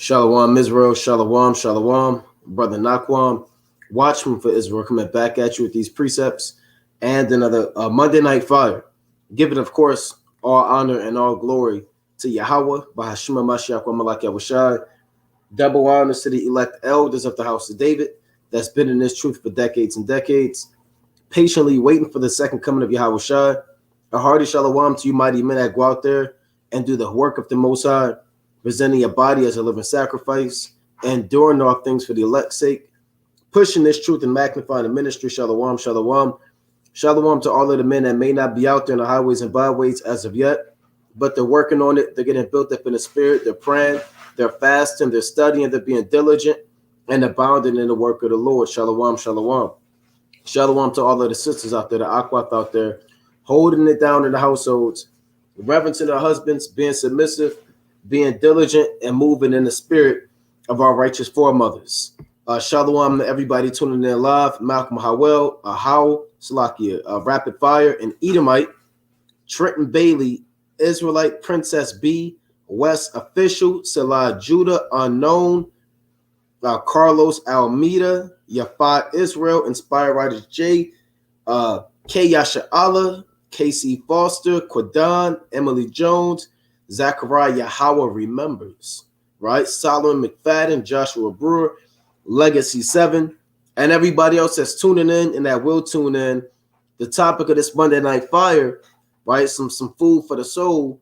Shalom, Israel. Shalom, shalom. Brother Nakwam, watchman for Israel, coming back at you with these precepts and another Monday Night Fire. Giving, of course, all honor and all glory to Yahweh, Bahashima Mashiach wa Malak Yahushai. Double honors to the elect elders of the house of David that's been in this truth for decades and decades, patiently waiting for the second coming of Yahushai. A hearty shalom to you mighty men that go out there and do the work of the Most High, presenting your body as a living sacrifice, enduring all things for the elect's sake, pushing this truth and magnifying the ministry. Shalom, shalom. Shalom to all of the men that may not be out there in the highways and byways as of yet, but they're working on it. They're getting built up in the spirit. They're praying, they're fasting, they're studying, they're being diligent, and abounding in the work of the Lord. Shalom, shalom. Shalom to all of the sisters out there, the Akwath out there, holding it down in the households, reverencing their husbands, being submissive, being diligent, and moving in the spirit of our righteous foremothers. Shalom to everybody tuning in live. Malcolm Howell, Howell, Salakia, Rapid Fire, and Edomite, Trenton Bailey, Israelite, Princess B, West Official, Salah Judah, Unknown, Carlos Almeida, Yafat Israel, Inspired Writers J, K. Yasha Allah, KC Foster, Quadan, Emily Jones, Zachariah Yahweh Remembers, right? Solomon McFadden, Joshua Brewer, Legacy 7, and everybody else that's tuning in and that will tune in. The topic of this Monday Night Fire, right? Some food for the soul.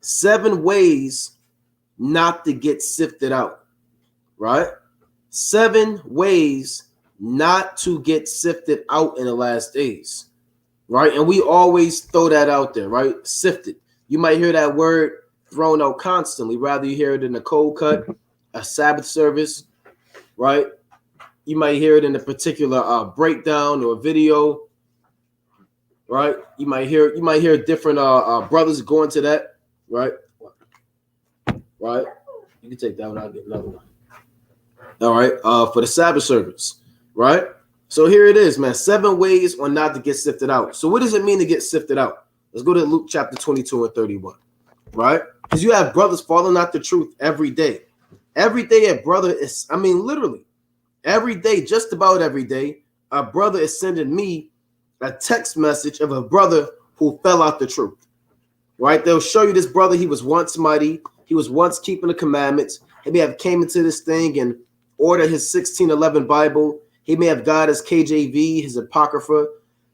7 ways not to get sifted out, right? 7 ways not to get sifted out in the last days, right? And we always throw that out there, right? Sifted. You might hear that word thrown out constantly, rather you hear it in a cold cut, a Sabbath service, right? You might hear it in a particular breakdown or video, right? You might hear different brothers going to that, right? Right? You can take that one, I'll get another one. All right, for the Sabbath service, right? So here it is, man. 7 ways on not to get sifted out. So what does it mean to get sifted out? Let's go to Luke chapter 22 and 31, right? Because you have brothers falling out the truth every day. Every day a brother is, literally, every day, just about every day, a brother is sending me a text message of a brother who fell out the truth, right? They'll show you this brother, he was once mighty. He was once keeping the commandments. He may have came into this thing and ordered his 1611 Bible. He may have got his KJV, his Apocrypha.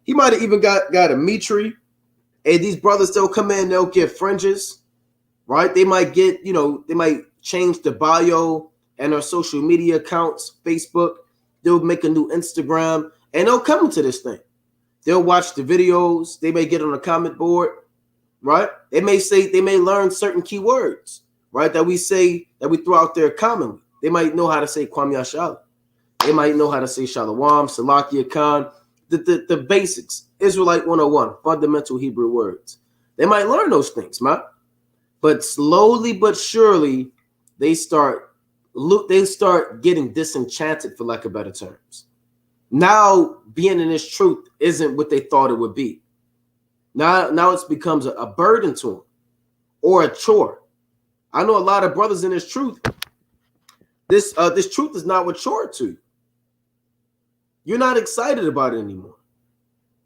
He might have even got a Mitri. And these brothers, they'll come in, they'll get fringes, right? They might get, they might change the bio and their social media accounts, Facebook. They'll make a new Instagram, and they'll come into this thing. They'll watch the videos. They may get on a comment board, right? They may learn certain keywords, right? That we throw out there commonly. They might know how to say Kwam Yashala. They might know how to say Shalom, Salakia Khan, the basics, Israelite 101, fundamental Hebrew words. They might learn those things, man. But slowly but surely, they start getting disenchanted, for lack of better terms. Now, being in this truth isn't what they thought it would be. Now it becomes a burden to them or a chore. I know a lot of brothers in this truth. This truth is not a chore to you. You're not excited about it anymore.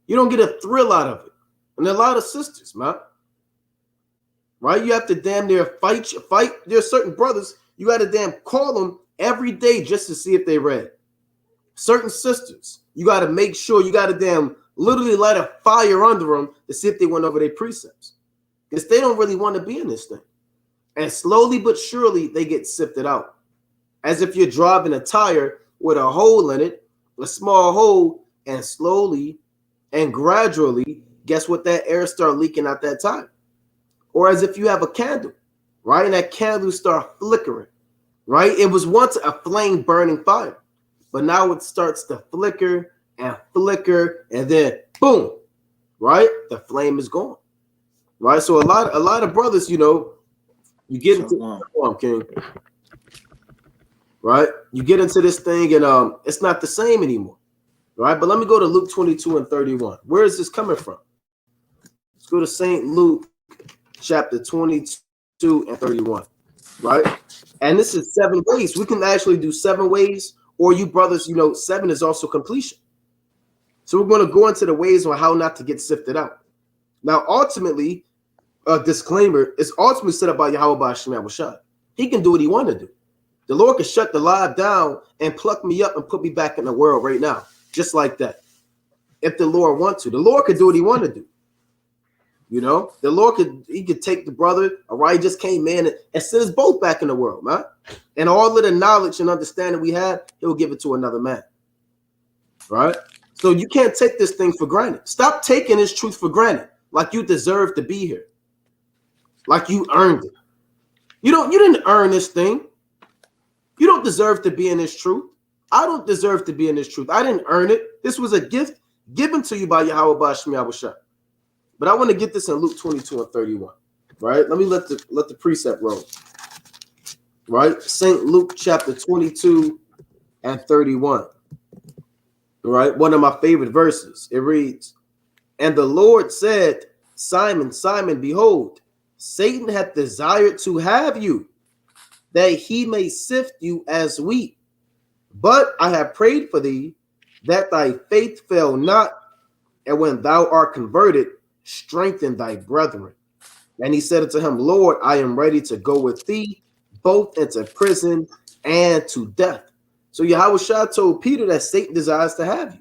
You don't get a thrill out of it. And a lot of sisters, man. Right? You have to damn near fight. There are certain brothers, you got to damn call them every day just to see if they read. Certain sisters, you got to make sure, you got to damn literally light a fire under them to see if they went over their precepts. Because they don't really want to be in this thing. And slowly but surely, they get sifted out. As if you're driving a tire with a hole in it, a small hole, and slowly and gradually, guess what? That air start leaking out that tire. Or as if you have a candle, right? And that candle start flickering, right? It was once a flame burning fire, but now it starts to flicker, and then boom, right? The flame is gone, right? So a lot of brothers, you get into King, right? You get into this thing, and it's not the same anymore, right? But let me go to Luke 22 and 31. Where is this coming from? Let's go to St. Luke chapter 22 and 31. right? And this is 7 ways. We can actually do 7 ways, or you brothers, 7 is also completion. So we're going to go into the ways on how not to get sifted out. Now, ultimately, a disclaimer is ultimately set up by Yahweh Shema Shah. He can do what he want to do. The Lord can shut the live down and pluck me up and put me back in the world right now, just like that. If the Lord wants to, the Lord could do what he want to do. The Lord could take the brother, all right, he just came in and send us both back in the world, man. And all of the knowledge and understanding we had, he'll give it to another man. Right? So you can't take this thing for granted. Stop taking this truth for granted, like you deserve to be here. Like you earned it. You didn't earn this thing. You don't deserve to be in this truth. I don't deserve to be in this truth. I didn't earn it. This was a gift given to you by Yahweh Shema Shah. But I want to get this in Luke 22 and 31. Right? Let me let the precept roll. Right? St. Luke chapter 22 and 31. Right? One of my favorite verses. It reads, "And the Lord said, Simon, Simon, behold, Satan hath desired to have you, that he may sift you as wheat. But I have prayed for thee, that thy faith fail not, and when thou art converted, strengthen thy brethren. And he said unto him, Lord, I am ready to go with thee, both into prison and to death." So Yahweh Shah told Peter that Satan desires to have you,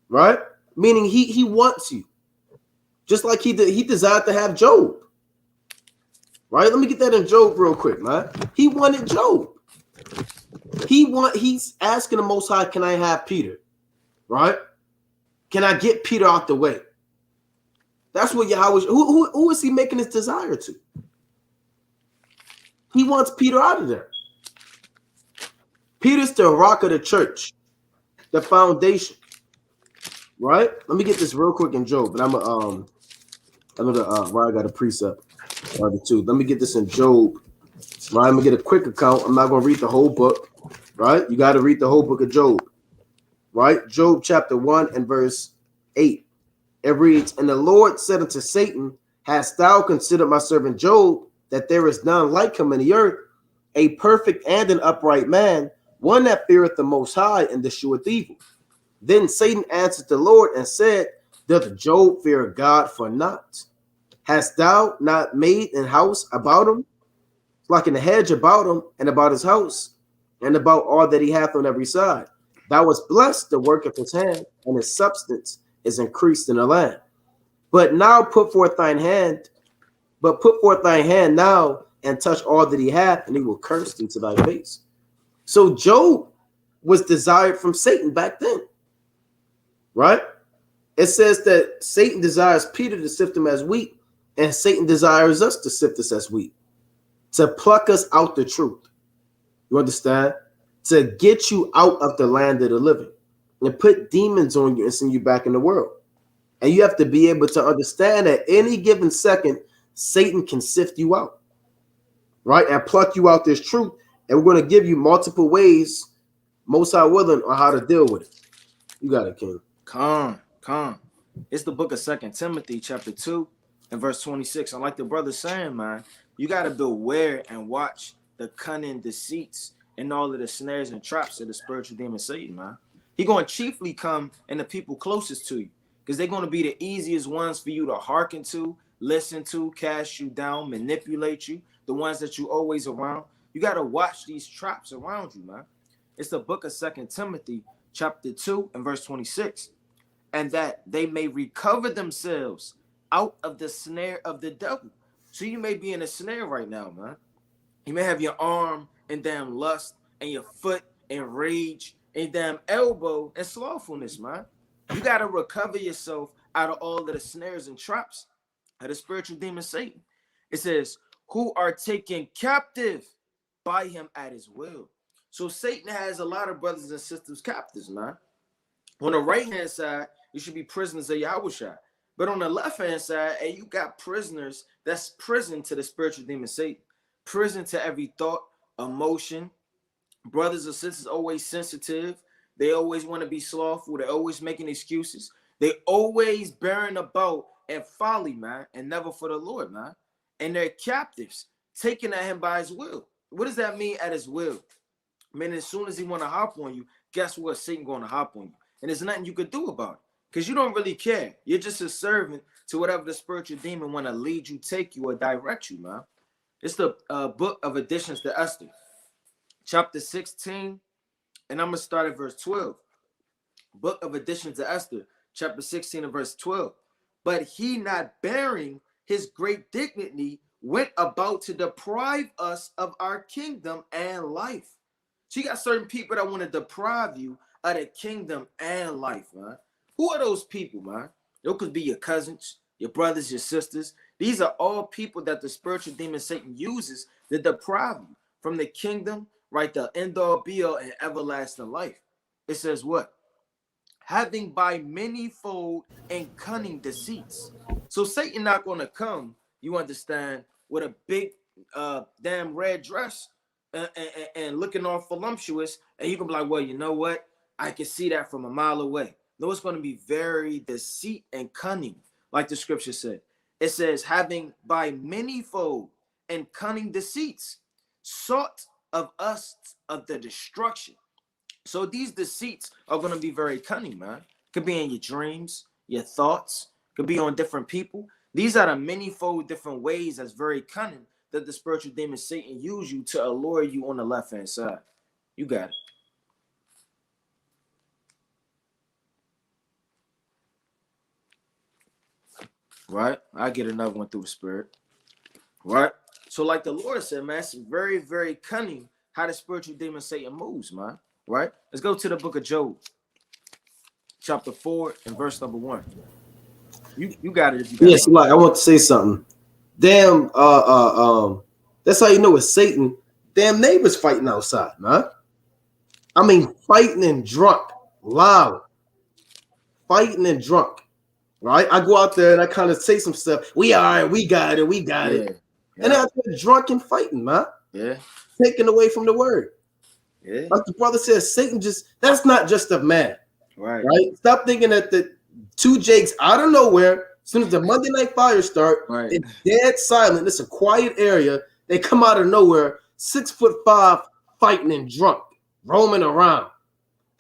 right? Meaning he wants you, just like he desired to have Job, right? Let me get that in Job real quick, man. He wanted Job. He's asking the Most High, can I have Peter, right? Can I get Peter out the way? That's what Yahweh. Who is he making his desire to? He wants Peter out of there. Peter's the rock of the church, the foundation, right? Let me get this real quick in Job, and I'm gonna where I got a precept or the two. Let me get this in Job. Right, I'm gonna get a quick account. I'm not gonna read the whole book. Right, you got to read the whole book of Job. Right, Job chapter 1 and verse 8. It reads, "And the Lord said unto Satan, Hast thou considered my servant Job, that there is none like him in the earth, a perfect and an upright man, one that feareth the Most High and escheweth evil? Then Satan answered the Lord and said, Doth Job fear God for naught? Hast thou not made an house about him, like in a hedge about him and about his house, and about all that he hath on every side? Thou hast blessed the work of his hand, and his substance is increased in the land. But now put forth thine hand now, and touch all that he hath, and he will curse into thy face." So Job was desired from Satan back then, right? It says that Satan desires Peter to sift him as wheat, and Satan desires us to sift us as wheat, to pluck us out the truth. You understand? To get you out of the land of the living and put demons on you and send you back in the world. And you have to be able to understand that any given second, Satan can sift you out, right? And pluck you out this truth. And we're going to give you multiple ways, Most High willing, on how to deal with it. You got it, King. Come. It's the book of 2 Timothy chapter 2 and verse 26. And like the brother saying, man, you got to beware and watch the cunning deceits and all of the snares and traps of the spiritual demon Satan, man. He going to chiefly come in the people closest to you, because they're going to be the easiest ones for you to hearken to, listen to, cast you down, manipulate you, the ones that you always around. You got to watch these traps around you, man. It's the book of 2 Timothy chapter 2 and verse 26. And that they may recover themselves out of the snare of the devil. So you may be in a snare right now, man. You may have your arm in damn lust, and your foot in rage, and damn elbow in slothfulness, man. You got to recover yourself out of all of the snares and traps of the spiritual demon Satan. It says, who are taken captive by him at his will. So Satan has a lot of brothers and sisters captives, man. On the right-hand side, you should be prisoners of Yahushua. But on the left-hand side, and you got prisoners that's prison to the spiritual demon Satan. Prison to every thought, emotion. Brothers and sisters always sensitive. They always want to be slothful. They're always making excuses. They always bearing about in folly, man, and never for the Lord, man. And they're captives taken at him by his will. What does that mean, at his will? I mean, as soon as he want to hop on you, guess what? Satan going to hop on you. And there's nothing you could do about it. Because you don't really care. You're just a servant to whatever the spiritual demon want to lead you, take you, or direct you, man. It's the book of additions to Esther, chapter 16, and I'm going to start at verse 12. Book of additions to Esther, chapter 16 and verse 12. But he, not bearing his great dignity, went about to deprive us of our kingdom and life. So you got certain people that want to deprive you of the kingdom and life, man. Who are those people, man? Those could be your cousins, your brothers, your sisters. These are all people that the spiritual demon Satan uses to deprive you from the kingdom, right? The end all be all and everlasting life. It says what? Having by manifold and cunning deceits. So Satan not going to come, you understand, with a big damn red dress and looking all voluptuous, and you can be like, well, you know what? I can see that from a mile away. No, it's going to be very deceit and cunning, like the scripture said. It says, having by manifold and cunning deceits sought of us of the destruction. So these deceits are going to be very cunning, man. Could be in your dreams, your thoughts, could be on different people. These are the manifold different ways that's very cunning that the spiritual demon Satan use you to allure you on the left-hand side. You got it. Right? I get another one through the spirit. Right? So like the Lord said, man, it's very, very cunning how the spiritual demon Satan moves, man. Right? Let's go to the book of Job, chapter 4 and verse number 1. You got it if you got it. Yes, like I want to say something. Damn, that's how you know it's Satan. Damn neighbors fighting outside, man. I mean, fighting and drunk, loud, fighting and drunk. Right? I go out there and I kind of say some stuff. We got it. Yeah. And then I get drunk and fighting, man. Yeah. Taken away from the word. Yeah. Like the brother says, Satan that's not just a man. Right. Stop thinking that the two Jakes out of nowhere, as soon as the Monday Night Fire start, right, it's dead silent. It's a quiet area. They come out of nowhere, 6'5", fighting and drunk, roaming around.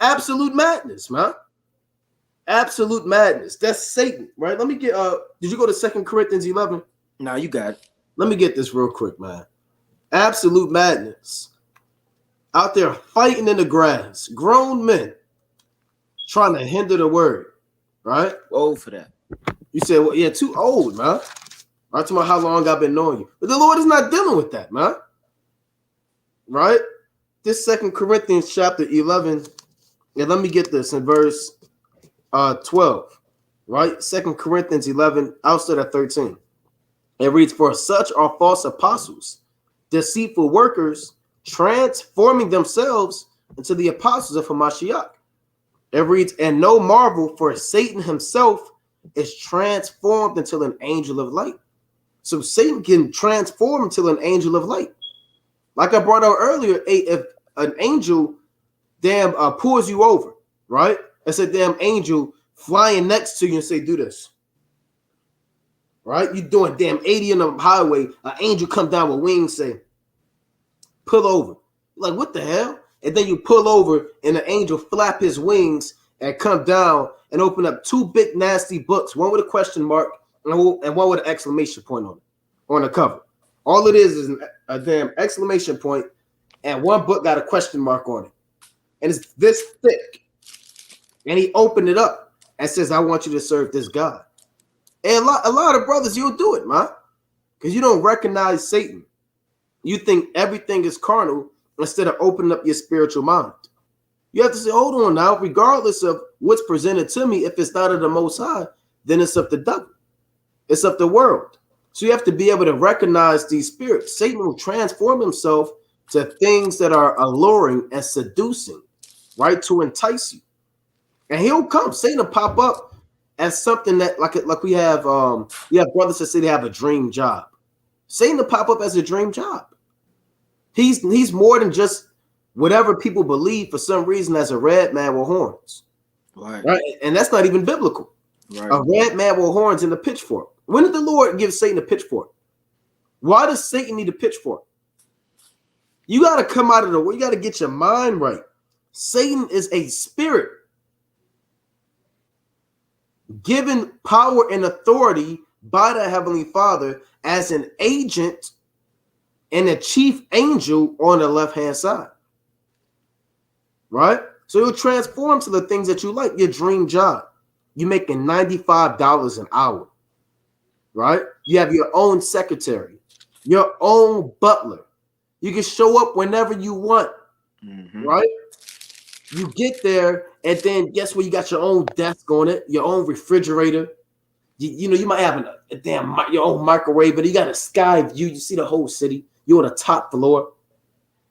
Absolute madness, man. Absolute madness. That's Satan, right? Let me get did you go to 2 Corinthians 11? No, you got it. Let me get this real quick, man. Absolute madness. Out there fighting in the grass, grown men trying to hinder the word, right? Old for that. You said, well, yeah, too old, man. I'm talking about how long I've been knowing you. But the Lord is not dealing with that, man. Right? This 2 Corinthians chapter 11, yeah, let me get this in verse 12, right? 2 Corinthians 11, I'll start at 13. It reads, for such are false apostles, deceitful workers, transforming themselves into the apostles of Hamashiach. It reads, and no marvel, for Satan himself is transformed into an angel of light. So Satan can transform into an angel of light. Like I brought out earlier, if an angel pulls you over, right? It's a damn angel flying next to you and say, do this. Right? You're doing damn 80 on the highway. An angel come down with wings, say, pull over. You're like, what the hell? And then you pull over and the angel flap his wings and come down and open up two big nasty books, one with a question mark and one with an exclamation point on it, on the cover. All it is a damn exclamation point, and one book got a question mark on it. And it's this thick. And he opened it up and says, I want you to serve this God. And a lot of brothers, you'll do it, man. Because you don't recognize Satan. You think everything is carnal instead of opening up your spiritual mind. You have to say, hold on now, regardless of what's presented to me, if it's not of the Most High, then it's of the devil. It's of the world. So you have to be able to recognize these spirits. Satan will transform himself to things that are alluring and seducing, right, to entice you. And he'll come. Satan will pop up as something that, like we have brothers that say they have a dream job. Satan will pop up as a dream job. He's more than just whatever people believe for some reason as a red man with horns. Right. And that's not even biblical. Right. A red man with horns and a pitchfork. When did the Lord give Satan a pitchfork? Why does Satan need a pitchfork? You got to come out of the way. You got to get your mind right. Satan is a spirit given power and authority by the Heavenly Father as an agent and a chief angel on the left-hand side. Right? So you'll transform to the things that you like. Your dream job. You're making $95 an hour. Right? You have your own secretary, your own butler. You can show up whenever you want. Right? You get there, and then guess what? You got your own desk on it, your own refrigerator. You know, you might have your own microwave, but you got a sky view. You see the whole city. You're on the top floor,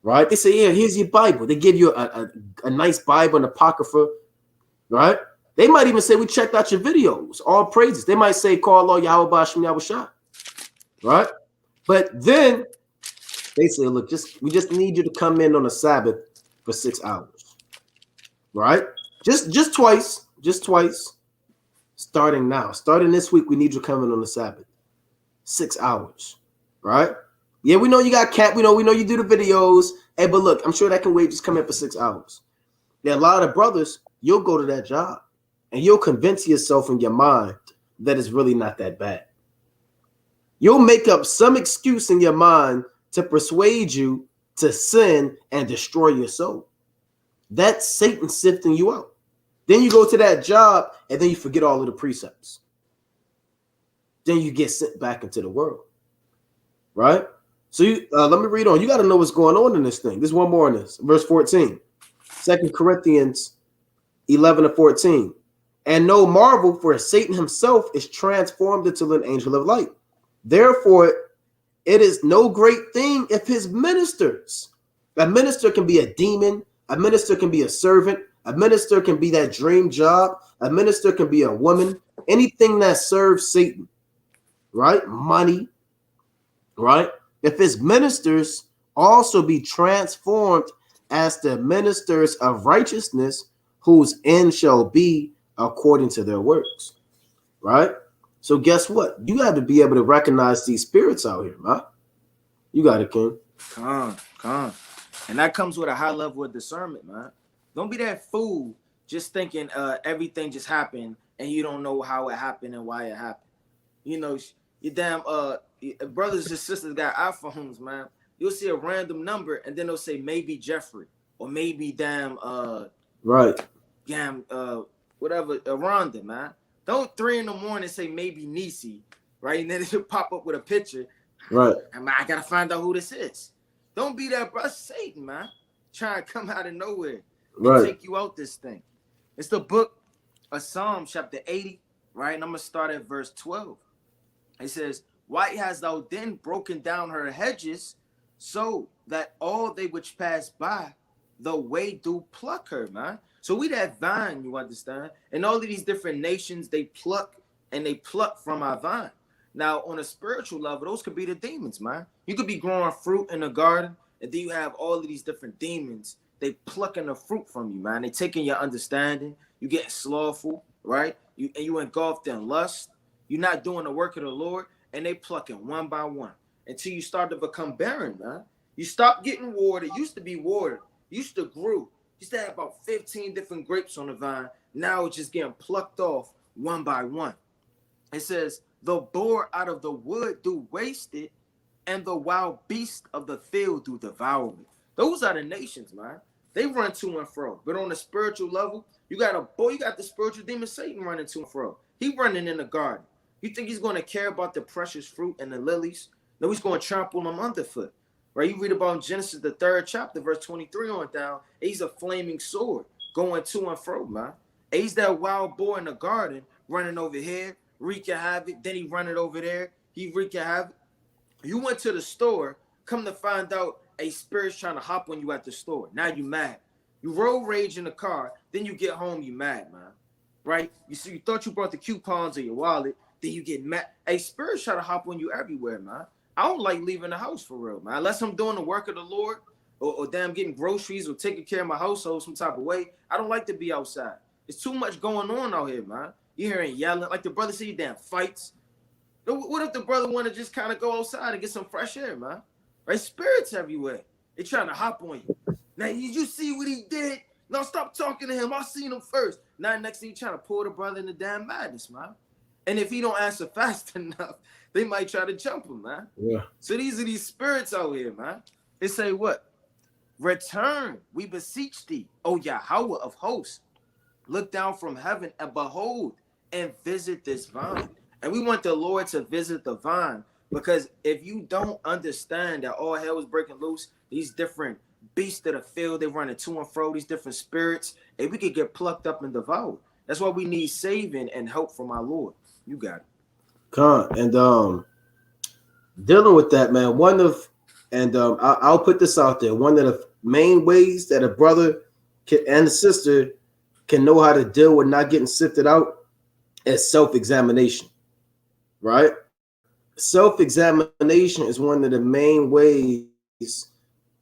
right? They say, yeah, here's your Bible. They give you a nice Bible and Apocrypha, right? They might even say, we checked out your videos, all praises. They might say, call Allah Yahweh Bashim Yahushua, right? But then they say, look, we just need you to come in on a Sabbath for 6 hours, right? Just twice. Starting now. Starting this week, we need you coming on the Sabbath. 6 hours, right? Yeah, we know you got cap. We know you do the videos. Hey, but look, I'm sure that can wait. Just come in for 6 hours. Yeah, a lot of brothers, you'll go to that job and you'll convince yourself in your mind that it's really not that bad. You'll make up some excuse in your mind to persuade you to sin and destroy your soul. That's Satan sifting you out. Then you go to that job and then you forget all of the precepts. Then you get sent back into the world, right? So let me read on. You got to know what's going on in this thing. There's one more in this. Verse 14, 2 Corinthians 11-14. And no marvel, for Satan himself is transformed into an angel of light. Therefore, it is no great thing if his ministers, a minister can be a demon, a minister can be a servant, a minister can be that dream job, a minister can be a woman, anything that serves Satan, right? Money, right? If his ministers also be transformed as the ministers of righteousness, whose end shall be according to their works, right? So guess what? You got to be able to recognize these spirits out here, man. You got it, King. Come. And that comes with a high level of discernment, man. Don't be that fool just thinking everything just happened and you don't know how it happened and why it happened. You know, you damn brothers and sisters got iPhones, man. You'll see a random number and then they'll say maybe Jeffrey or maybe whatever Rhonda, man. Don't 3 a.m. say maybe Nisi, right? And then it'll pop up with a picture. Right. I gotta find out who this is. Don't be that bro. Satan, man. Trying to come out of nowhere and take you out this thing. It's the book of Psalms, chapter 80, right? And I'm gonna start at verse 12. It says, why hast thou then broken down her hedges, so that all they which pass by the way do pluck her, man? So we that vine, you understand? And all of these different nations, they pluck from our vine. Now, on a spiritual level, those could be the demons, man. You could be growing fruit in the garden, and then you have all of these different demons. They plucking the fruit from you, man. They taking your understanding. You getting slothful, right? You engulfed in lust. You're not doing the work of the Lord, and they plucking one by one until you start to become barren, man. You stop getting water. Used to be water. Used to grew. Used to have about 15 different grapes on the vine. Now it's just getting plucked off one by one. It says, the boar out of the wood do waste it, and the wild beast of the field do devour it. Those are the nations, man. They run to and fro. But on the spiritual level, you got the spiritual demon Satan running to and fro. He running in the garden. You think he's going to care about the precious fruit and the lilies? No, he's going to trample them underfoot. Right? You read about in Genesis, the 3rd chapter, verse 23 on down. He's a flaming sword going to and fro, man. He's that wild boar in the garden running over here, wreaking havoc. Then he running over there. He wreaking havoc. You went to the store, come to find out a spirit's trying to hop on you at the store. Now you mad. You road rage in the car. Then you get home, you mad, man. Right? You thought you brought the coupons or your wallet. Then you get mad. A spirit try to hop on you everywhere, man. I don't like leaving the house for real, man. Unless I'm doing the work of the Lord or damn getting groceries or taking care of my household some type of way. I don't like to be outside. It's too much going on out here, man. You hearing yelling. Like the brother said, damn fights. What if the brother want to just kind of go outside and get some fresh air, man? Right? Spirits everywhere. They trying to hop on you. Now, did you see what he did? No, stop talking to him. I seen him first. Now, next thing you trying to pull the brother in the damn madness, man. And if he don't answer fast enough, they might try to jump him, man. Yeah. So these are these spirits out here, man. They say what? Return, we beseech thee, O Yahweh of hosts. Look down from heaven and behold and visit this vine. And we want the Lord to visit the vine, because if you don't understand that all hell is breaking loose, these different beasts of the field, they running to and fro, these different spirits, and we could get plucked up and devoured. That's why we need saving and help from our Lord. You got it. And dealing with that, man, I'll put this out there. One of the main ways that a brother and a sister can know how to deal with not getting sifted out is self-examination, right? Self-examination is one of the main ways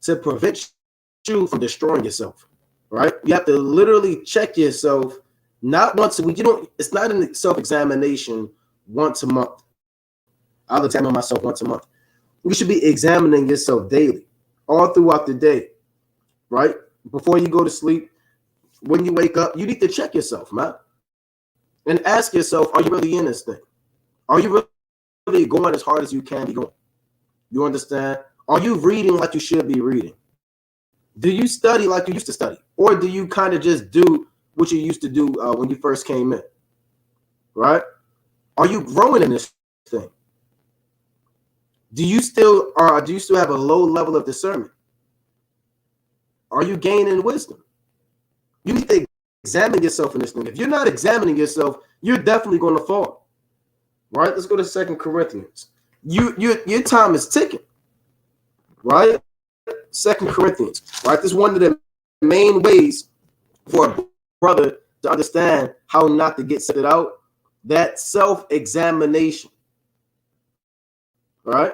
to prevent you from destroying yourself, right? You have to literally check yourself, not once a week. It's not a self-examination once a month. I'll examine myself once a month. You should be examining yourself daily, all throughout the day, right? Before you go to sleep, when you wake up, you need to check yourself, man. And ask yourself, are you really in this thing? Are you really going as hard as you can be going? You understand? Are you reading like you should be reading? Do you study like you used to study? Or do you kind of just do what you used to do when you first came in? Right? Are you growing in this thing? Do you still have a low level of discernment? Are you gaining wisdom? You need to examine yourself in this thing. If you're not examining yourself, you're definitely going to fall. Right? Let's go to 2 Corinthians. Your time is ticking. Right? 2 Corinthians. Right? This is one of the main ways for a brother to understand how not to get set out. That self-examination. Right?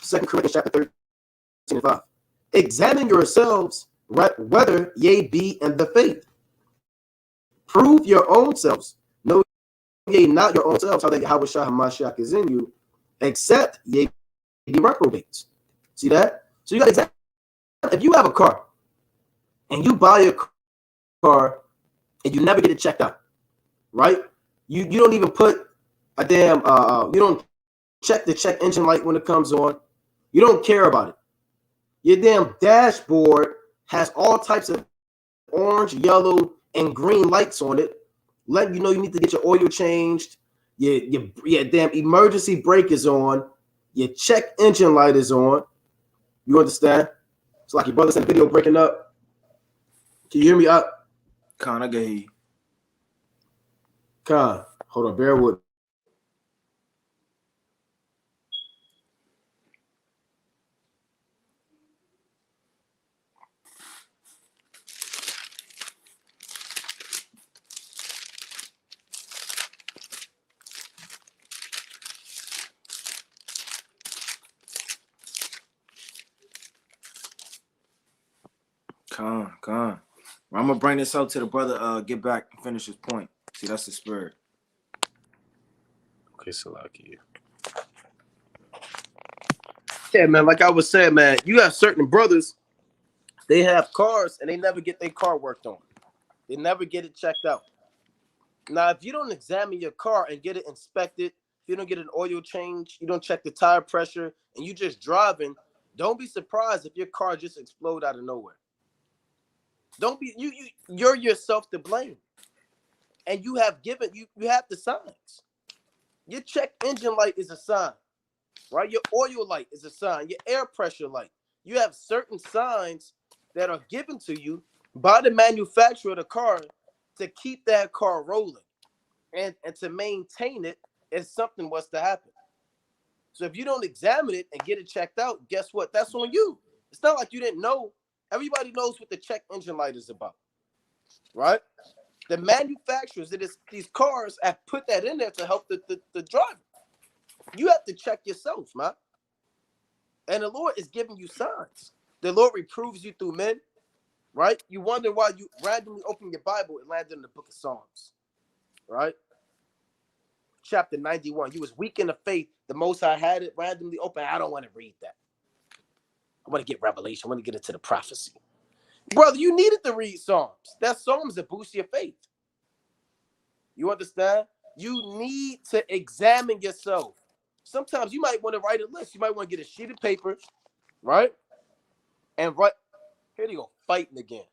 2 Corinthians chapter 13 and 5. Examine yourselves whether ye be in the faith. Prove your own selves. Know ye not your own selves, how that Yahweh Shah HaMashiach is in you, except ye be reprobates. See that? So you got to examine. If you have a car and you buy a car and you never get it checked out, right? You don't even put a damn you don't check the check engine light when it comes on. You don't care about it. Your damn dashboard has all types of orange, yellow, and green lights on it, letting you know you need to get your oil changed. Your damn emergency brake is on. Your check engine light is on. You understand? It's like your brother sent a video breaking up. Can you hear me up? Con, I get you. Con, hold on, bear with me. Con. I'm gonna bring this out to the brother. Get back and finish his point. See, that's the spirit. Okay, Salaki. Yeah, man. Like I was saying, man, you have certain brothers. They have cars and they never get their car worked on. They never get it checked out. Now, if you don't examine your car and get it inspected, if you don't get an oil change, you don't check the tire pressure, and you just driving, don't be surprised if your car just explode out of nowhere. Don't be you're yourself to blame. And you have given you have the signs. Your check engine light is a sign, right? Your oil light is a sign, your air pressure light. You have certain signs that are given to you by the manufacturer of the car to keep that car rolling and to maintain it if something was to happen. So if you don't examine it and get it checked out, guess what? That's on you. It's not like you didn't know. Everybody knows what the check engine light is about, right? The manufacturers of these cars have put that in there to help the driver. You have to check yourself, man. And the Lord is giving you signs. The Lord reproves you through men, right? You wonder why you randomly open your Bible and landed in the book of Psalms, right? chapter 91. You was weak in the faith. The Most High had it randomly open. I don't want to read that. I want to get revelation. I want to get into the prophecy. Brother, you needed to read Psalms. That's Psalms that boost your faith. You understand? You need to examine yourself. Sometimes you might want to write a list. You might want to get a sheet of paper, right? And write. Here they go, fighting again.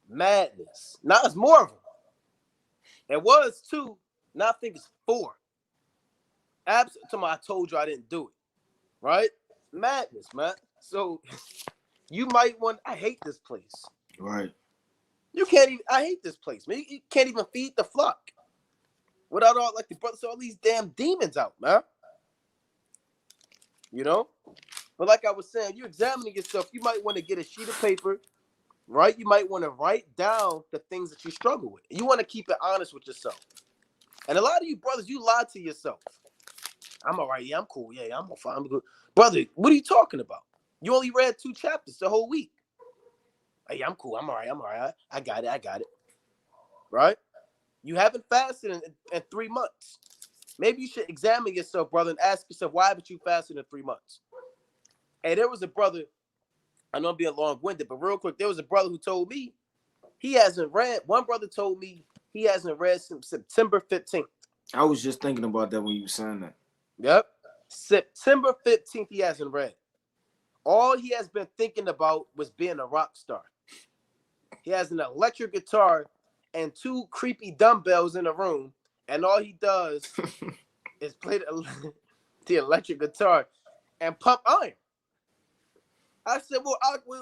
Madness. Now it's more of them. It was 2. Now I think it's 4. Absolutely. I told you I didn't do it. Right? Madness, man. So you might want. I hate this place. Right. You can't even. I hate this place, man. You can't even feed the flock without all, like the brothers, all these damn demons out, man. You know. But like I was saying, you examining yourself. You might want to get a sheet of paper, right? You might want to write down the things that you struggle with. You want to keep it honest with yourself. And a lot of you brothers, you lie to yourself. I'm all right. Yeah, I'm cool. Yeah, I'm fine. I'm good. Brother, what are you talking about? You only read 2 chapters the whole week. Hey, I'm cool. I'm all right. I got it. Right? You haven't fasted in 3 months. Maybe you should examine yourself, brother, and ask yourself, why haven't you fasted in 3 months? Hey, there was a brother, I know I'm being long-winded, but real quick, there was a brother who told me he hasn't read. One brother told me he hasn't read since September 15th. I was just thinking about that when you were saying that. Yep. September 15th, he hasn't read. All he has been thinking about was being a rock star. He has an electric guitar and 2 creepy dumbbells in a room, and all he does is play the electric guitar and pump iron. I said, well,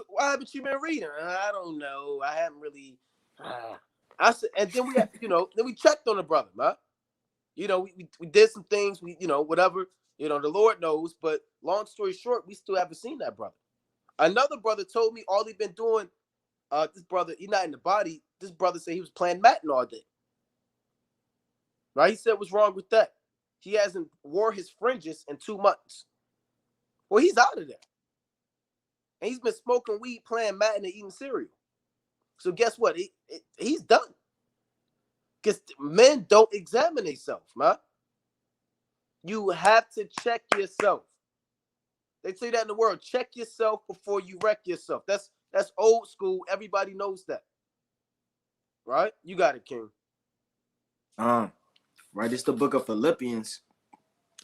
why haven't you been reading? I don't know. I haven't really. I said, and then then we checked on the brother, man. You know, we did some things, whatever, the Lord knows. But long story short, we still haven't seen that brother. Another brother told me all he been doing, this brother, he's not in the body. This brother said he was playing Madden all day. Right? He said, what's wrong with that? He hasn't wore his fringes in 2 months. Well, he's out of there. And he's been smoking weed, playing Madden, and eating cereal. So guess what? He's done. Because men don't examine themselves, man. You have to check yourself. They say that in the world. Check yourself before you wreck yourself. That's old school. Everybody knows that. Right? You got it, King. Right. It's the book of Philippians,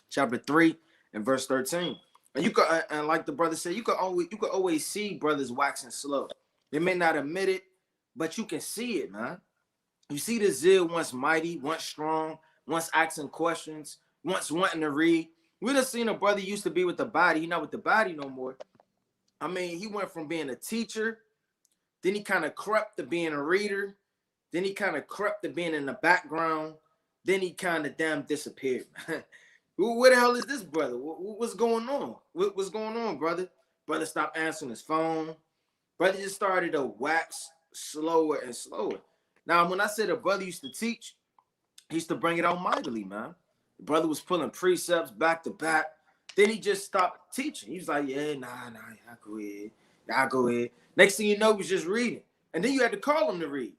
chapter 3 and verse 13. And you could, and like the brother said, you could always see brothers waxing slow. They may not admit it, but you can see it, man. You see the zeal once mighty, once strong, once asking questions, once wanting to read. We done seen a brother used to be with the body. He's not with the body no more. I mean, he went from being a teacher, then he kind of crept to being a reader, then he kind of crept to being in the background, then he kind of damn disappeared. Where the hell is this brother? What's going on? What's going on, brother? Brother stopped answering his phone. Brother just started to wax slower and slower. Now, when I said a brother used to teach, he used to bring it out mightily, man. The brother was pulling precepts back to back. Then he just stopped teaching. He was like, yeah, nah, y'all go ahead. Next thing you know, he was just reading. And then you had to call him to read.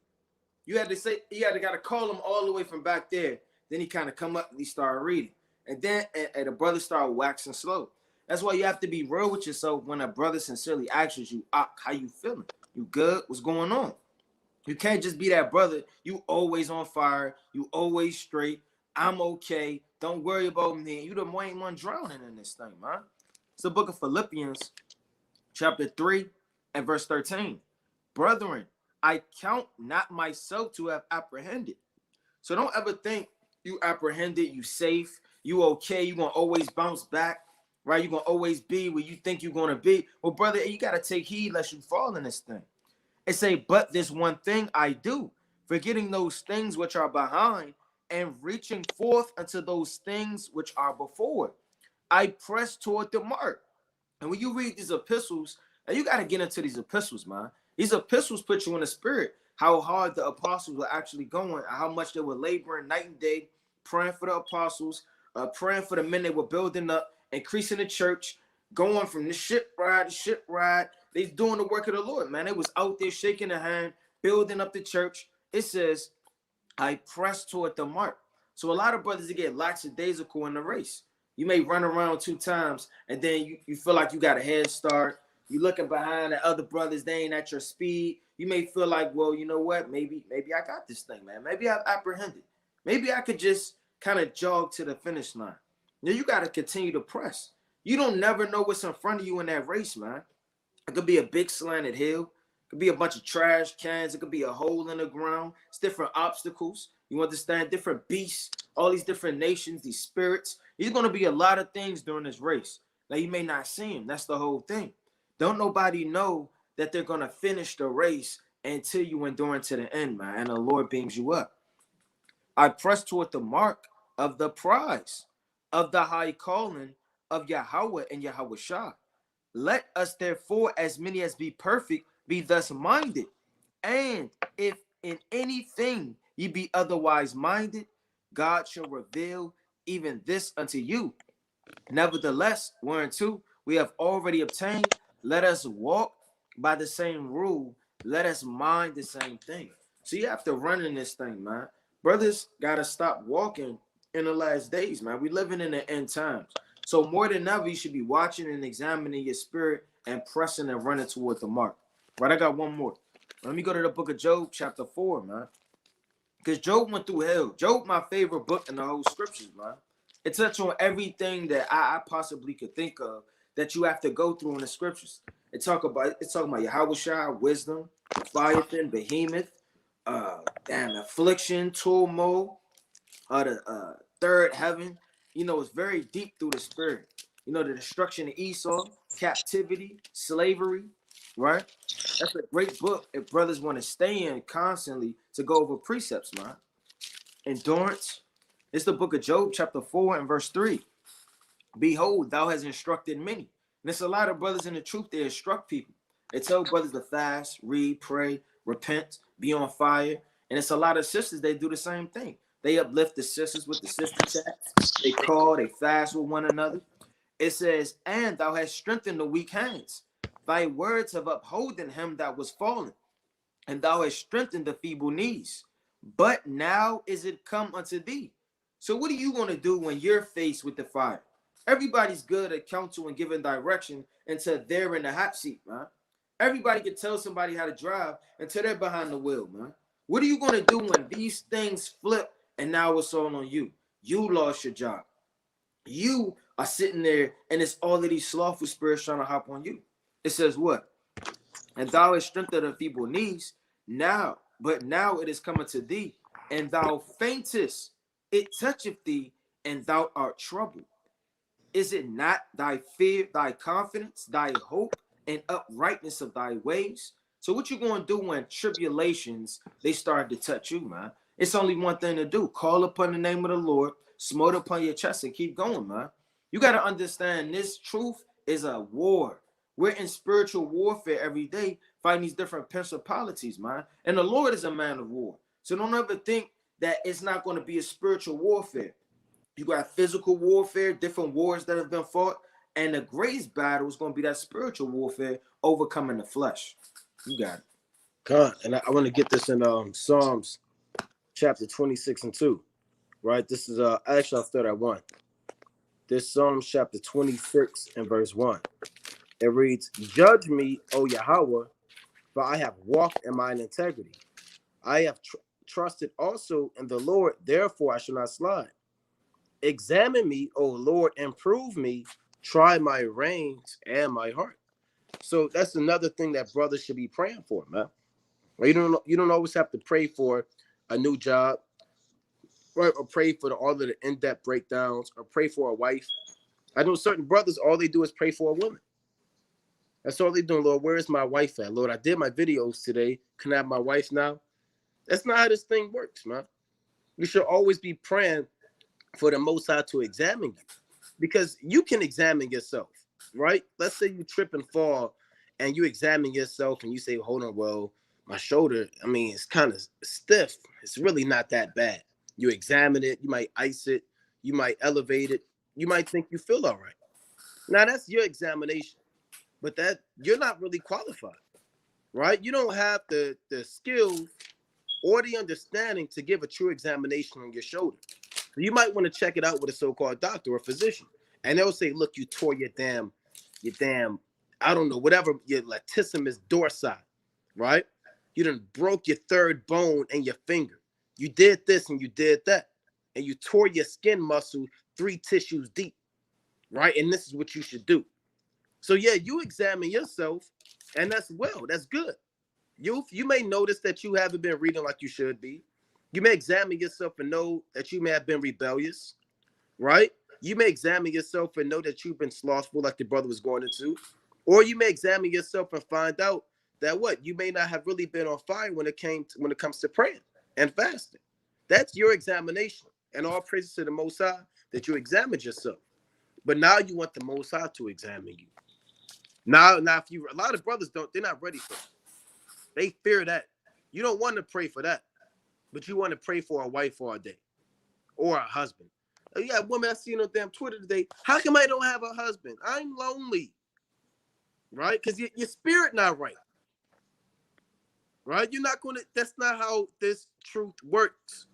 You had to call him all the way from back there. Then he kind of come up and he started reading. And then the brother started waxing slow. That's why you have to be real with yourself when a brother sincerely asks you, how you feeling? You good? What's going on? You can't just be that brother. You always on fire. You always straight. I'm okay. Don't worry about me. You the main one drowning in this thing, man. It's the book of Philippians, chapter 3 and verse 13. Brethren, I count not myself to have apprehended. So don't ever think you apprehended, you safe, you okay, you're going to always bounce back, right? You're going to always be where you think you're going to be. Well, brother, you got to take heed lest you fall in this thing. It say, but this one thing I do, forgetting those things which are behind and reaching forth unto those things which are before. I press toward the mark. And when you read these epistles, and you got to get into these epistles, man. These epistles put you in the spirit, how hard the apostles were actually going, how much they were laboring night and day, praying for the apostles, praying for the men they were building up, increasing the church, going from the ship ride to ship ride. They doing the work of the Lord, man. They was out there shaking the hand, building up the church. It says, I press toward the mark. So a lot of brothers, they get lackadaisical in the race. You may run around 2 times and then you feel like you got a head start. You looking behind at other brothers, they ain't at your speed. You may feel like, well, you know what? Maybe I got this thing, man. Maybe I've apprehended. Maybe I could just kind of jog to the finish line. Now you got to continue to press. You don't never know what's in front of you in that race, man. It could be a big slanted hill. It could be a bunch of trash cans. It could be a hole in the ground. It's different obstacles. You understand? Different beasts, all these different nations, these spirits. There's going to be a lot of things during this race. Now, you may not see them. That's the whole thing. Don't nobody know that they're going to finish the race until you endure to the end, man, and the Lord beams you up. I press toward the mark of the prize of the high calling of Yahweh and Yahweh Shah. Let us therefore, as many as be perfect, be thus minded. And if in anything ye be otherwise minded, God shall reveal even this unto you. Nevertheless, whereunto we have already obtained, let us walk by the same rule. Let us mind the same thing. So you have to run in this thing, man. Brothers got to stop walking in the last days, man. We living in the end times. So more than ever, you should be watching and examining your spirit and pressing and running toward the mark. Right, I got one more. Let me go to the book of Job, chapter 4, man. Because Job went through hell. Job, my favorite book in the whole scriptures, man. It touched on everything that I possibly could think of that you have to go through in the scriptures. It's talking about Yahweh Shai, wisdom, Leviathan, behemoth, affliction, turmoil, the third heaven. You know, it's very deep through the spirit. You know, the destruction of Esau, captivity, slavery, right? That's a great book if brothers want to stay in constantly to go over precepts, man. Endurance. It's the book of Job, chapter 4 and verse 3. Behold, thou hast instructed many. And it's a lot of brothers in the truth, they instruct people. They tell brothers to fast, read, pray, repent, be on fire. And it's a lot of sisters, they do the same thing. They uplift the sisters with the sister chats. They call, they fast with one another. It says, and thou hast strengthened the weak hands. Thy words have upholden him that was fallen, and thou hast strengthened the feeble knees. But now is it come unto thee. So what are you going to do when you're faced with the fire? Everybody's good at counsel and giving direction until they're in the hot seat, man. Everybody can tell somebody how to drive until they're behind the wheel, man. What are you going to do when these things flip and now it's all on you? You lost your job. You are sitting there and it's all of these slothful spirits trying to hop on you. It says what? And thou hast strengthened the feeble knees. But now it is coming to thee, and thou faintest. It toucheth thee, and thou art troubled. Is it not thy fear, thy confidence, thy hope, and uprightness of thy ways? So what you going to do when tribulations, they start to touch you, man? It's only one thing to do. Call upon the name of the Lord, smote upon your chest, and keep going, man. You got to understand this truth is a war. We're in spiritual warfare every day, fighting these different principalities, man. And the Lord is a man of war. So don't ever think that it's not going to be a spiritual warfare. You got physical warfare, different wars that have been fought. And the greatest battle is going to be that spiritual warfare, overcoming the flesh. You got it. God, and I want to get this in Psalms chapter 26 and 2. Right? This is actually I'll start at 1. This Psalms chapter 26 and verse 1. It reads, judge me, O Yahweh, for I have walked in mine integrity. I have trusted also in the Lord, therefore I shall not slide. Examine me, O Lord, and prove me. Try my reins and my heart. So that's another thing that brothers should be praying for, man. You don't always have to pray for a new job, right? Or pray for all of the in-depth breakdowns, or pray for a wife. I know certain brothers, all they do is pray for a woman. That's all they doing, Lord. Where is my wife at? Lord, I did my videos today. Can I have my wife now? That's not how this thing works, man. You should always be praying for the Most High to examine you, because you can examine yourself, right? Let's say you trip and fall and you examine yourself and you say, hold on, well, my shoulder, I mean, it's kind of stiff. It's really not that bad. You examine it. You might ice it. You might elevate it. You might think you feel all right. Now, that's your examination, but that you're not really qualified, right? You don't have the skills or the understanding to give a true examination on your shoulder. So you might want to check it out with a so-called doctor or physician. And they'll say, look, you tore your damn, I don't know, whatever, your latissimus dorsi, right? You done broke your third bone in your finger. You did this and you did that. And you tore your skin muscle 3 tissues deep, right? And this is what you should do. So yeah, you examine yourself, and that's good. You may notice that you haven't been reading like you should be. You may examine yourself and know that you may have been rebellious, right? You may examine yourself and know that you've been slothful, like the brother was going into. Or you may examine yourself and find out that you may not have really been on fire when it comes to praying and fasting. That's your examination. And all praises to the Most High that you examined yourself. But now you want the Most High to examine you. Now, if you, a lot of brothers they're not ready for it. They fear that. You don't want to pray for that, but you want to pray for a wife for a day or a husband. You got a woman I seen on damn Twitter today. How come I don't have a husband? I'm lonely, right? Because your spirit not right, right? You're not going to. That's not how this truth works,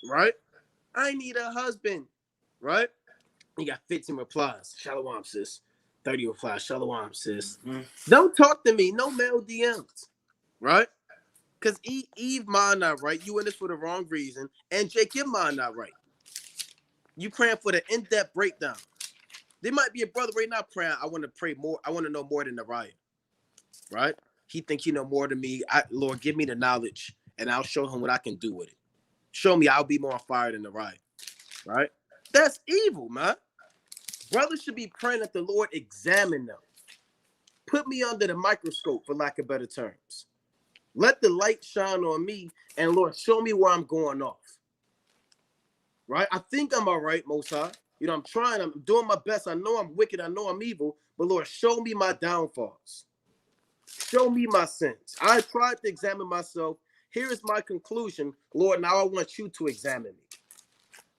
right? I need a husband, right? You got 15 replies. Shalom, sis. 30 replies. Shalom, sis. Don't talk to me. No male DMs, right? Because Eve mind not right. You in this for the wrong reason. And Jake, your mind not right. You praying for the in-depth breakdown. There might be a brother right now praying, I want to pray more. I want to know more than Nariah, right? He think he know more than me. Lord, give me the knowledge, and I'll show him what I can do with it. Show me I'll be more on fire than Nariah, right? That's evil, man. Brothers should be praying that the Lord examine them. Put me under the microscope, for lack of better terms. Let the light shine on me, and Lord, show me where I'm going off. Right? I think I'm all right, Most High. You know, I'm trying. I'm doing my best. I know I'm wicked. I know I'm evil. But Lord, show me my downfalls. Show me my sins. I tried to examine myself. Here is my conclusion. Lord, now I want you to examine me.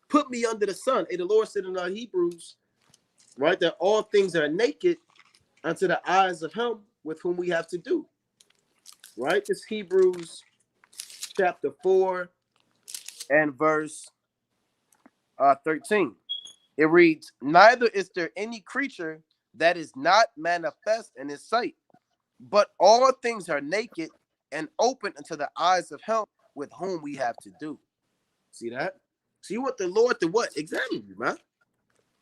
Put me under the sun. Hey, the Lord said in our Hebrews, right, that all things are naked unto the eyes of him with whom we have to do. Right? This Hebrews chapter 4 and verse 13. It reads, neither is there any creature that is not manifest in his sight, but all things are naked and open unto the eyes of him with whom we have to do. See that? So you want the Lord to what? Examine you, man.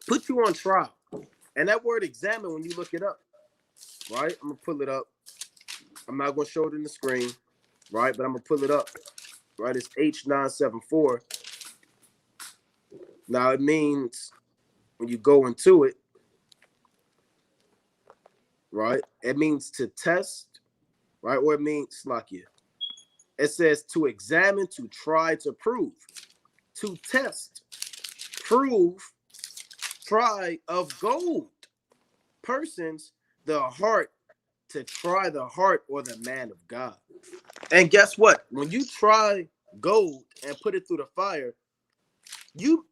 Put you on trial. And that word examine, when you look it up, right? I'm going to pull it up. I'm not going to show it in the screen, right? But I'm going to pull it up, right? It's H974. Now it means when you go into it, right? It means to test, right? Or it means, Slakia. It says to examine, to try, to prove, to test, prove, try of gold. Persons, the heart, to try the heart or the man of God. And guess what? When you try gold and put it through the fire,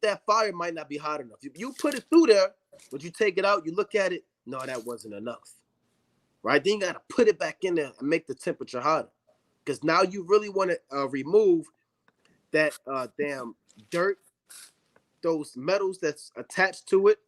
that fire might not be hot enough. You put it through there, but you take it out, you look at it, no, that wasn't enough. Right? Then you got to put it back in there and make the temperature hotter. Because now you really want to remove that damn dirt, those metals that's attached to it,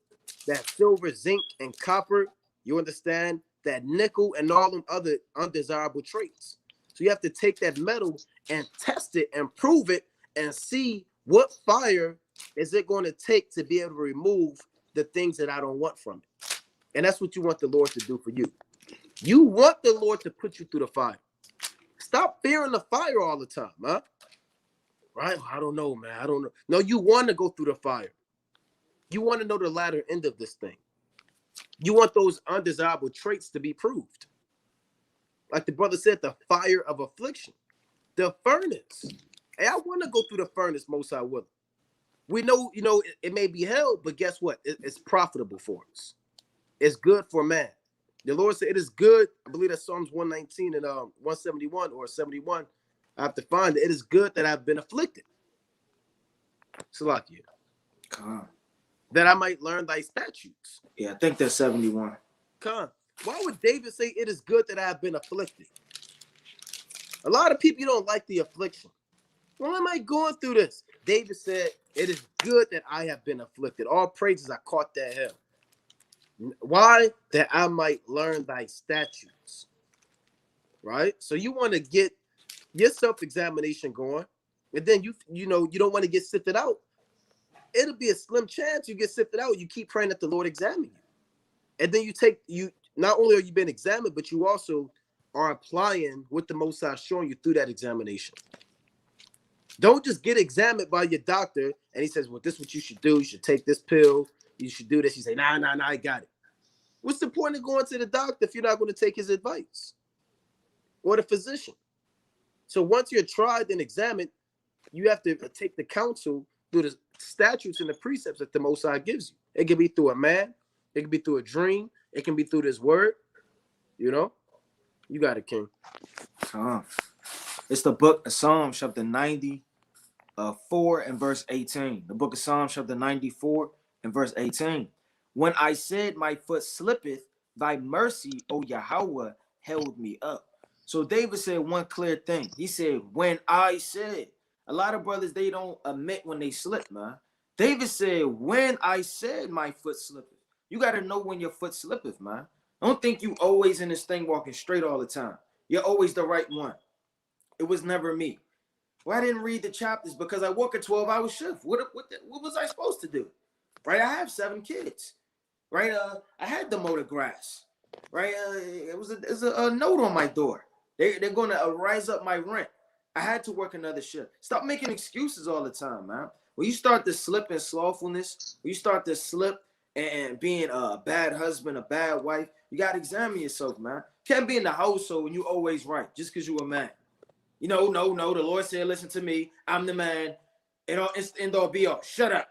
that silver, zinc, and copper, you understand, that nickel and all them other undesirable traits. So you have to take that metal and test it and prove it and see what fire is it going to take to be able to remove the things that I don't want from it. And that's what you want the Lord to do for you. You want the Lord to put you through the fire. Stop fearing the fire all the time, huh? Right? I don't know, man. I don't know. No, you want to go through the fire. You want to know the latter end of this thing. You want those undesirable traits to be proved. Like the brother said, the fire of affliction. The furnace. Hey, I want to go through the furnace, most I will. We know, it may be hell, but guess what? It's profitable for us. It's good for man. The Lord said it is good. I believe that's Psalms 119 and 171 or 71. I have to find it. It is good that I've been afflicted. Salakia. Come. That I might learn thy statutes. Yeah, I think that's 71. Come. Why would David say it is good that I have been afflicted? A lot of people don't like the affliction. Why am I going through this? David said, it is good that I have been afflicted. All praises I caught that hell. Why? That I might learn thy statutes. Right? So you want to get your self-examination going, and then you know you don't want to get sifted out. It'll be a slim chance you get sifted out. You keep praying that the Lord examine you. And then you not only are you being examined, but you also are applying what the Most High is showing you through that examination. Don't just get examined by your doctor and he says, well, this is what you should do. You should take this pill. You should do this. You say, nah, I got it. What's the point of going to the doctor if you're not going to take his advice? Or the physician? So once you're tried and examined, you have to take the counsel through the statutes and the precepts that the Most High gives you. It can be through a man. It can be through a dream. It can be through this word. You know? You got it, King. It's the book of Psalms, chapter 94 and verse 18. The book of Psalms, chapter 94 and verse 18. When I said my foot slippeth, thy mercy, O Yahweh, held me up. So David said one clear thing. He said, when I said. A lot of brothers, they don't admit when they slip, man. David said, when I said my foot slippeth. You got to know when your foot slippeth, man. Don't think you always in this thing walking straight all the time. You're always the right one. It was never me. Well, I didn't read the chapters because I work a 12-hour shift. What was I supposed to do? Right? I have 7 kids. Right? I had to mow the grass. Right? It was a note on my door. They're going to rise up my rent. I had to work another shift. Stop making excuses all the time, man. When you start to slip in slothfulness, when you start to slip and being a bad husband, a bad wife, you got to examine yourself, man. Can't be in the household when you always right just because you a man. You know, no. The Lord said, listen to me. I'm the man. It's end all be all. Shut up.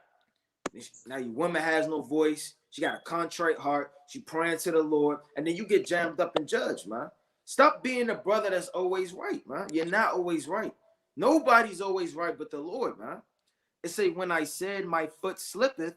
Now your woman has no voice. She got a contrite heart. She praying to the Lord. And then you get jammed up and judged, man. Stop being the brother that's always right, man. You're not always right. Nobody's always right but the Lord, man. It say, when I said my foot slippeth,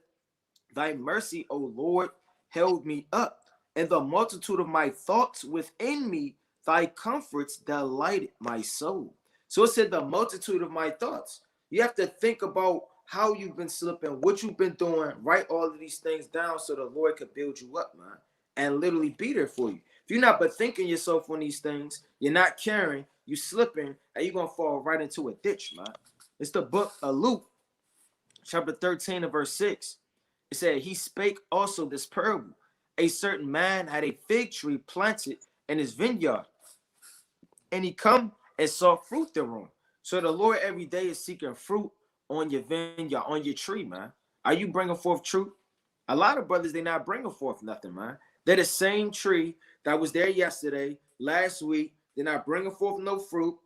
thy mercy, O Lord, held me up. And the multitude of my thoughts within me, thy comforts delighted my soul. So it said the multitude of my thoughts. You have to think about how you've been slipping, what you've been doing, write all of these things down so the Lord could build you up, man, and literally be there for you. If you're not but thinking yourself on these things, you're not caring, you slipping, and you're going to fall right into a ditch, man. It's the book of Luke, chapter 13 and verse 6. It said, he spake also this parable. A certain man had a fig tree planted in his vineyard, and he come and saw fruit thereon. So the Lord every day is seeking fruit on your vineyard, on your tree, man. Are you bringing forth truth? A lot of brothers, they're not bringing forth nothing, man. They're the same tree that was there yesterday, last week. They're not bringing forth no fruit.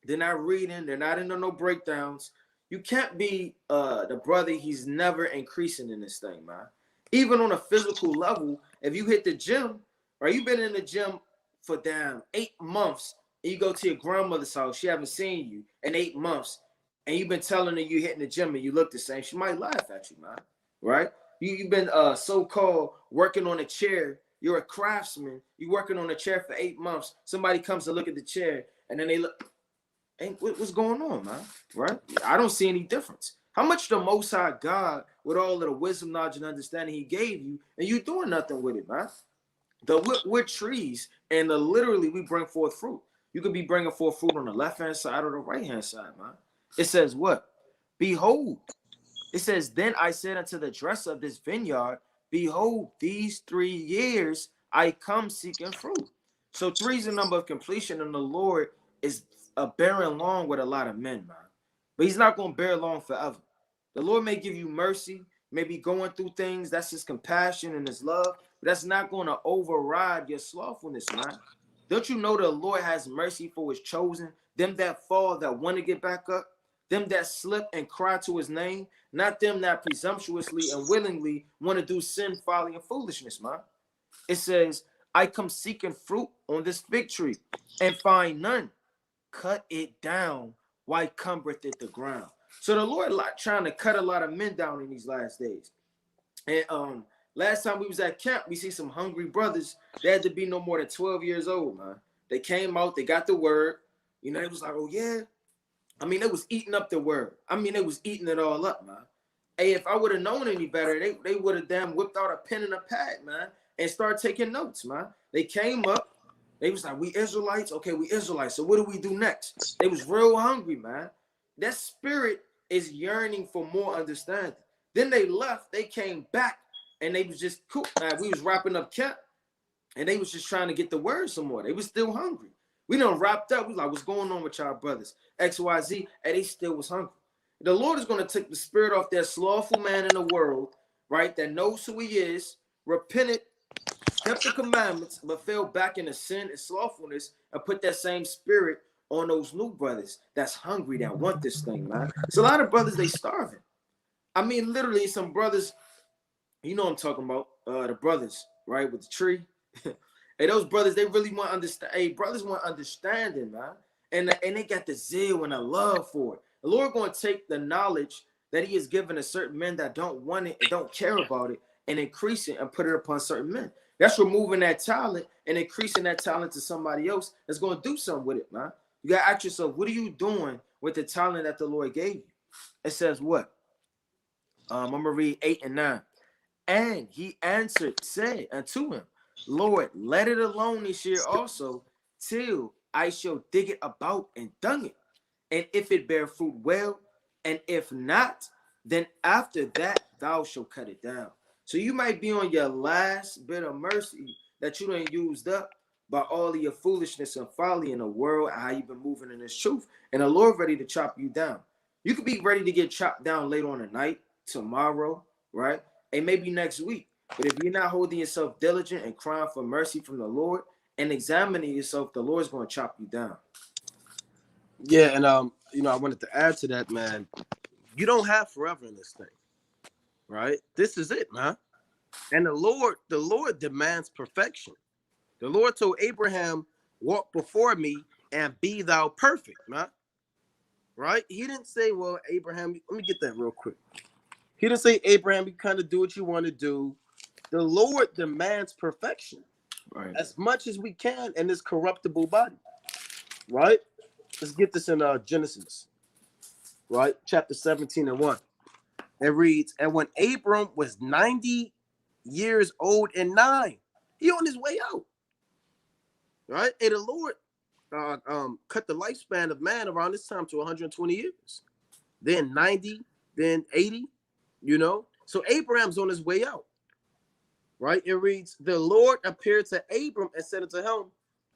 They're not reading. They're not into no breakdowns. You can't be the brother. He's never increasing in this thing, man. Even on a physical level, if you hit the gym, or you've been in the gym for damn 8 months, and you go to your grandmother's house, she haven't seen you in 8 months, and you've been telling her you hitting the gym and you look the same, she might laugh at you, man. Right? You've been so-called working on a chair. You're a craftsman. You're working on a chair for 8 months. Somebody comes to look at the chair, and then they look, hey, what's going on, man? Right? I don't see any difference. How much the Most High God, with all of the wisdom, knowledge, and understanding he gave you, and you doing nothing with it, man? We're trees, and literally we bring forth fruit. You could be bringing forth fruit on the left-hand side or the right-hand side, man. It says what? Behold. It says, then I said unto the dresser of this vineyard, behold, these 3 years I come seeking fruit. So 3 is the number of completion, and the Lord is bearing long with a lot of men, man. But he's not going to bear long forever. The Lord may give you mercy, may be going through things. That's his compassion and his love. But that's not going to override your slothfulness, man. Don't you know the Lord has mercy for his chosen, them that fall, that want to get back up, them that slip and cry to his name, not them that presumptuously and willingly want to do sin, folly, and foolishness, man. It says, I come seeking fruit on this fig tree and find none. Cut it down. Why cumbereth it the ground? So the Lord trying to cut a lot of men down in these last days. And last time we was at camp, we see some hungry brothers. They had to be no more than 12 years old, man. They came out, they got the word. You know, it was like, oh yeah, I mean, they was eating up the word. I mean, they was eating it all up, man. Hey, if I would have known any better, they would have damn whipped out a pen and a pad, man, and started taking notes, man. They came up, they was like, we Israelites? Okay, we Israelites. So what do we do next? They was real hungry, man. That spirit is yearning for more understanding. Then they left, they came back, and they was just cool. We was wrapping up camp, and they was just trying to get the word some more. They was still hungry. We done wrapped up. We like, what's going on with y'all brothers? XYZ, and they still was hungry. The Lord is going to take the spirit off that slothful man in the world, right, that knows who he is, repented, kept the commandments, but fell back into sin and slothfulness, and put that same spirit on those new brothers that's hungry, that want this thing, man. It's a lot of brothers, they starving. I mean, literally, some brothers, you know what I'm talking about, the brothers, right, with the tree. Hey, those brothers, they really want to understand. Hey, brothers want understanding, man. And they got the zeal and the love for it. The Lord going to take the knowledge that he has given to certain men that don't want it and don't care about it and increase it and put it upon certain men. That's removing that talent and increasing that talent to somebody else that's going to do something with it, man. You got to ask yourself, what are you doing with the talent that the Lord gave you? It says what? I'm going to read 8 and 9. And he answered, said unto him, Lord, let it alone this year also, till I shall dig it about and dung it. And if it bear fruit, well, and if not, then after that thou shalt cut it down. So you might be on your last bit of mercy that you done used up by all of your foolishness and folly in the world and how you've been moving in this truth. And the Lord ready to chop you down. You could be ready to get chopped down later on tonight, tomorrow, right? And maybe next week. But if you're not holding yourself diligent and crying for mercy from the Lord and examining yourself, the Lord's going to chop you down. Yeah, and I wanted to add to that, man. You don't have forever in this thing, right? This is it, man. And the Lord demands perfection. The Lord told Abraham, walk before me and be thou perfect, man. Right? He didn't say, well, Abraham, let me get that real quick. He didn't say, Abraham, you kind of do what you want to do. The Lord demands perfection, right, as much as we can in this corruptible body, right? Let's get this in Genesis, right? Chapter 17 and 1. It reads, and when Abram was 90 years old and 9, he on his way out, right? And the Lord cut the lifespan of man around this time to 120 years, then 90, then 80, you know? So Abraham's on his way out, right? It reads, the Lord appeared to Abram and said unto him,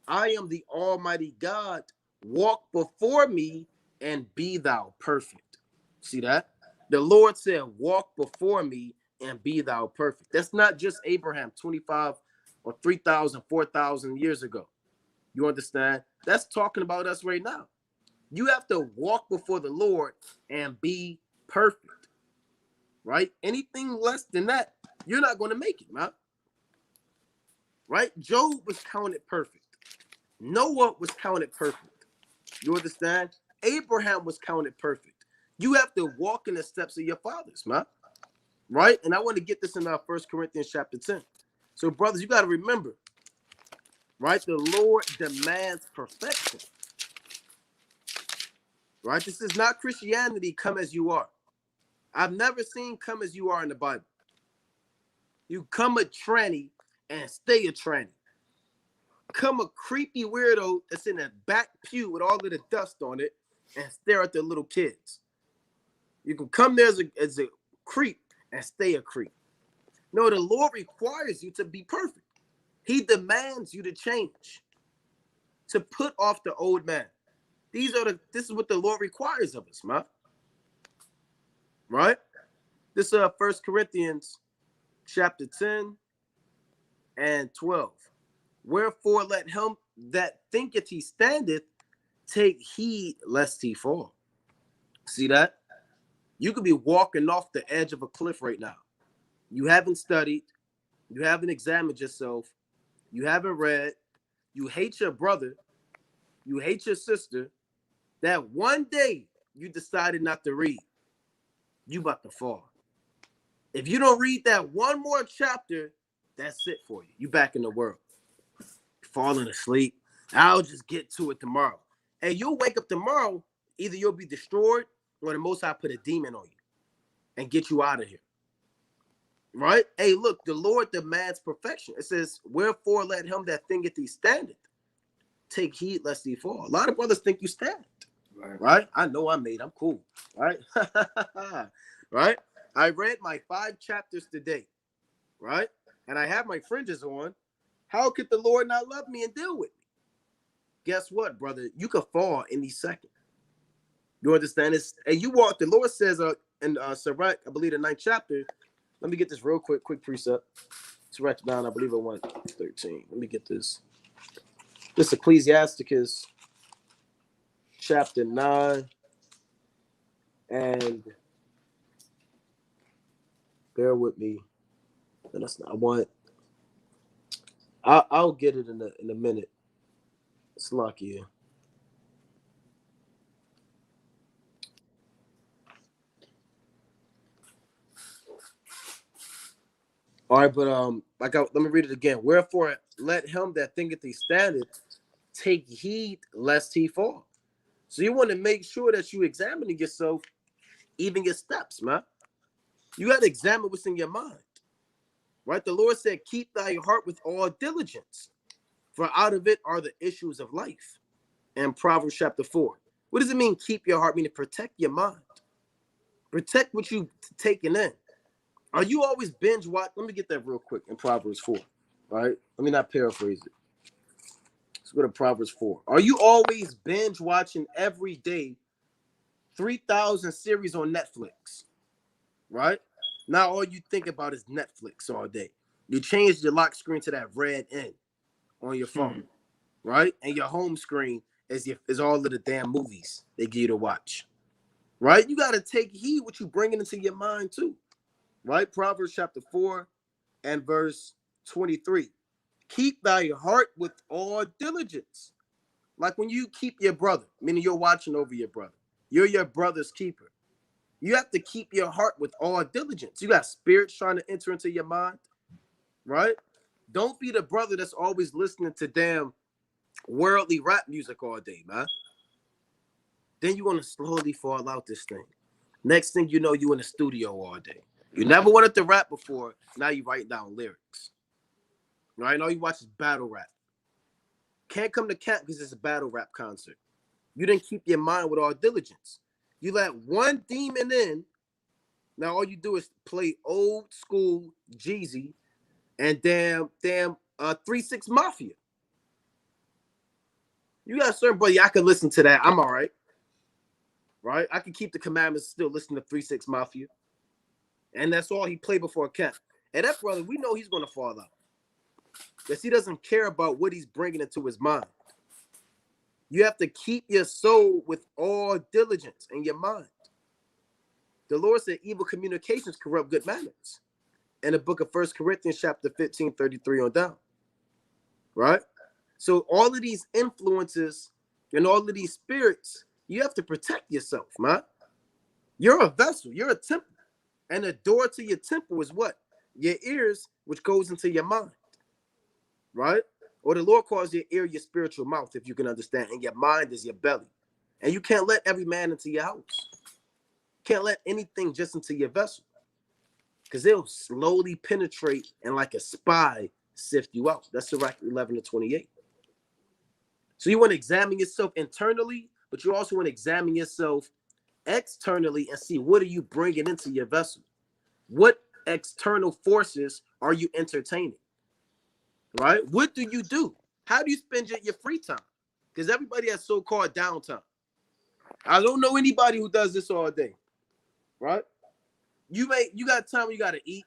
I am the Almighty God. Walk before me and be thou perfect. See that? The Lord said, walk before me and be thou perfect. That's not just Abraham 25 or 3,000, 4,000 years ago. You understand? That's talking about us right now. You have to walk before the Lord and be perfect, right? Anything less than that, you're not going to make it, man. Right? Job was counted perfect. Noah was counted perfect. You understand? Abraham was counted perfect. You have to walk in the steps of your fathers, man. Right? And I want to get this in 1 Corinthians chapter 10. So, brothers, you got to remember, right? The Lord demands perfection. Right? This is not Christianity, come as you are. I've never seen come as you are in the Bible. You come a tranny and stay a tranny. Come a creepy weirdo that's in the back pew with all of the dust on it and stare at the little kids. You can come there as a creep and stay a creep. No, the Lord requires you to be perfect. He demands you to change, to put off the old man. This is what the Lord requires of us, man. Right? This is 1 Corinthians chapter 10 and 12. Wherefore let him that thinketh he standeth take heed lest he fall. See that? You could be walking off the edge of a cliff right now. You haven't studied. You haven't examined yourself. You haven't read. You hate your brother. You hate your sister. That one day you decided not to read. You about to fall. If you don't read that one more chapter, that's it for you. You back in the world. Falling asleep. I'll just get to it tomorrow. And you'll wake up tomorrow. either you'll be destroyed or the Most High put a demon on you and get you out of here. Right? Hey, look, the Lord demands perfection. It says, wherefore let him that thinketh he standeth take heed lest he fall. A lot of brothers think you stand. Right? I know I'm cool. Right? Right? I read my 5 chapters today. Right? And I have my fringes on. How could the Lord not love me and deal with me? Guess what, brother? You could fall any second. You understand this? And you walk, the Lord says in Sirach, I believe the 9th chapter. Let me get this real quick precept. Let's write it down. I believe I want 13. Let me get this. This Ecclesiasticus chapter 9. And bear with me. And that's not, I'll get it in a minute. It's lucky. All right, but let me read it again. Wherefore let him that thinketh he standeth take heed lest he fall. So you want to make sure that you examining yourself, even your steps, man. You got to examine what's in your mind. Right? The Lord said, keep thy heart with all diligence, for out of it are the issues of life. And Proverbs chapter 4. What does it mean, keep your heart? Meaning protect your mind. Protect what you taking in. Are you always binge watch? Let me get that real quick in Proverbs 4. Right? Let me not paraphrase it. Let's go to Proverbs 4. Are you always binge watching every day 3,000 series on Netflix? Right? Now all you think about is Netflix all day. You change your lock screen to that red N on your phone. Right? And your home screen is all of the damn movies they give you to watch. Right? You got to take heed what you bringing into your mind too. Right? Proverbs chapter 4 and verse 23. Keep thy heart with all diligence. Like when you keep your brother, meaning you're watching over your brother. You're your brother's keeper. You have to keep your heart with all diligence. You got spirits trying to enter into your mind. Right? Don't be the brother that's always listening to damn worldly rap music all day, man. Then you're going to slowly fall out this thing. Next thing you know, you in the studio all day. You never wanted to rap before. Now you write down lyrics. Right? All you watch is battle rap. Can't come to camp because it's a battle rap concert. You didn't keep your mind with all diligence. You let one demon in. Now all you do is play old school Jeezy and damn 3-6 Mafia. You got a certain brother, I can listen to that. I'm all right. Right? I can keep the commandments, still listen to 3-6 Mafia. And that's all he played before camp. And that brother, we know he's going to fall out. Because he doesn't care about what he's bringing into his mind. You have to keep your soul with all diligence in your mind. The Lord said evil communications corrupt good manners. In the book of 1 Corinthians chapter 15, 33 on down. Right? So all of these influences and all of these spirits, you have to protect yourself, man. You're a vessel. You're a temple. And the door to your temple is what? Your ears, which goes into your mind. Right? Or the Lord calls your ear your spiritual mouth, if you can understand. And your mind is your belly. And you can't let every man into your house. Can't let anything just into your vessel. Because they'll slowly penetrate and like a spy sift you out. That's Sirach 11-28. So you want to examine yourself internally, but you also want to examine yourself externally and see what are you bringing into your vessel. What external forces are you entertaining? Right? What do you do? How do you spend your free time? Because everybody has so-called downtime. I don't know anybody who does this all day. Right? You got time when you got to eat.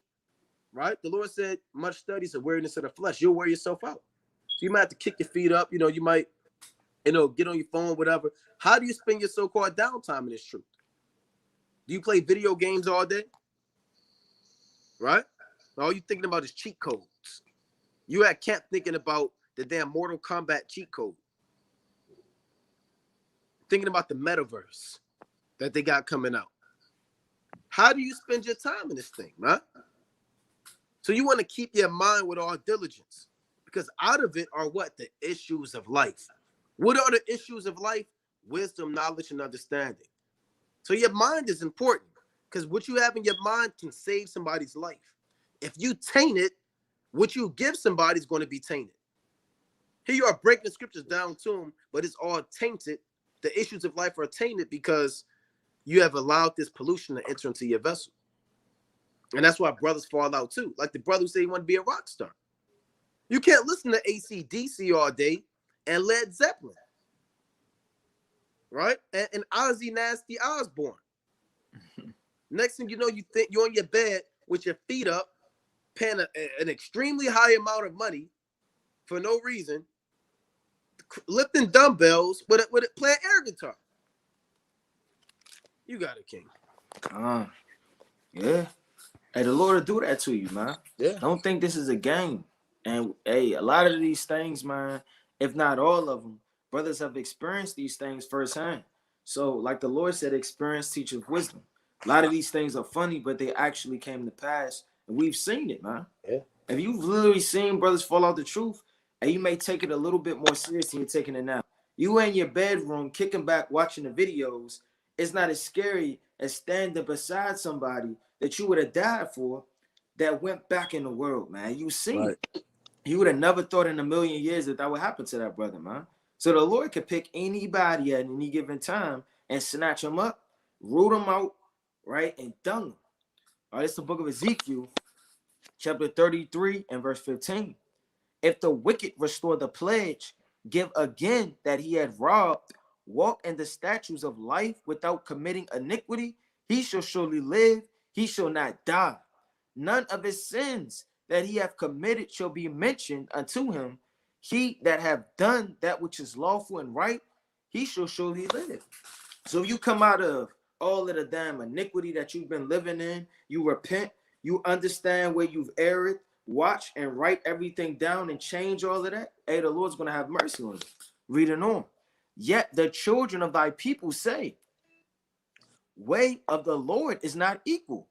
Right? The Lord said, much study is awareness of the flesh. You'll wear yourself out. So you might have to kick your feet up. You might, get on your phone, whatever. How do you spend your so-called downtime in this truth? Do you play video games all day? Right? All you thinking about is cheat codes. You at camp thinking about the damn Mortal Kombat cheat code. Thinking about the metaverse that they got coming out. How do you spend your time in this thing, man? So you want to keep your mind with all diligence. Because out of it are what? The issues of life. What are the issues of life? wisdom, knowledge, and understanding. So your mind is important because what you have in your mind can save somebody's life. If you taint it, what you give somebody is going to be tainted. Here you are breaking the scriptures down to them, but it's all tainted. The issues of life are tainted because you have allowed this pollution to enter into your vessel. And that's why brothers fall out too. Like the brother who say he want to be a rock star. You can't listen to AC/DC all day and Led Zeppelin, right? And Ozzy Nasty Osbourne. Next thing you know, you think you're on your bed with your feet up, paying an extremely high amount of money for no reason, lifting dumbbells with playing air guitar. You got it, King. Yeah. Hey, the Lord will do that to you, man. Yeah. Don't think this is a game. And hey, a lot of these things, man, if not all of them, brothers have experienced these things firsthand. So, like the Lord said, experience teacheth wisdom. A lot of these things are funny, but they actually came to pass, and we've seen it, man. Yeah. If you've literally seen brothers fall out the truth, and you may take it a little bit more serious than you're taking it now. You in your bedroom, kicking back, watching the videos, it's not as scary as standing beside somebody that you would have died for that went back in the world, man. You seen it. You would have never thought in a million years that would happen to that brother, man. So the Lord could pick anybody at any given time and snatch them up, root them out, right, and dung them. All right, it's the book of Ezekiel, chapter 33 and verse 15. If the wicked restore the pledge, give again that he had robbed, walk in the statutes of life without committing iniquity, he shall surely live, he shall not die. None of his sins that he hath committed shall be mentioned unto him. He that have done that which is lawful and right, he shall surely live. So if you come out of all of the damn iniquity that you've been living in, you repent, you understand where you've erred, watch and write everything down and change all of that, hey, the Lord's going to have mercy on you. Reading on. Yet the children of thy people say, way of the Lord is not equal,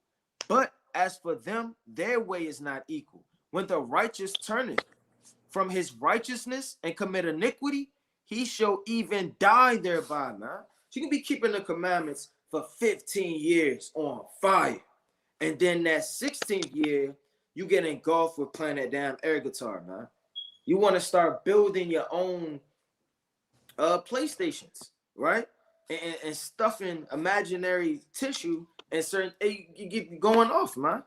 but as for them, their way is not equal. When the righteous turneth from his righteousness and commit iniquity, he shall even die thereby, man. So you can be keeping the commandments for 15 years on fire. And then that 16th year, you get engulfed with playing that damn air guitar, man. You want to start building your own PlayStations, right? And stuffing imaginary tissue and certain, you get going off, man.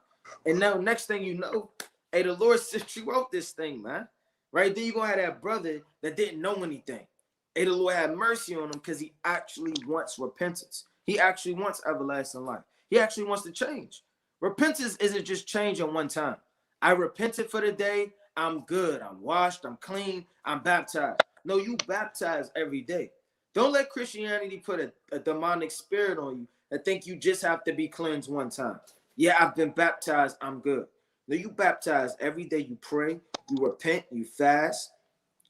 And now next thing you know, hey, the Lord sent you out this thing, man. Right? Then you're going to have that brother that didn't know anything. Hey, the Lord have mercy on him because he actually wants repentance. He actually wants everlasting life. He actually wants to change. Repentance isn't just changing one time. I repented for the day. I'm good. I'm washed. I'm clean. I'm baptized. No, you baptize every day. Don't let Christianity put a demonic spirit on you and think you just have to be cleansed one time. Yeah, I've been baptized. I'm good. No, you baptize every day. You pray. You repent. You fast.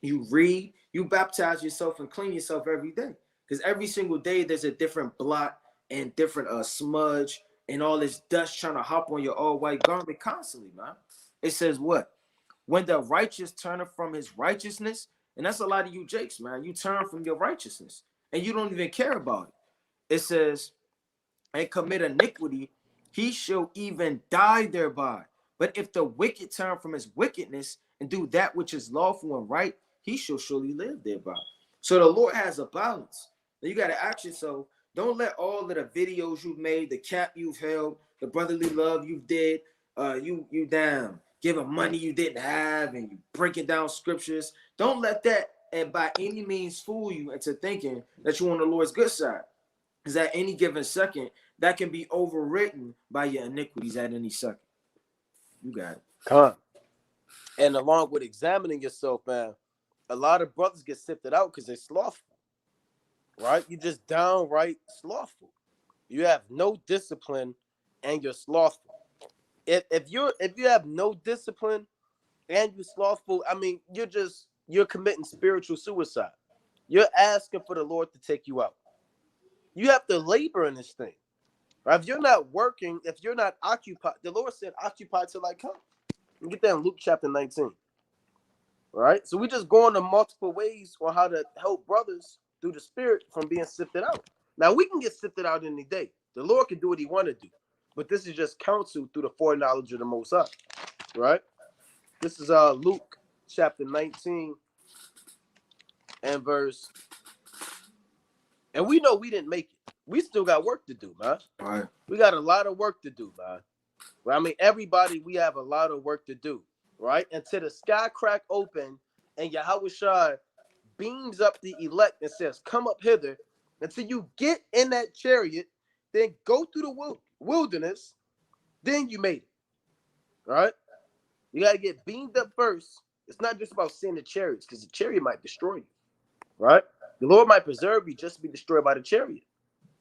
You read. You baptize yourself and clean yourself every day. Because every single day there's a different blot and different smudge and all this dust trying to hop on your all-white garment constantly, man. It says what? When the righteous turn from his righteousness, and that's a lot of you jakes, man. You turn from your righteousness, and you don't even care about it. It says, and commit iniquity, he shall even die thereby. But if the wicked turn from his wickedness and do that which is lawful and right, he shall surely live thereby. So the Lord has a balance. Now you got to ask yourself, don't let all of the videos you've made, the cap you've held, the brotherly love you did, you down, giving money you didn't have, and you breaking down scriptures. Don't let that and by any means fool you into thinking that you're on the Lord's good side. Because at any given second, that can be overwritten by your iniquities at any second. You got it. Come. And along with examining yourself, man, a lot of brothers get sifted out because they're slothful. Right? You just downright slothful. You have no discipline and you're slothful. If you have no discipline and you're slothful, I mean, you're committing spiritual suicide. You're asking for the Lord to take you out. You have to labor in this thing. Right? If you're not working, if you're not occupied, the Lord said, occupy till I come. You get that in Luke chapter 19. Right? So we just go into multiple ways on how to help brothers through the Spirit from being sifted out. Now we can get sifted out any day. The Lord can do what He want to do, but this is just counsel through the foreknowledge of the Most High, right? This is Luke chapter 19 and verse. And we know we didn't make it. We still got work to do, man. Right. We got a lot of work to do, man. Well, I mean, everybody, we have a lot of work to do, right? Until the sky crack open and Yahushua beams up the elect and says, come up hither. Until you get in that chariot, then go through the wilderness, then you made it, right? You got to get beamed up first. It's not just about seeing the chariots, because the chariot might destroy you, right? The Lord might preserve you just to be destroyed by the chariot,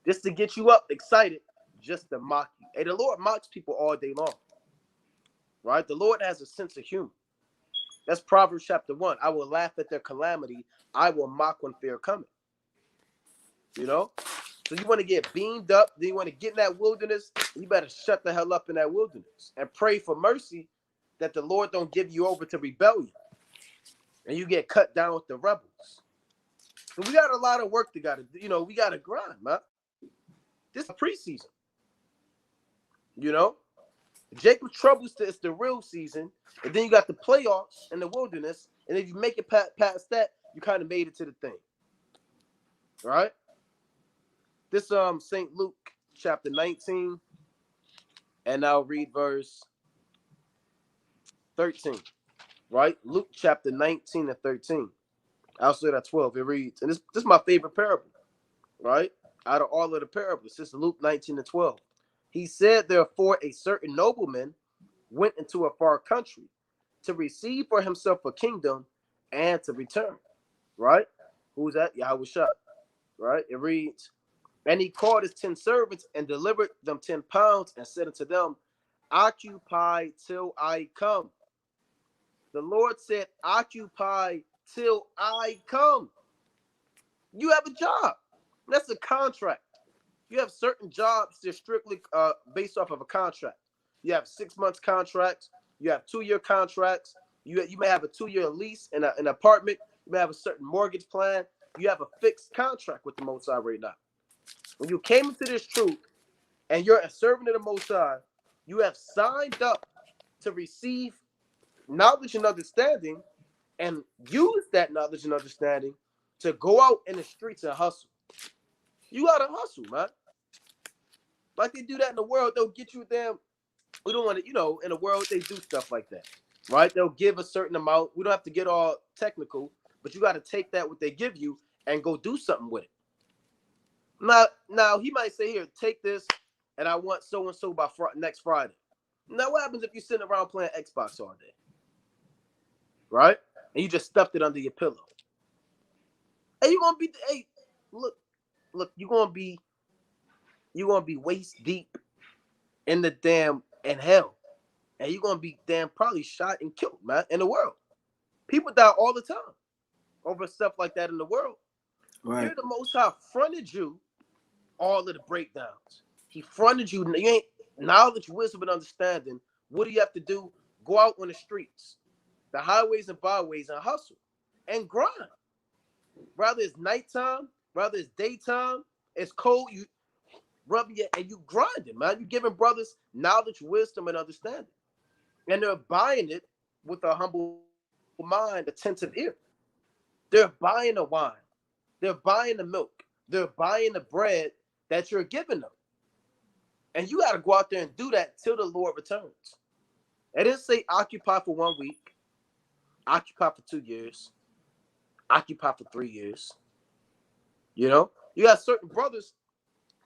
just to get you up excited, just to mock you. Hey, the Lord mocks people all day long, right? The Lord has a sense of humor. That's Proverbs chapter 1. I will laugh at their calamity. I will mock when fear cometh. You know? So you want to get beamed up, then you want to get in that wilderness, you better shut the hell up in that wilderness and pray for mercy that the Lord don't give you over to rebellion and you get cut down with the rebels. So we got a lot of work to we got to grind, man. This is preseason. You know? Jacob troubles it's the real season, and then you got the playoffs in the wilderness, and if you make it past that, you kind of made it to the thing. All right? This St. Luke chapter 19, and I'll read verse 13. Right? Luke chapter 19 and 13. I'll start at 12. It reads, and this is my favorite parable, right? Out of all of the parables, this is Luke 19 and 12. He said, therefore, a certain nobleman went into a far country to receive for himself a kingdom and to return. Right? Who's that? Yahushua. Right? It reads, and he called his 10 servants and delivered them 10 pounds and said unto them, occupy till I come. The Lord said, occupy till I come. You have a job. That's a contract. You have certain jobs that are strictly based off of a contract. You have 6 months contracts. You have 2-year contracts. You may have a 2-year lease in an apartment. You may have a certain mortgage plan. You have a fixed contract with the Most High right now. When you came into this truth and you're a servant of the Most High, you have signed up to receive knowledge and understanding and use that knowledge and understanding to go out in the streets and hustle. You gotta hustle, man. Like they do that in the world, they'll get you them. We don't want to, in the world, they do stuff like that, right? They'll give a certain amount. We don't have to get all technical, but you got to take that, what they give you, and go do something with it. Now he might say, here, take this, and I want so-and-so by next Friday. Now, what happens if you're sitting around playing Xbox all day, right? And you just stuffed it under your pillow. And you're going to be, look, you're going to be waist deep in hell. And you're going to be probably shot and killed, man, in the world. People die all the time over stuff like that in the world. Right. Here the Most High fronted you all of the breakdowns. He fronted you. You ain't knowledge, wisdom, and understanding. What do you have to do? Go out on the streets, the highways and byways, and hustle and grind. Whether it's nighttime, whether it's daytime, it's cold, you rub your and you grinding, man. You're giving brothers knowledge, wisdom, and understanding. And they're buying it with a humble mind, attentive ear. They're buying the wine. They're buying the milk. They're buying the bread that you're giving them. And you got to go out there and do that till the Lord returns. It didn't say occupy for 1 week, occupy for 2 years, occupy for 3 years. You got certain brothers,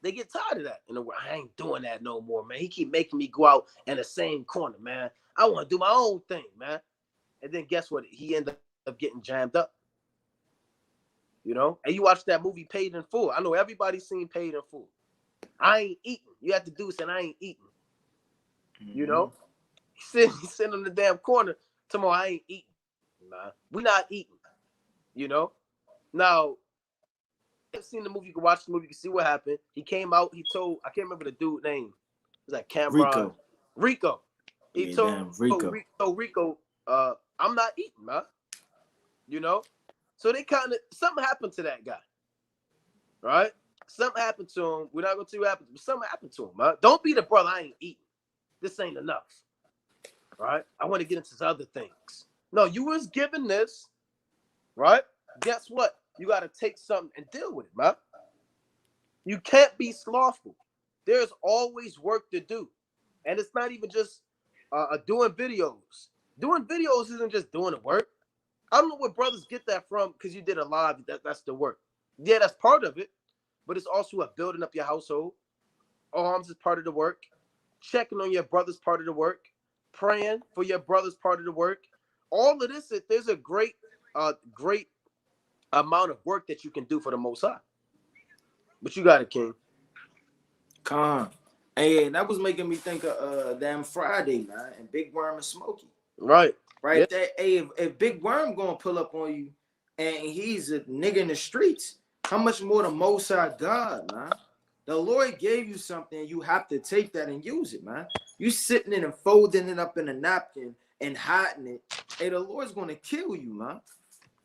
they get tired of that. I ain't doing that no more, man. He keep making me go out in the same corner, man. I want to do my own thing, man. And then guess what? He ended up getting jammed up. And you watch that movie Paid in Full. I know everybody's seen Paid in Full. I ain't eating. You have to do something. I ain't eating. Mm-hmm. He's sitting in the damn corner. Tomorrow I ain't eating. Nah, we not eating. Now, I've seen the movie. You can watch the movie. You can see what happened. He came out. He told, I can't remember the dude's name. It was like Cameron. Rico. He told Rico, I'm not eating, man. So they something happened to that guy. right? Something happened to him. We're not gonna tell you what happened, but something happened to him, right? Don't be the brother, I ain't eating. This ain't enough. Right? I want to get into other things. No, you was given this, right? Guess what? You got to take something and deal with it, man. You can't be slothful. There's always work to do. And it's not even just doing videos. Doing videos isn't just doing the work. I don't know where brothers get that from because you did a live. That's the work. Yeah, that's part of it. But it's also a building up your household. Arms is part of the work. Checking on your brother's part of the work. Praying for your brother's part of the work. All of this, there's a great amount of work that you can do for the Most High. But you got it, King. Con. Hey, that was making me think of damn Friday, man, and Big Worm and Smokey. Right. Right. Yeah. Hey, if Big Worm gonna pull up on you and he's a nigga in the streets, how much more the Most High God, man? The Lord gave you something, you have to take that and use it, man. You sitting in and folding it up in a napkin and hiding it. Hey, the Lord's gonna kill you, man.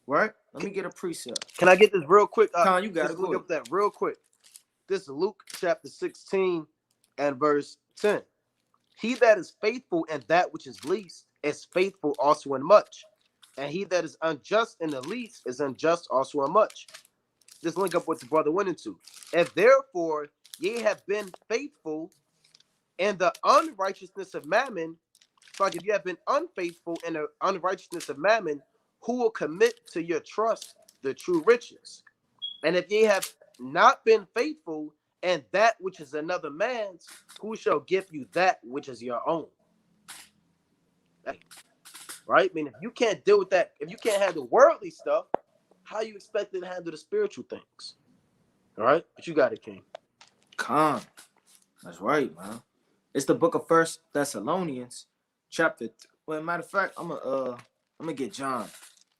Right? Let me get a precept. Can I get this real quick? Con, you got to look up that real quick. This is Luke chapter 16 and verse 10. He that is faithful in that which is least is faithful also in much. And he that is unjust in the least is unjust also in much. Just link up what the brother went into. And therefore, ye have been faithful in the unrighteousness of mammon. Like if you have been unfaithful in the unrighteousness of mammon, who will commit to your trust the true riches? And if ye have not been faithful in that which is another man's, who shall give you that which is your own? Right? I mean, if you can't deal with that, if you can't handle worldly stuff, how you expected to handle the spiritual things? All right? But you got it, King. Con. That's right, man. It's the book of First Thessalonians, chapter. Well, matter of fact, I'm gonna get John.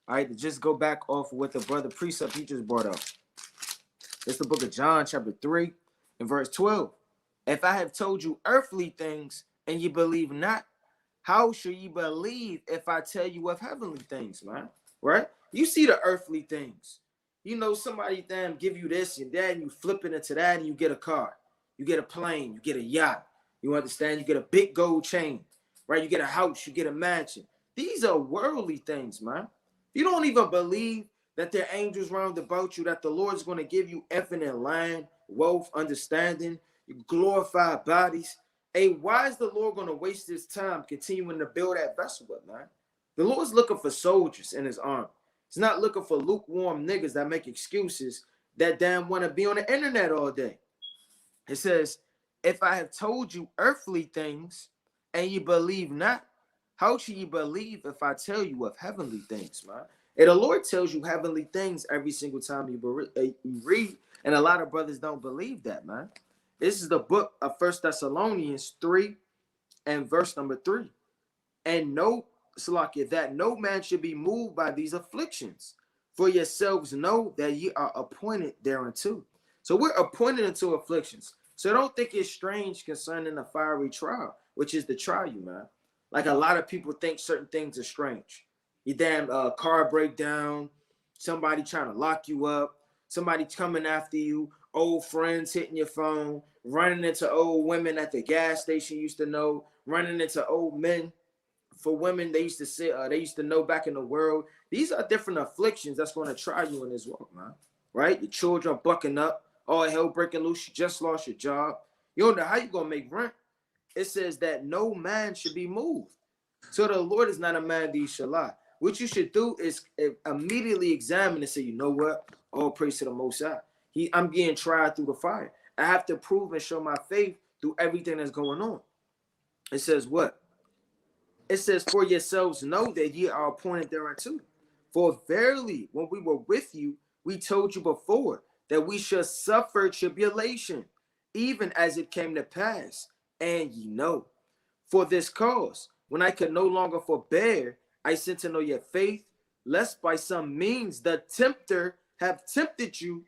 All right, to just go back off of what the brother precept he just brought up. It's the book of John, chapter 3, and verse 12. If I have told you earthly things and you believe not, how should you believe if I tell you of heavenly things, man? Right? You see the earthly things. You know, somebody damn give you this and that, and you flip it into that, and you get a car. You get a plane, you get a yacht. You understand? You get a big gold chain, right? You get a house, you get a mansion. These are worldly things, man. You don't even believe that there are angels round about you, that the Lord's going to give you infinite land, wealth, understanding, glorified bodies. Hey, why is the Lord going to waste his time continuing to build that vessel up, man? The Lord's looking for soldiers in his army. He's not looking for lukewarm niggas that make excuses that damn want to be on the internet all day. It says, if I have told you earthly things and you believe not, how should you believe if I tell you of heavenly things, man? And the Lord tells you heavenly things every single time you read, and a lot of brothers don't believe that, man. This is the book of First Thessalonians 3 and verse number 3. And know, Salakia, that no man should be moved by these afflictions, for yourselves know that ye are appointed thereunto. So we're appointed into afflictions. So don't think it's strange concerning the fiery trial, which is the trial, man. Like a lot of people think certain things are strange. Your damn car breakdown, somebody trying to lock you up, somebody coming after you, old friends hitting your phone, running into old women at the gas station you used to know, running into old men. For women, they used to say, they used to know back in the world. These are different afflictions that's going to try you in this walk, man. Right? Your children bucking up, all hell breaking loose. You just lost your job. You don't know how you going to make rent. It says that no man should be moved. So the Lord is not a man that he shall lie. What you should do is immediately examine and say, you know what? All praise to the Most High. I'm getting tried through the fire. I have to prove and show my faith through everything that's going on. It says what? It says, for yourselves know that ye are appointed thereunto. For verily, when we were with you, we told you before that we shall suffer tribulation, even as it came to pass. And ye know, for this cause, when I could no longer forbear, I sent to know your faith, lest by some means the tempter have tempted you,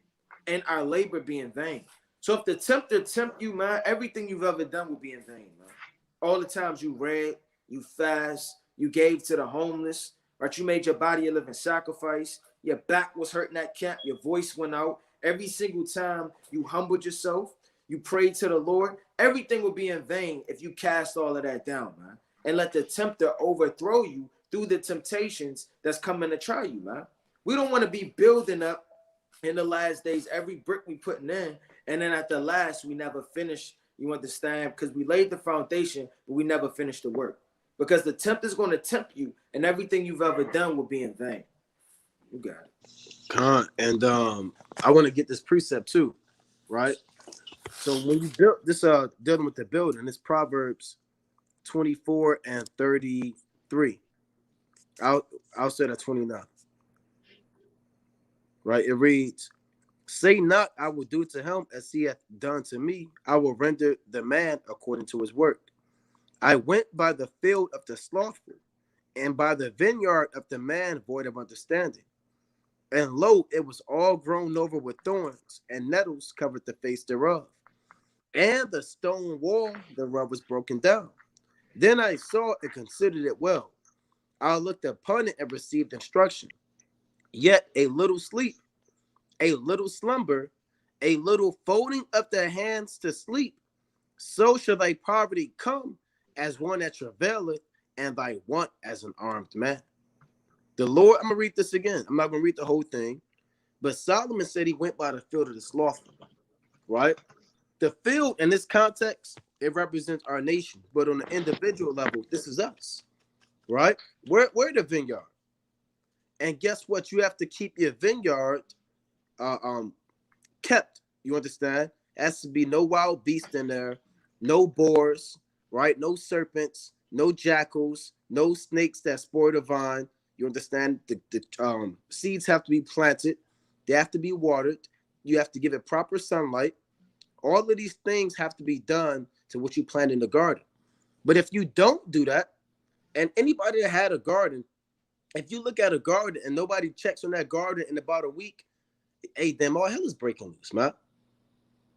and our labor be in vain. So if the tempter tempt you, man, everything you've ever done will be in vain, man. All the times you read, you fast, you gave to the homeless, right? You made your body a living sacrifice. Your back was hurting at camp. Your voice went out. Every single time you humbled yourself, you prayed to the Lord, everything will be in vain if you cast all of that down, man. And let the tempter overthrow you through the temptations that's coming to try you, man. We don't want to be building up in the last days every brick we putting in, and then at the last we never finish. You understand? Because we laid the foundation, but we never finished the work. Because the tempter is going to tempt you, and everything you've ever done will be in vain. You got it. And I want to get this precept too, right? So when you build this, dealing with the building, it's Proverbs 24 and 33. I'll say that 29. Right? It reads, "Say not, I will do to him as he hath done to me. I will render the man according to his work. I went by the field of the slothful, and by the vineyard of the man void of understanding. And lo, it was all grown over with thorns, and nettles covered the face thereof. And the stone wall thereof was broken down. Then I saw and considered it well. I looked upon it and received instruction. Yet a little sleep, a little slumber, a little folding of the hands to sleep, so shall thy poverty come as one that travaileth, and thy want as an armed man." The Lord, I'm going to read this again. I'm not going to read the whole thing. But Solomon said he went by the field of the slothful, right? The field in this context, it represents our nation. But on the individual level, this is us, right? We're the vineyard. And guess what? You have to keep your vineyard kept. You understand? There has to be no wild beast in there, no boars, right? No serpents, no jackals, no snakes that spoil the vine. You understand? The seeds have to be planted. They have to be watered. You have to give it proper sunlight. All of these things have to be done to what you plant in the garden. But if you don't do that, and anybody that had a garden, if you look at a garden and nobody checks on that garden in about a week, hey, damn, all hell is breaking loose, man.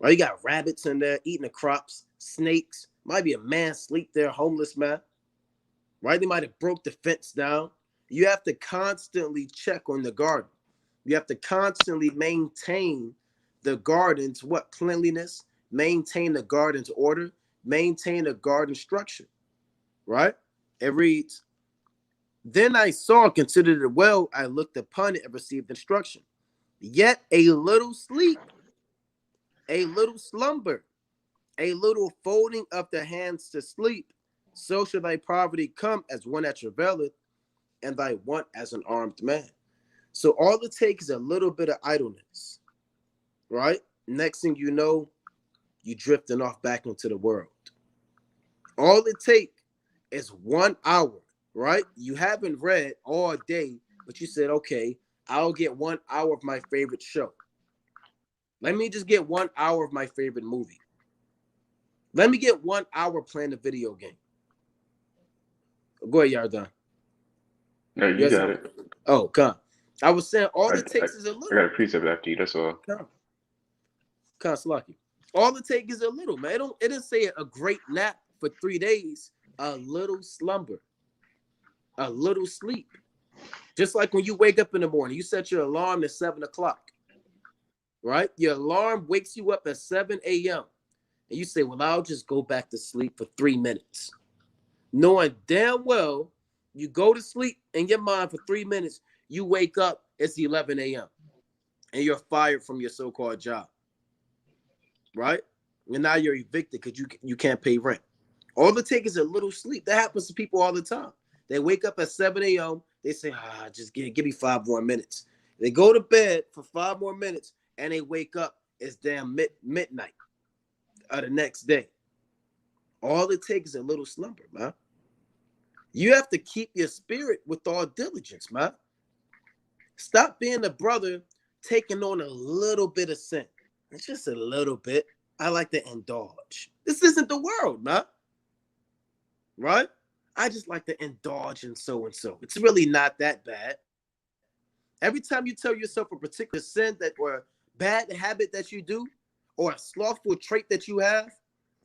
Right? You got rabbits in there eating the crops, snakes. Might be a man sleep there, homeless man. Right? They might have broke the fence down. You have to constantly check on the garden. You have to constantly maintain the garden's cleanliness, maintain the garden's order, maintain the garden structure. Right? It reads, "Then I saw and considered it well. I looked upon it and received instruction. Yet a little sleep, a little slumber, a little folding of the hands to sleep, so shall thy poverty come as one that travaileth, and thy want as an armed man." So all it takes is a little bit of idleness, right? Next thing you know, you drifting off back into the world. All it takes is 1 hour, right? You haven't read all day, but you said, okay, I'll get 1 hour of my favorite show. Let me just get 1 hour of my favorite movie. Let me get 1 hour playing a video game. Go ahead, Yardan. No, you got it. Oh, come. I was saying all it takes is a little. I got a precept after you, that's all. Come, Slocky. All it takes is a little, man. It didn't say a great nap for 3 days. A little slumber. A little sleep. Just like when you wake up in the morning, you set your alarm at 7 o'clock. Right? Your alarm wakes you up at 7 a.m. And you say, well, I'll just go back to sleep for 3 minutes. Knowing damn well you go to sleep in your mind for 3 minutes, you wake up, it's 11 a.m. and you're fired from your so-called job. Right? And now you're evicted because you can't pay rent. All it takes is a little sleep. That happens to people all the time. They wake up at 7 a.m. They say, just give me 5 more minutes. They go to bed for 5 more minutes and they wake up. It's damn midnight of the next day. All it takes is a little slumber, man. You have to keep your spirit with all diligence, man. Stop being a brother taking on a little bit of sin. It's just a little bit. I like to indulge. This isn't the world, man. Right? I just like to indulge in so-and-so. It's really not that bad. Every time you tell yourself a particular sin that or bad habit that you do, or a slothful trait that you have,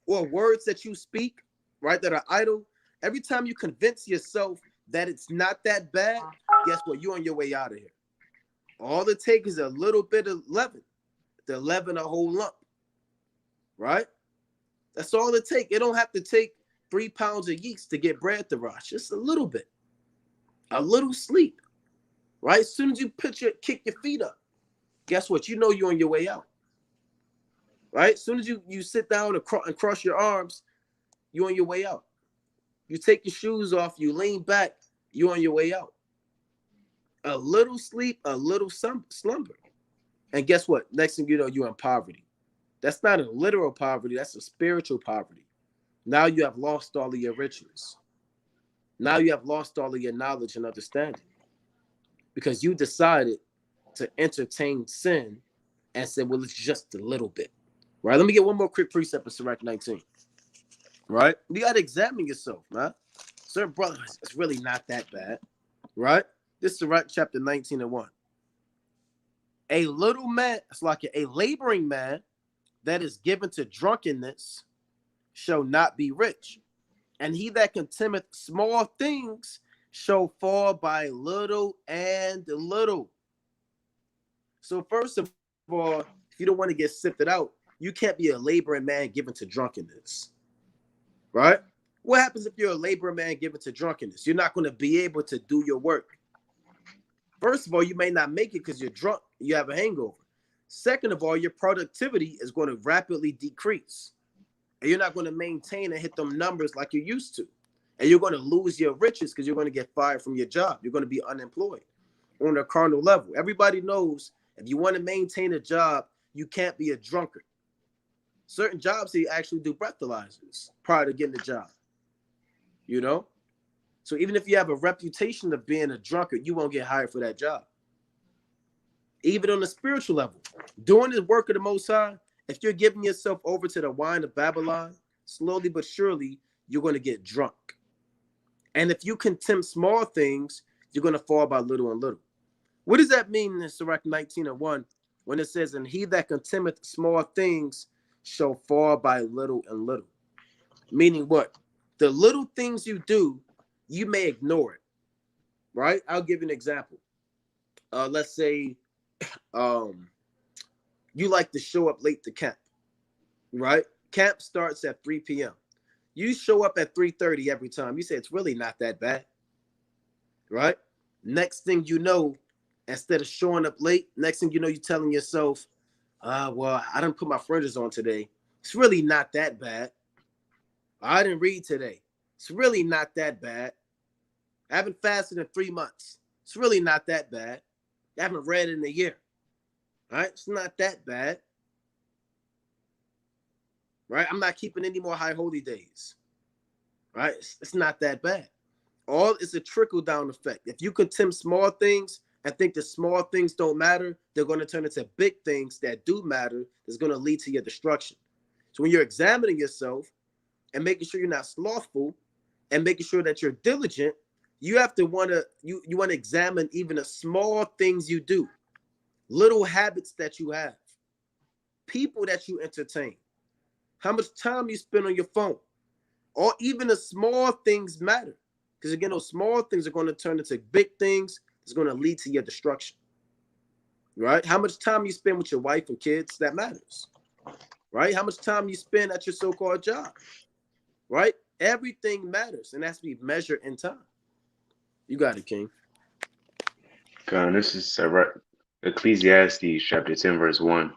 or words that you speak, right, that are idle, every time you convince yourself that it's not that bad, guess what? You're on your way out of here. All it takes is a little bit of leaven. to leaven a whole lump, right? That's all it takes. It don't have to take 3 pounds of yeast to get bread to rise. Just a little bit, a little sleep, right? As soon as you kick your feet up, guess what? You know you're on your way out, right? As soon as you sit down and cross your arms, you're on your way out. You take your shoes off, you lean back, you're on your way out. A little sleep, a little slumber. And guess what? Next thing you know, you're in poverty. That's not a literal poverty. That's a spiritual poverty. Now you have lost all of your riches. Now you have lost all of your knowledge and understanding because you decided to entertain sin and said, well, it's just a little bit. Right? Let me get one more quick precept in Sirach 19. Right? You got to examine yourself, man. Sir, brother, it's really not that bad. Right? This is Sirach chapter 19 and 1. A little man, it's like a laboring man that is given to drunkenness shall not be rich. And he that contemneth small things shall fall by little and little. So first of all, if you don't want to get sifted out, you can't be a laboring man given to drunkenness. Right? What happens if you're a laboring man given to drunkenness? You're not going to be able to do your work. First of all, you may not make it because you're drunk, you have a hangover. Second of all, your productivity is going to rapidly decrease. And you're not going to maintain and hit them numbers like you used to. And you're going to lose your riches because you're going to get fired from your job. You're going to be unemployed on a carnal level. Everybody knows if you want to maintain a job, you can't be a drunkard. Certain jobs, they actually do breathalyzers prior to getting the job. You know? So even if you have a reputation of being a drunkard, you won't get hired for that job. Even on the spiritual level, doing the work of the Most High, if you're giving yourself over to the wine of Babylon, slowly but surely, you're going to get drunk. And if you contempt small things, you're going to fall by little and little. What does that mean in Sirach 19 and 1 when it says, and he that contemneth small things shall fall by little and little? Meaning what? The little things you do, you may ignore it, right? I'll give you an example. Let's say you like to show up late to camp, right? Camp starts at 3 p.m. You show up at 3:30 every time. You say it's really not that bad, right? Next thing you know, instead of showing up late, next thing you know, you're telling yourself, well, I didn't put my fringes on today. It's really not that bad. I didn't read today. It's really not that bad. I haven't fasted in 3 months. It's really not that bad. I haven't read in a year. All right? It's not that bad. Right? I'm not keeping any more high holy days. Right? It's not that bad. All is a trickle-down effect. If you contempt small things and think the small things don't matter, they're going to turn into big things that do matter that's going to lead to your destruction. So when you're examining yourself and making sure you're not slothful and making sure that you're diligent, you have to want to examine even the small things you do, little habits that you have, people that you entertain, how much time you spend on your phone, or even the small things matter. Because again, those small things are going to turn into big things that's going to lead to your destruction. Right? How much time you spend with your wife and kids, that matters. Right? How much time you spend at your so-called job. Right? Everything matters, and that's to be measured in time. You got it, King. God, this is Ecclesiastes chapter 10, verse 1.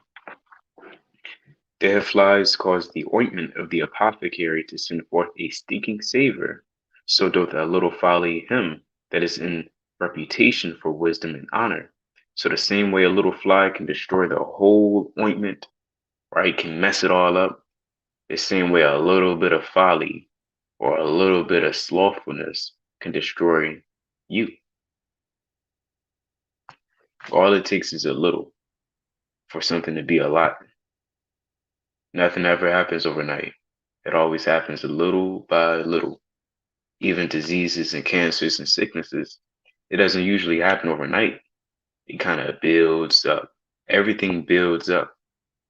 Dead flies cause the ointment of the apothecary to send forth a stinking savor. So doth a little folly him that is in reputation for wisdom and honor. So the same way a little fly can destroy the whole ointment, right, can mess it all up, the same way a little bit of folly or a little bit of slothfulness can destroy you. All it takes is a little for something to be a lot. Nothing ever happens overnight. It always happens little by little. Even diseases and cancers and sicknesses, it doesn't usually happen overnight. It kind of builds up. Everything builds up.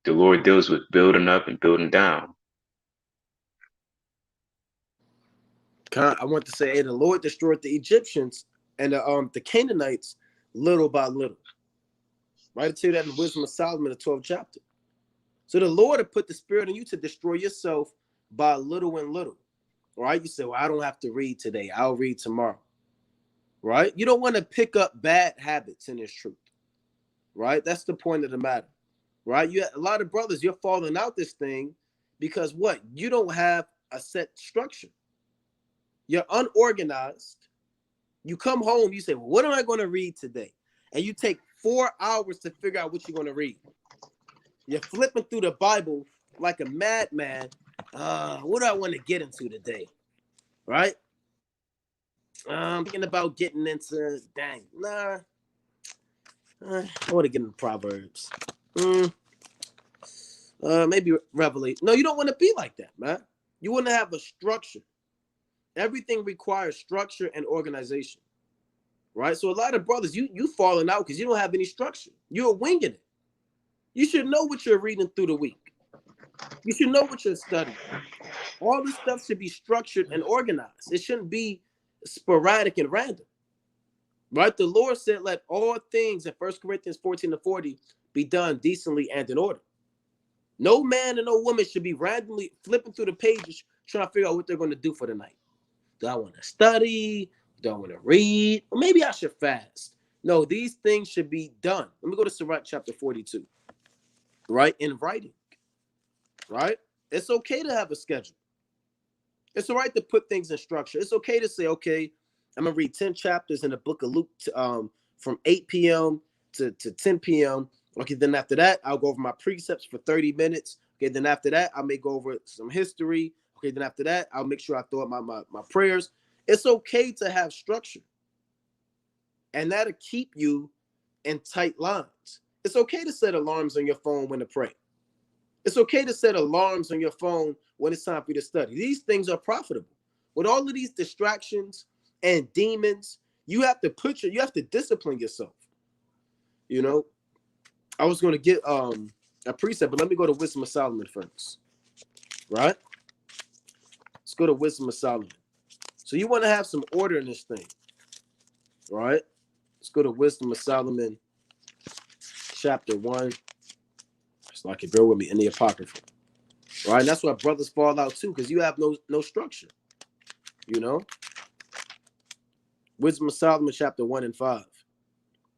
The Lord deals with building up and building down. I want to say, hey, the Lord destroyed the Egyptians and the Canaanites little by little. Right? I tell you that in Wisdom of Solomon, the 12th chapter. So the Lord will put the spirit in you to destroy yourself by little and little. Right? You say, well, I don't have to read today. I'll read tomorrow. Right? You don't want to pick up bad habits in this truth. Right? That's the point of the matter. Right? You, a lot of brothers, you're falling out this thing because what? You don't have a set structure. You're unorganized. You come home, you say, well, what am I going to read today? And you take 4 hours to figure out what you're going to read. You're flipping through the Bible like a madman. What do I want to get into today? Right? I'm thinking about getting into, I want to get into Proverbs. Maybe Revelation. No, you don't want to be like that, man. You want to have a structure. Everything requires structure and organization, right? So a lot of brothers, you falling out because you don't have any structure. You're winging it. You should know what you're reading through the week. You should know what you're studying. All this stuff should be structured and organized. It shouldn't be sporadic and random, right? The Lord said, let all things in 1 Corinthians 14:40 be done decently and in order. No man and no woman should be randomly flipping through the pages trying to figure out what they're going to do for the night. Do I want to study? Do I want to read? Or maybe I should fast. No, these things should be done. Let me go to Sirach chapter 42, right? In writing, right? It's okay to have a schedule. It's all right to put things in structure. It's okay to say, okay, I'm going to read 10 chapters in the book of Luke from 8 p.m. to 10 p.m. Okay, then after that, I'll go over my precepts for 30 minutes. Okay, then after that, I may go over some history. Okay, then after that, I'll make sure I throw out my prayers. It's okay to have structure. And that'll keep you in tight lines. It's okay to set alarms on your phone when to pray. It's okay to set alarms on your phone when it's time for you to study. These things are profitable. With all of these distractions and demons, you have to discipline yourself. You know, I was going to get a precept, but let me go to Wisdom of Solomon first. Right? Let's go to Wisdom of Solomon. So you want to have some order in this thing. Right? Let's go to Wisdom of Solomon, chapter 1. It's like it, bear with me, in the Apocrypha. Right? And that's why brothers fall out too, because you have no structure. You know? Wisdom of Solomon, chapter 1 and 5.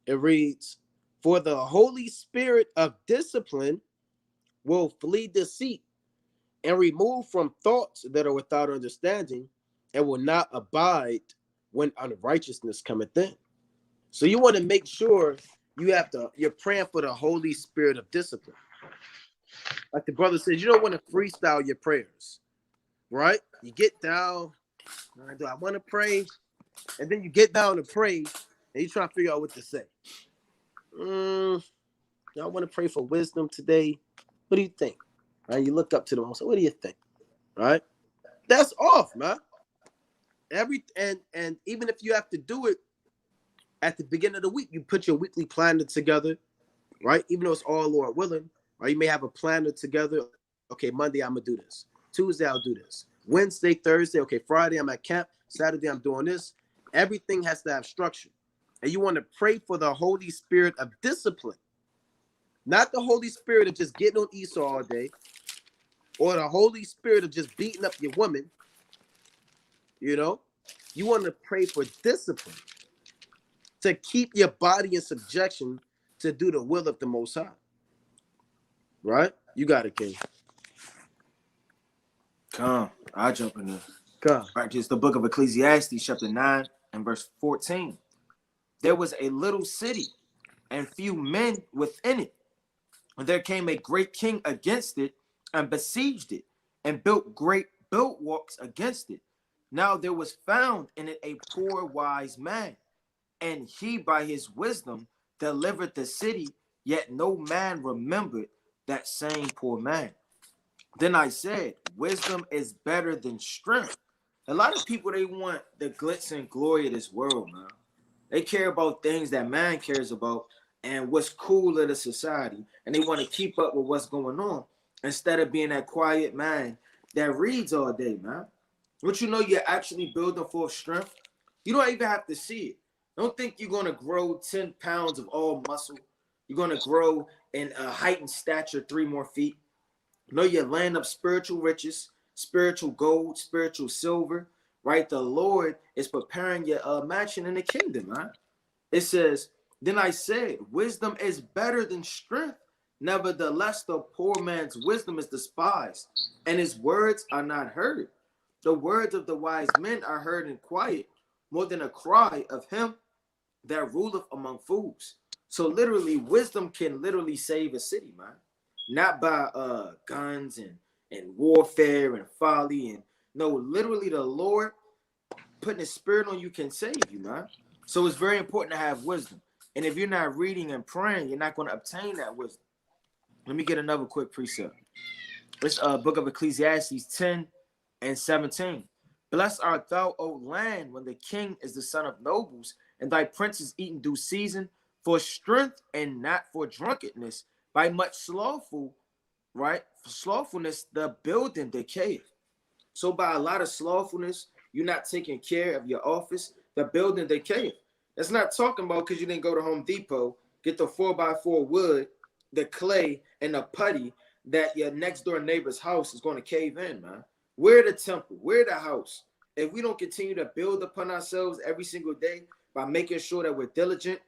It reads, for the Holy Spirit of discipline will flee deceit and remove from thoughts that are without understanding and will not abide when unrighteousness cometh in. So you want to make sure you're praying for the Holy Spirit of discipline. Like the brother says, you don't want to freestyle your prayers, right? You get down, do I want to pray? And then you get down to pray and you try to figure out what to say. I want to pray for wisdom today. What do you think? Right? You look up to them and say, what do you think? Right? That's off, man. And even if you have to do it at the beginning of the week, you put your weekly planner together, right? Even though it's all Lord willing, or you may have a planner together. Okay, Monday I'm gonna do this. Tuesday I'll do this. Wednesday, Thursday, okay, Friday I'm at camp. Saturday I'm doing this. Everything has to have structure. And you want to pray for the Holy Spirit of discipline. Not the Holy Spirit of just getting on Esau all day, or the Holy Spirit of just beating up your woman. You know, you want to pray for discipline to keep your body in subjection to do the will of the Most High. Right? You got it, King. Come, I'll jump in there. Come. Right, it's the book of Ecclesiastes, chapter 9 and verse 14. There was a little city and few men within it. And there came a great king against it and besieged it and built great bulwarks against it. Now there was found in it a poor wise man, and he by his wisdom delivered the city, yet no man remembered that same poor man. Then I said, wisdom is better than strength. A lot of people, they want the glitz and glory of this world, man. They care about things that man cares about and what's cool in the society. And they want to keep up with what's going on instead of being that quiet man that reads all day, man. Don't you know you're actually building for strength? You don't even have to see it. Don't think you're going to grow 10 pounds of all muscle. You're going to grow in height and stature 3 more feet. Know you're laying up spiritual riches, spiritual gold, spiritual silver, right? The Lord is preparing your mansion in the kingdom, man. It says, then I said, wisdom is better than strength. Nevertheless, the poor man's wisdom is despised, and his words are not heard. The words of the wise men are heard in quiet, more than a cry of him that ruleth among fools. So literally, wisdom can literally save a city, man. Not by guns and warfare and folly. And no, literally the Lord putting his spirit on you can save you, man. So it's very important to have wisdom. And if you're not reading and praying, you're not going to obtain that wisdom. Let me get another quick precept. It's book of Ecclesiastes 10 and 17. Blessed art thou, O land, when the king is the son of nobles, and thy princes eat in due season, for strength and not for drunkenness. By much slothful, right? For slothfulness, the building decayeth. So by a lot of slothfulness, you're not taking care of your office, the building decayeth. That's not talking about because you didn't go to Home Depot, get the 4x4 wood, the clay, and the putty that your next door neighbor's house is going to cave in, man. We're the temple, we're the house. If we don't continue to build upon ourselves every single day by making sure that we're diligent,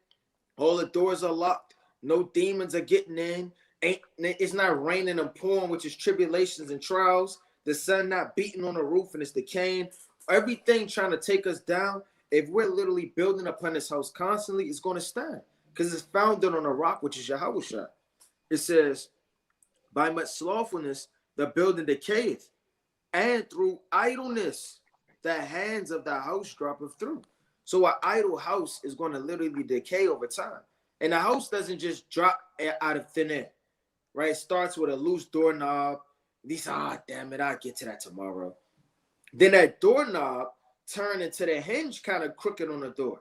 all the doors are locked, no demons are getting in, it's not raining and pouring, which is tribulations and trials, the sun not beating on the roof and it's decaying, everything trying to take us down. If we're literally building upon this house constantly, it's going to stand because it's founded on a rock, which is Yahushua. It says, by much slothfulness, the building decayeth, and through idleness, the hands of the house droppeth through. So an idle house is going to literally decay over time. And the house doesn't just drop out of thin air, right? It starts with a loose doorknob. These, damn it, I'll get to that tomorrow. Then that doorknob turn into the hinge kind of crooked on the door.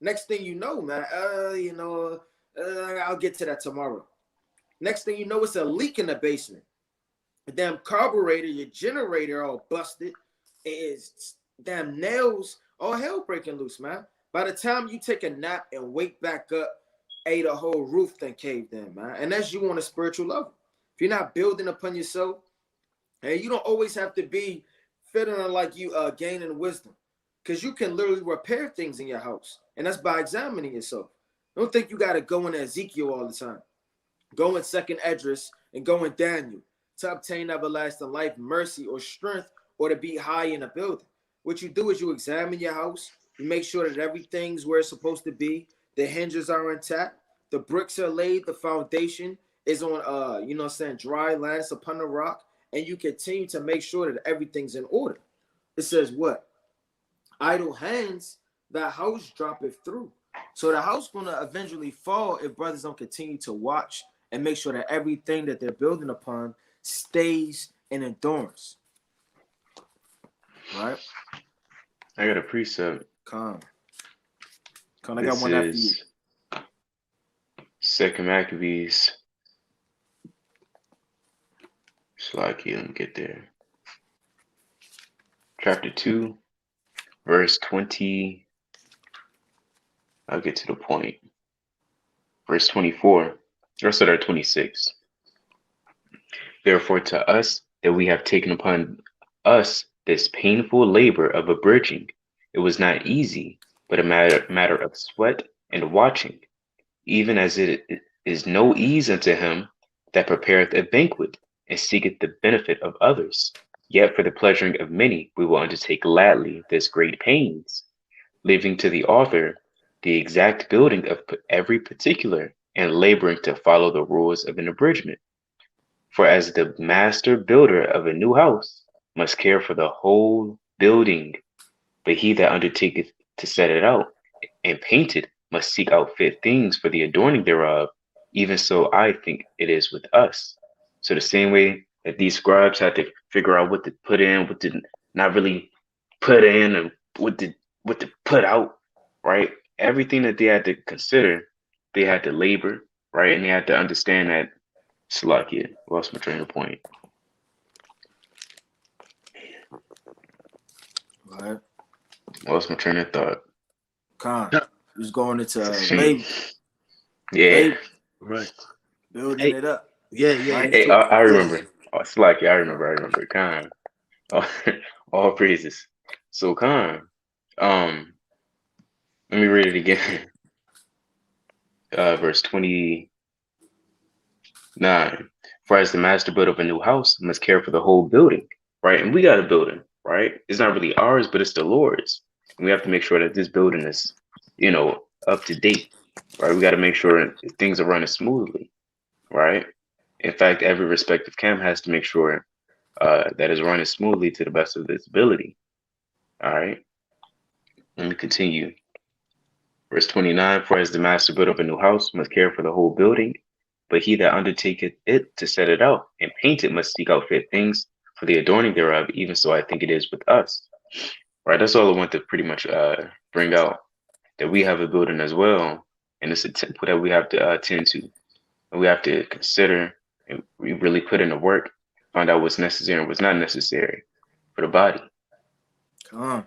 Next thing you know, man, I'll get to that tomorrow. Next thing you know, it's a leak in the basement. The damn carburetor, your generator all busted. It's damn nails, all hell breaking loose, man. By the time you take a nap and wake back up, the whole roof then caved in, man. And that's you on a spiritual level. If you're not building upon yourself, and you don't always have to be feeling like you gaining wisdom, because you can literally repair things in your house, and that's by examining yourself. Don't think you got to go in Ezekiel all the time. Go in second Esdras and go in Daniel to obtain everlasting life, mercy, or strength, or to be high in a building. What you do is you examine your house, you make sure that everything's where it's supposed to be, the hinges are intact, the bricks are laid, the foundation is on dry land, it's upon the rock, and you continue to make sure that everything's in order. It says what? Idle hands, the house droppeth through. So the house gonna eventually fall if brothers don't continue to watch and make sure that everything that they're building upon stays in endurance. Right? I got a precept. Come, I got one after you. Second Maccabees. Slacky, let me get there. Chapter 2, verse 20. I'll get to the point. Verse 24. Or start at 26. Therefore, to us that we have taken upon us this painful labor of abridging, it was not easy, but a matter of sweat and watching, even as it is no ease unto him that prepareth a banquet and seeketh the benefit of others. Yet for the pleasuring of many we will undertake gladly this great pains, leaving to the author the exact building of every particular, and laboring to follow the rules of an abridgment. For as the master builder of a new house must care for the whole building, but he that undertaketh to set it out and paint it must seek out fit things for the adorning thereof, even so I think it is with us. So the same way that these scribes had to figure out what to put in, what to not really put in, and what to put out, right? Everything that they had to consider, they had to labor, right? And they had to understand that, Salakia, lost my train of point. Right. Lost my train of thought. Khan, who's going into labor. Yeah. Labor. Right. Building it up. Yeah. Right? Hey, I remember. Oh, Slack, yeah, I remember. Khan. Oh, all praises. So Khan, um, let me read it again. Verse 29. For as the master built up a new house, must care for the whole building, right? And we got a building, right? It's not really ours, but it's the Lord's. And we have to make sure that this building is, up to date, right? We got to make sure things are running smoothly, right? In fact, every respective camp has to make sure that is running smoothly to the best of its ability. All right. Let me continue. Verse 29, for as the master built up a new house, must care for the whole building, but he that undertaketh it to set it out and paint it must seek out fit things for the adorning thereof, even so I think it is with us. Right, that's all I want to pretty much bring out, that we have a building as well, and it's a temple that we have to tend to, and we have to consider, and we really put in the work, find out what's necessary and what's not necessary for the body. Come on,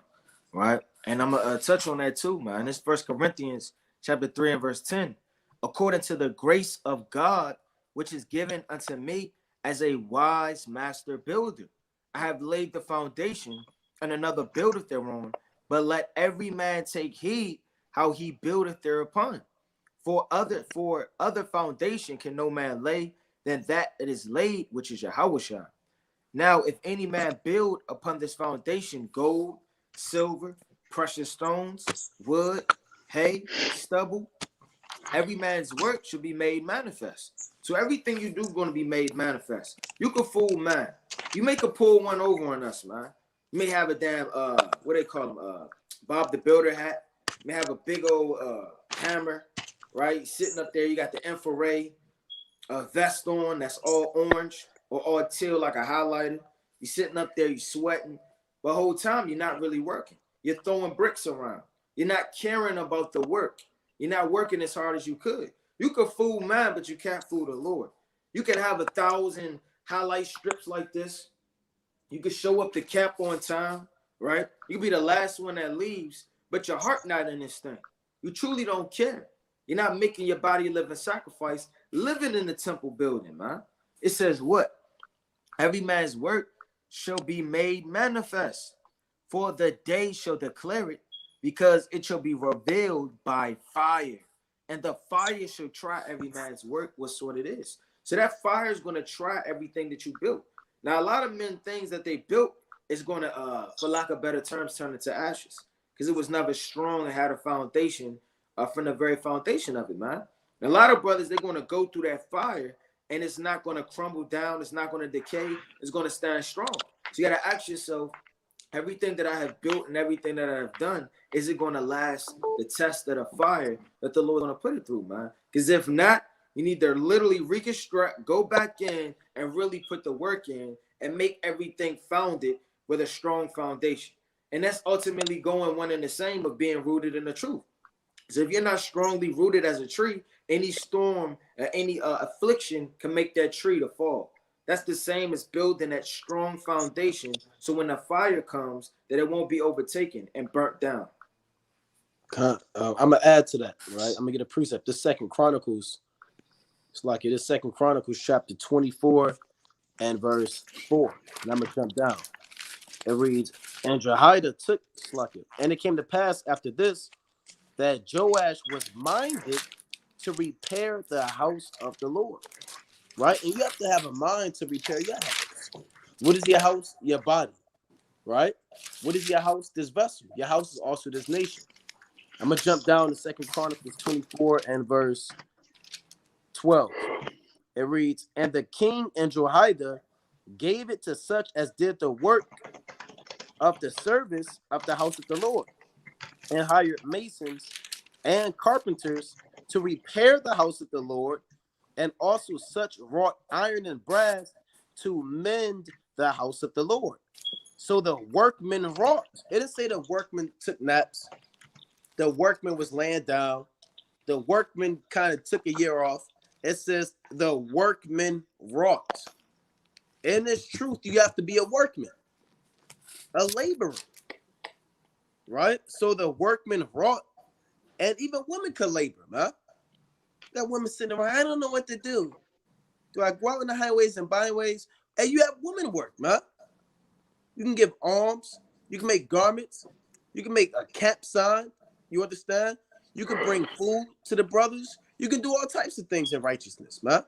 right? And I'm gonna touch on that too, man. This First Corinthians chapter 3 and verse 10. According to the grace of God, which is given unto me as a wise master builder, I have laid the foundation, and another buildeth thereon. But let every man take heed how he buildeth thereupon. For other foundation can no man lay than that it is laid, which is Yahushua. Now, if any man build upon this foundation gold, silver, precious stones, wood, hay, stubble, every man's work should be made manifest. So everything you do is going to be made manifest. You can fool man. You make a pull one over on us, man. You may have a damn what they call them, Bob the Builder hat. You may have a big old hammer, right? Sitting up there, you got the infrared vest on that's all orange or all teal like a highlighter. You're sitting up there, you're sweating. But the whole time you're not really working. You're throwing bricks around. You're not caring about the work. You're not working as hard as you could. You could fool man, but you can't fool the Lord. You can have 1,000 highlight strips like this. You can show up the camp on time, right? You be the last one that leaves, but your heart not in this thing. You truly don't care. You're not making your body a living sacrifice, living in the temple building, man. It says what? Every man's work shall be made manifest, for the day shall declare it, because it shall be revealed by fire. And the fire shall try every man's work, what sort it is. So that fire is going to try everything that you built. Now, a lot of men, things that they built is going to, for lack of better terms, turn into ashes, because it was never strong and had a foundation from the very foundation of it, man. And a lot of brothers, they're going to go through that fire, and it's not going to crumble down. It's not going to decay. It's going to stand strong. So you got to ask yourself, everything that I have built and everything that I have done, is it going to last the test of the fire that the Lord is going to put it through, man? Because if not, you need to literally reconstruct, go back in, and really put the work in and make everything founded with a strong foundation. And that's ultimately going one and the same of being rooted in the truth. So if you're not strongly rooted as a tree, any storm, any affliction can make that tree to fall. That's the same as building that strong foundation, so when the fire comes, that it won't be overtaken and burnt down. I'm gonna add to that, right? I'm gonna get a precept. This Second Chronicles, it's like it is Second Chronicles chapter 24 and verse 4. And I'm gonna jump down. It reads, and Jehoiada took Slucket, and it came to pass after this that Joash was minded to repair the house of the Lord. Right? And you have to have a mind to repair your house. What is your house? Your body. Right? What is your house? This vessel. Your house is also this nation. I'm going to jump down to 2 Chronicles 24 and verse 12. It reads, and the king and Jehoiada gave it to such as did the work of the service of the house of the Lord, and hired masons and carpenters to repair the house of the Lord, and also such wrought iron and brass to mend the house of the Lord. So the workmen wrought. It didn't say the workmen took naps. The workman was laying down. The workman kind of took a year off. It says the workmen wrought. In this truth, you have to be a workman, a laborer, right? So the workmen wrought, and even women could labor, man. Got women sitting around, I don't know what to do. Do I go out in the highways and byways, And you have women work, man. You can give alms. You can make garments. You can make a camp sign. You understand? You can bring food to the brothers. You can do all types of things in righteousness, man.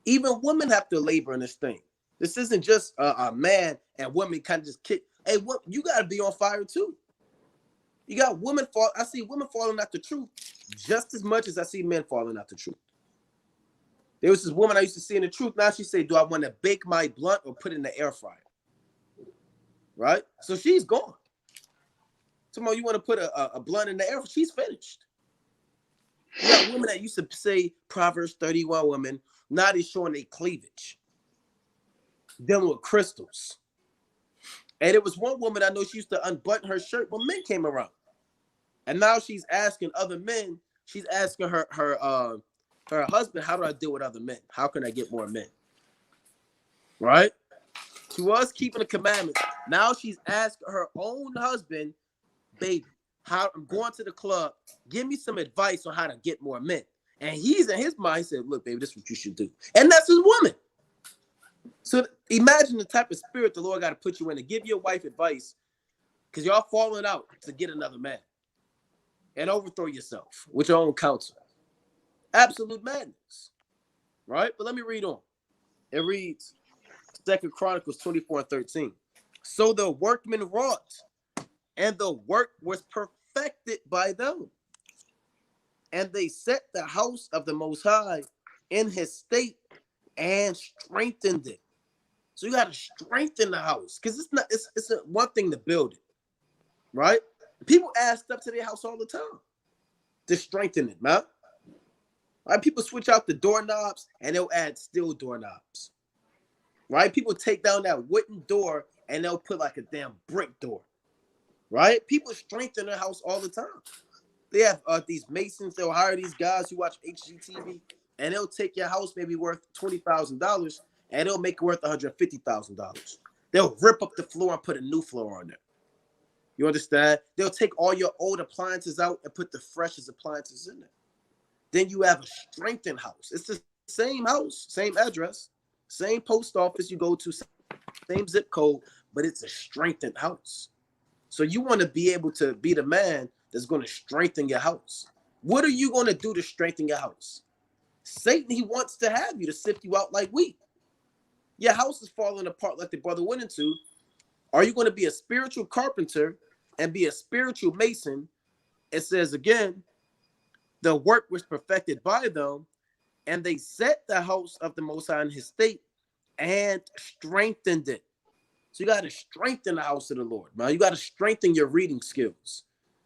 Even women have to labor in this thing. This isn't just a man and women kind of just kick. Hey, what you got to be on fire too. You got women fall. I see women falling out the truth just as much as I see men falling out the truth. There was this woman I used to see in the truth. Now she say, "Do I want to bake my blunt or put it in the air fryer?" Right? So she's gone. Tomorrow you want to put a blunt in the air? She's finished. You got women that used to say Proverbs 31 women. Now they're showing their cleavage, dealing with crystals. And it was one woman I know she used to unbutton her shirt when men came around. And now she's asking other men, she's asking her husband, how do I deal with other men? How can I get more men? Right? She was keeping the commandments. Now she's asking her own husband, baby, how I'm going to the club. Give me some advice on how to get more men. And he's in his mind, he said, look, baby, this is what you should do. And that's his woman. So imagine the type of spirit the Lord got to put you in to give your wife advice because y'all falling out to get another man and overthrow yourself with your own counsel. Absolute madness. Right? But let me read on. It reads 2 Chronicles 24:13. So the workmen wrought, and the work was perfected by them. And they set the house of the Most High in his state and strengthened it. So you got to strengthen the house because it's one thing to build it, right? People add stuff to their house all the time to strengthen it, man. Right? People switch out the doorknobs and they'll add steel doorknobs, right? People take down that wooden door and they'll put like a damn brick door, right? People strengthen their house all the time. They have these masons. They'll hire these guys who watch HGTV and they'll take your house maybe worth $20,000 and they'll make it worth $150,000. They'll rip up the floor and put a new floor on there. You understand? They'll take all your old appliances out and put the freshest appliances in there. Then you have a strengthened house. It's the same house, same address, same post office you go to, same zip code, but it's a strengthened house. So you want to be able to be the man that's going to strengthen your house. What are you going to do to strengthen your house? Satan, he wants to have you to sift you out like wheat. Your house is falling apart like the brother went into. Are you going to be a spiritual carpenter and be a spiritual mason? It says again, the work was perfected by them, and they set the house of the Most High in his state and strengthened it. So you got to strengthen the house of the Lord, man. You got to strengthen your reading skills,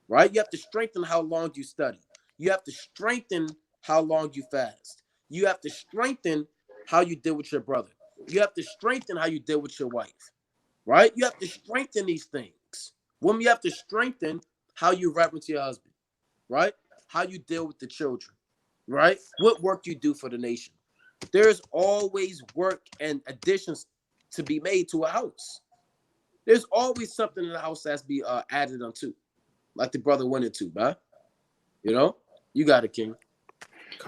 right? You have to strengthen how long you study. You have to strengthen how long you fast. You have to strengthen how you deal with your brother. You have to strengthen how you deal with your wife, right? You have to strengthen these things. Women, you have to strengthen how you reverence your husband, right? How you deal with the children, right? What work you do for the nation. There's always work and additions to be made to a house. There's always something in the house that's be added onto, like the brother went into, man. You know, you got it, King.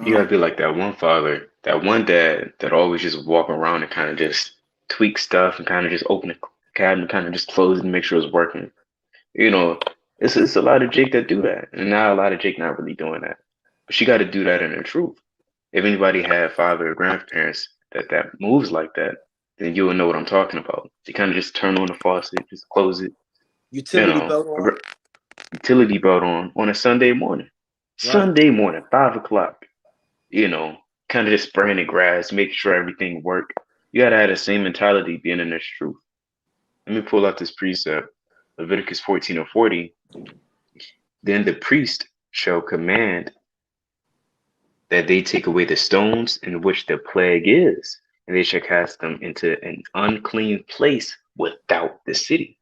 You gotta be like that one father, that one dad that always just walk around and kind of just tweak stuff and kind of just open the cabinet, kind of just close it and make sure it's working. You know, it's a lot of Jake that do that, and now a lot of Jake not really doing that. But you got to do that in the truth. If anybody had father or grandparents that moves like that, then you will know what I'm talking about. You kind of just turn on the faucet, just close it. Utility belt on. Utility belt on a Sunday morning. Right. Sunday morning, 5 o'clock. You know, kind of just spraying the grass, make sure everything work. You gotta have the same mentality being in this truth. Let me pull out this precept, Leviticus 14:40. Then the priest shall command that they take away the stones in which the plague is, and they shall cast them into an unclean place without the city.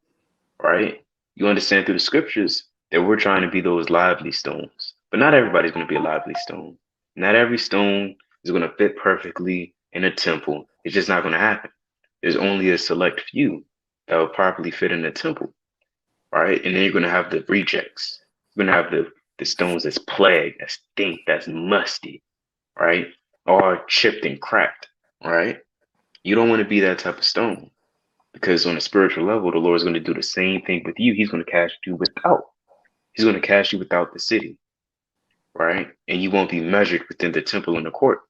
Right? You understand through the scriptures that we're trying to be those lively stones, but not everybody's going to be a lively stone. Not every stone is going to fit perfectly in a temple. It's just not going to happen. There's only a select few that will properly fit in a temple, right? And then you're going to have the rejects. You're going to have the stones that's plagued, that stink, that's musty, right? Or chipped and cracked, right? You don't want to be that type of stone because on a spiritual level, the Lord is going to do the same thing with you. He's going to cast you without. He's going to cast you without the city, right? And you won't be measured within the temple and the court.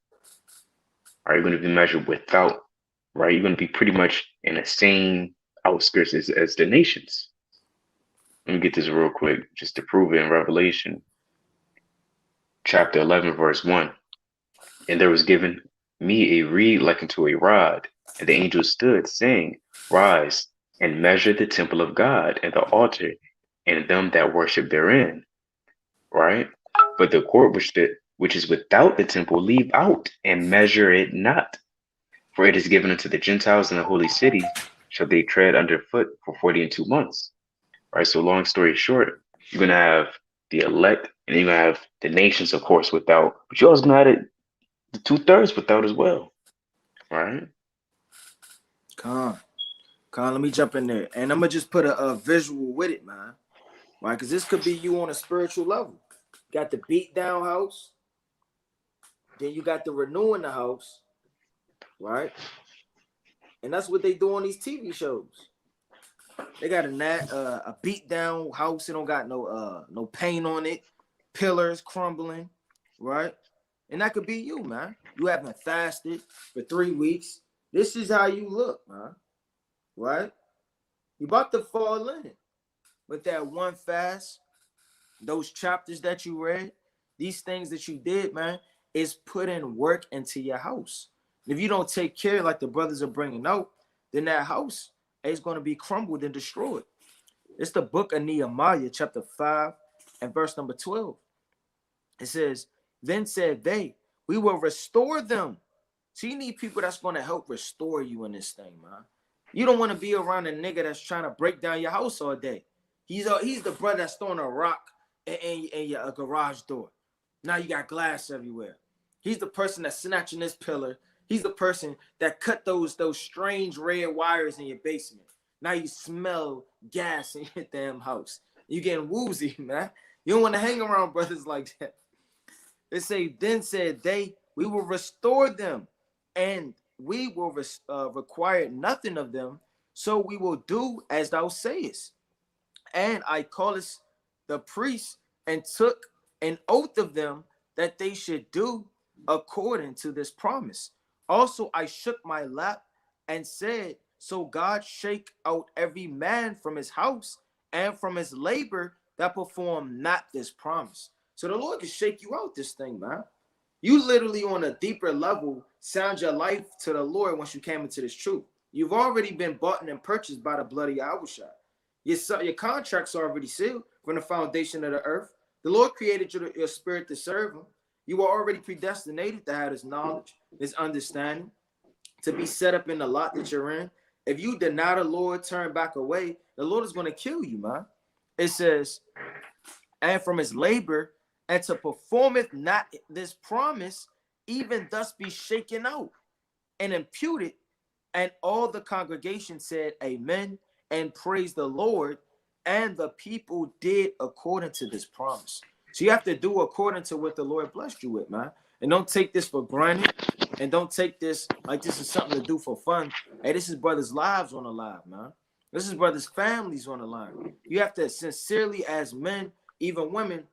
Right? You're going to be measured without, right? You're going to be pretty much in the same outskirts as the nations. Let me get this real quick just to prove it in Revelation chapter 11, verse 1. And there was given me a reed like unto a rod, and the angel stood, saying, Rise and measure the temple of God and the altar and them that worship therein. Right? But the court which is without the temple leave out and measure it not. For it is given unto the Gentiles in the holy city, shall they tread underfoot for 42 months. Right? So long story short, you're gonna have the elect and you're gonna have the nations, of course, without, but you're also gonna have the 2/3 without as well. Right? Con, let me jump in there. And I'm gonna just put a visual with it, man. Right? Because this could be you on a spiritual level. Got the beat down house, then you got the renewing the house, right? And that's what they do on these TV shows. They got a beat down house. It don't got no paint on it, pillars crumbling, right? And that could be you, man. You haven't fasted for 3 weeks. This is how you look, man. Right? You about to fall in with that one fast, those chapters that you read, these things that you did, man, is putting work into your house. And if you don't take care, like the brothers are bringing out, then that house is going to be crumbled and destroyed. It's the book of Nehemiah, chapter 5 and verse number 12. It says, Then said they, we will restore them. So you need people that's going to help restore you in this thing, man. You don't want to be around a nigga that's trying to break down your house all day. He's the brother that's throwing a rock in your garage door. Now you got glass everywhere. He's the person that's snatching this pillar. He's the person that cut those strange red wires in your basement. Now you smell gas in your damn house. You getting woozy, man. You don't want to hang around brothers like that. They say, then said they, we will restore them, and we will require nothing of them. So we will do as thou sayest. And I called the priests and took an oath of them that they should do according to this promise. Also, I shook my lap and said, so God shake out every man from his house and from his labor that perform not this promise. So the Lord can shake you out this thing, man. You literally on a deeper level sound your life to the Lord once you came into this truth. You've already been bought and purchased by the blood of Yahushua. Your contract's already sealed from the foundation of the earth. The Lord created your spirit to serve him. You were already predestinated to have his knowledge, his understanding, to be set up in the lot that you're in. If you deny the Lord, turn back away, the Lord is going to kill you, man. It says, and from his labor, and to performeth not this promise, even thus be shaken out and imputed. And all the congregation said, Amen, and praise the Lord. And the people did according to this promise. So you have to do according to what the Lord blessed you with, man. And don't take this for granted. And don't take this like this is something to do for fun. Hey, this is brothers' lives on the line, man. This is brothers' families on the line. You have to sincerely, as men, even women,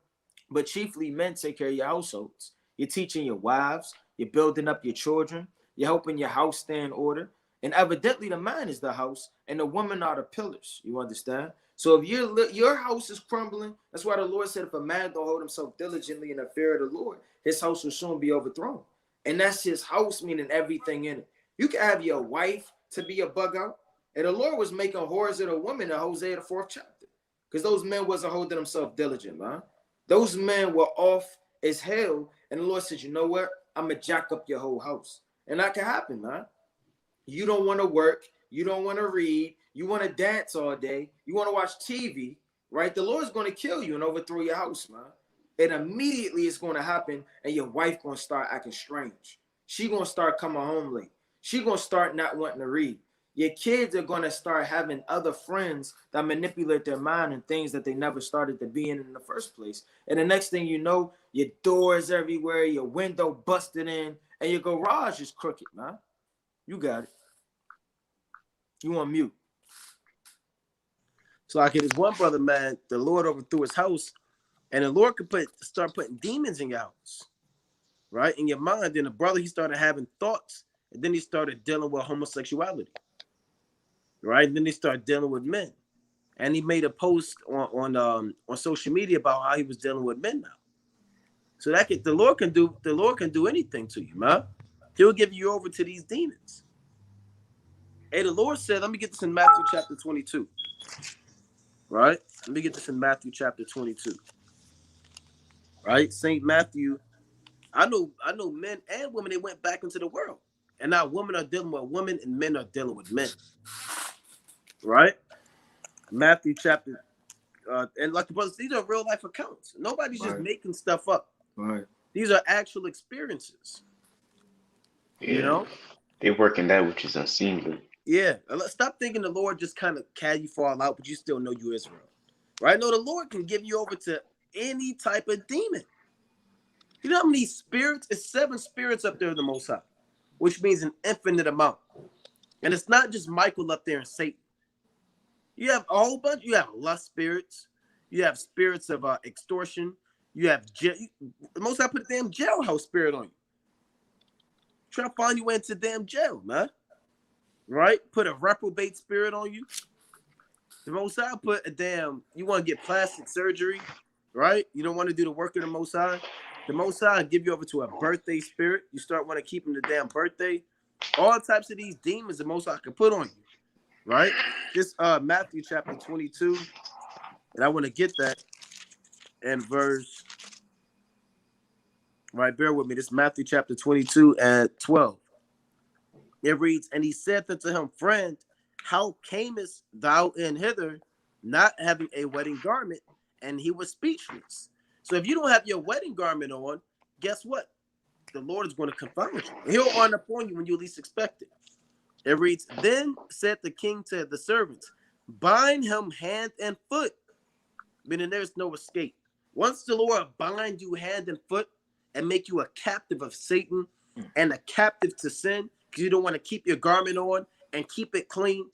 but chiefly men, take care of your households. You're teaching your wives. You're building up your children. You're helping your house stay in order. And evidently the man is the house and the woman are the pillars. You understand? So if your house is crumbling, that's why the Lord said if a man don't hold himself diligently in the fear of the Lord, his house will soon be overthrown. And that's his house, meaning everything in it. You can have your wife to be a bug out. And the Lord was making whores of the women in Hosea the 4th chapter. Because those men wasn't holding themselves diligent, man. Those men were off as hell. And the Lord said, you know what? I'm going to jack up your whole house. And that can happen, man. You don't want to work. You don't want to read. You want to dance all day. You want to watch TV, right? The Lord's going to kill you and overthrow your house, man. And immediately it's going to happen, and your wife going to start acting strange. She going to start coming home late. She going to start not wanting to read. Your kids are going to start having other friends that manipulate their mind and things that they never started to be in the first place. And the next thing you know, your doors everywhere, your window busted in, and your garage is crooked, man. You got it. You on mute. So like this one brother, man, the Lord overthrew his house, and the Lord could start putting demons in your house, right? In your mind. Then the brother, he started having thoughts, and then he started dealing with homosexuality, right? And then he started dealing with men. And he made a post on social media about how he was dealing with men now. So the Lord can do anything to you, man. He'll give you over to these demons. Hey, the Lord said, let me get this in Matthew chapter 22. Right? Let me get this in Matthew chapter 22. Right? Saint Matthew. I know men and women, they went back into the world. And now women are dealing with women and men are dealing with men. Right? Matthew chapter and like the brothers, these are real life accounts. Nobody's just making stuff up. Right. These are actual experiences. Yeah. You know? They work in that which is unseemly. Yeah. Stop thinking the Lord just kind of carry you fall out, but you still know you Israel. Right? No, the Lord can give you over to any type of demon. You know how many spirits? It's 7 spirits up there in the Most High, which means an infinite amount. And it's not just Michael up there and Satan. You have a whole bunch. You have lust spirits. You have spirits of extortion. You have the Most High put a damn jailhouse spirit on you. Try to find you into damn jail, man. Right? Put a reprobate spirit on you. The Most High put a damn. You want to get plastic surgery, right? You don't want to do the work of the Most High. The Most High give you over to a birthday spirit. You start want to keep them the damn birthday. All types of these demons the Most High can put on you, right? This Matthew chapter 22, and I want to get that in verse. Right, bear with me. This Matthew chapter 22 and 12. It reads, and he said unto him, friend, how camest thou in hither, not having a wedding garment? And he was speechless. So if you don't have your wedding garment on, guess what? The Lord is going to confound you. He'll run upon you when you least expect it. It reads, then said the king to the servants, bind him hand and foot, meaning there's no escape. Once the Lord bind you hand and foot and make you a captive of Satan and a captive to sin, because you don't want to keep your garment on and keep it clean,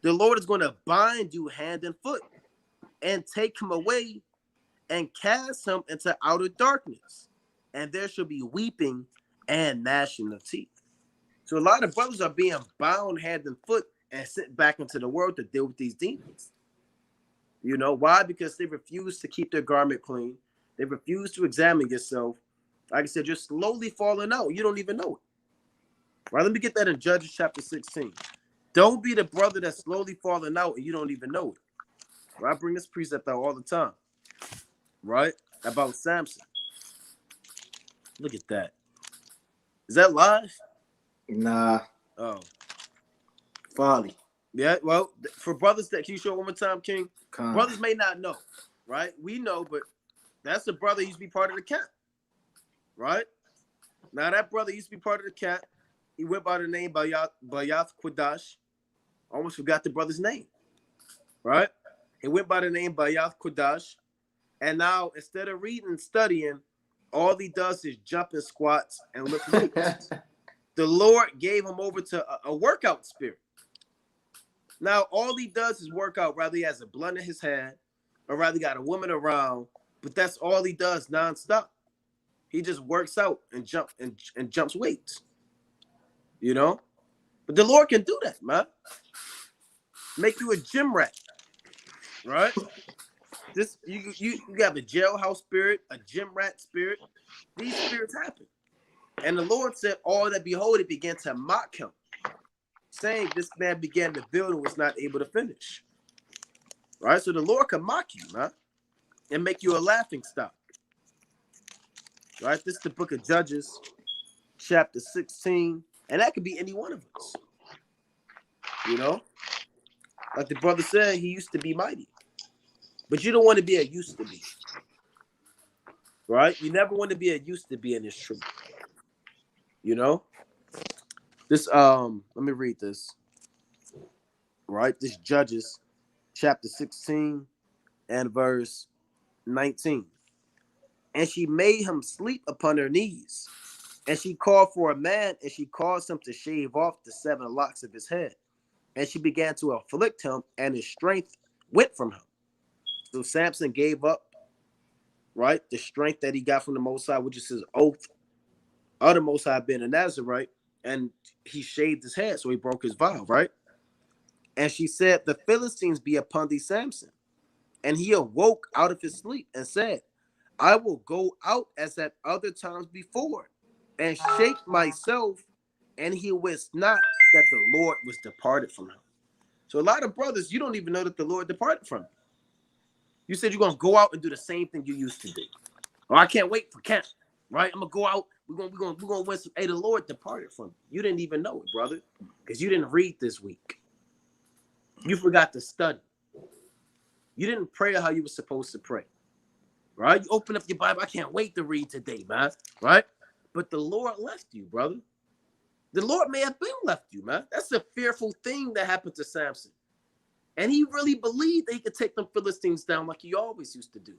the Lord is going to bind you hand and foot and take him away and cast him into outer darkness. And there shall be weeping and gnashing of teeth. So a lot of brothers are being bound hand and foot and sent back into the world to deal with these demons. You know why? Because they refuse to keep their garment clean. They refuse to examine yourself. Like I said, you're slowly falling out. You don't even know it. Right? Let me get that in Judges chapter 16. Don't be the brother that's slowly falling out and you don't even know it. Right? I bring this precept out all the time. Right? About Samson. Look at that. Is that live? Nah. Oh. Folly. Yeah, well, for brothers that, can you show it one more time, King? Con. Brothers may not know, right? We know, but that's the brother who used to be part of the camp, right? Now that brother used to be part of the camp. He went by the name Bayath Quadash. Almost forgot the brother's name, right? He went by the name Bayath Quadash. And now, instead of reading and studying, all he does is jump and squats and lift weights. The Lord gave him over to a workout spirit. Now, all he does is work out, rather he has a blunt in his hand, or rather he got a woman around, but that's all he does nonstop. He just works out and jumps weights. You know? But the Lord can do that, man. Make you a gym rat. Right? This you have a jailhouse spirit, a gym rat spirit. These spirits happen. And the Lord said, all that behold, it began to mock him, saying this man began to build and was not able to finish. Right? So the Lord can mock you, man, and make you a laughing stock. Right? This is the book of Judges, chapter 16. And that could be any one of us. You know? Like the brother said, he used to be mighty. But you don't want to be a used to be. Right? You never want to be a used to be in this truth. You know? This let me read this. Right? This Judges chapter 16 and verse 19. And she made him sleep upon her knees. And she called for a man, and she caused him to shave off the 7 locks of his head. and she began to afflict him, and his strength went from him. So Samson gave up, right, the strength that he got from the Most High, which is his oath of the Most High being a Nazarite, and he shaved his head, so he broke his vow, right? And she said, "The Philistines be upon thee, Samson." And he awoke out of his sleep and said, "I will go out as at other times before, and shake myself." And he wist not that the Lord was departed from him. So a lot of brothers, you don't even know that the Lord departed from you. You said you're gonna go out and do the same thing you used to do. Oh, I can't wait for camp, right? I'm gonna go out. We're gonna win some. Hey, the Lord departed from you. You didn't even know it, brother, because you didn't read this week. You forgot to study. You didn't pray how you were supposed to pray, right? You open up your Bible. I can't wait to read today, man, right? But the Lord left you, brother. The Lord may have been left you, man. That's a fearful thing that happened to Samson. And he really believed that he could take them Philistines down like he always used to do.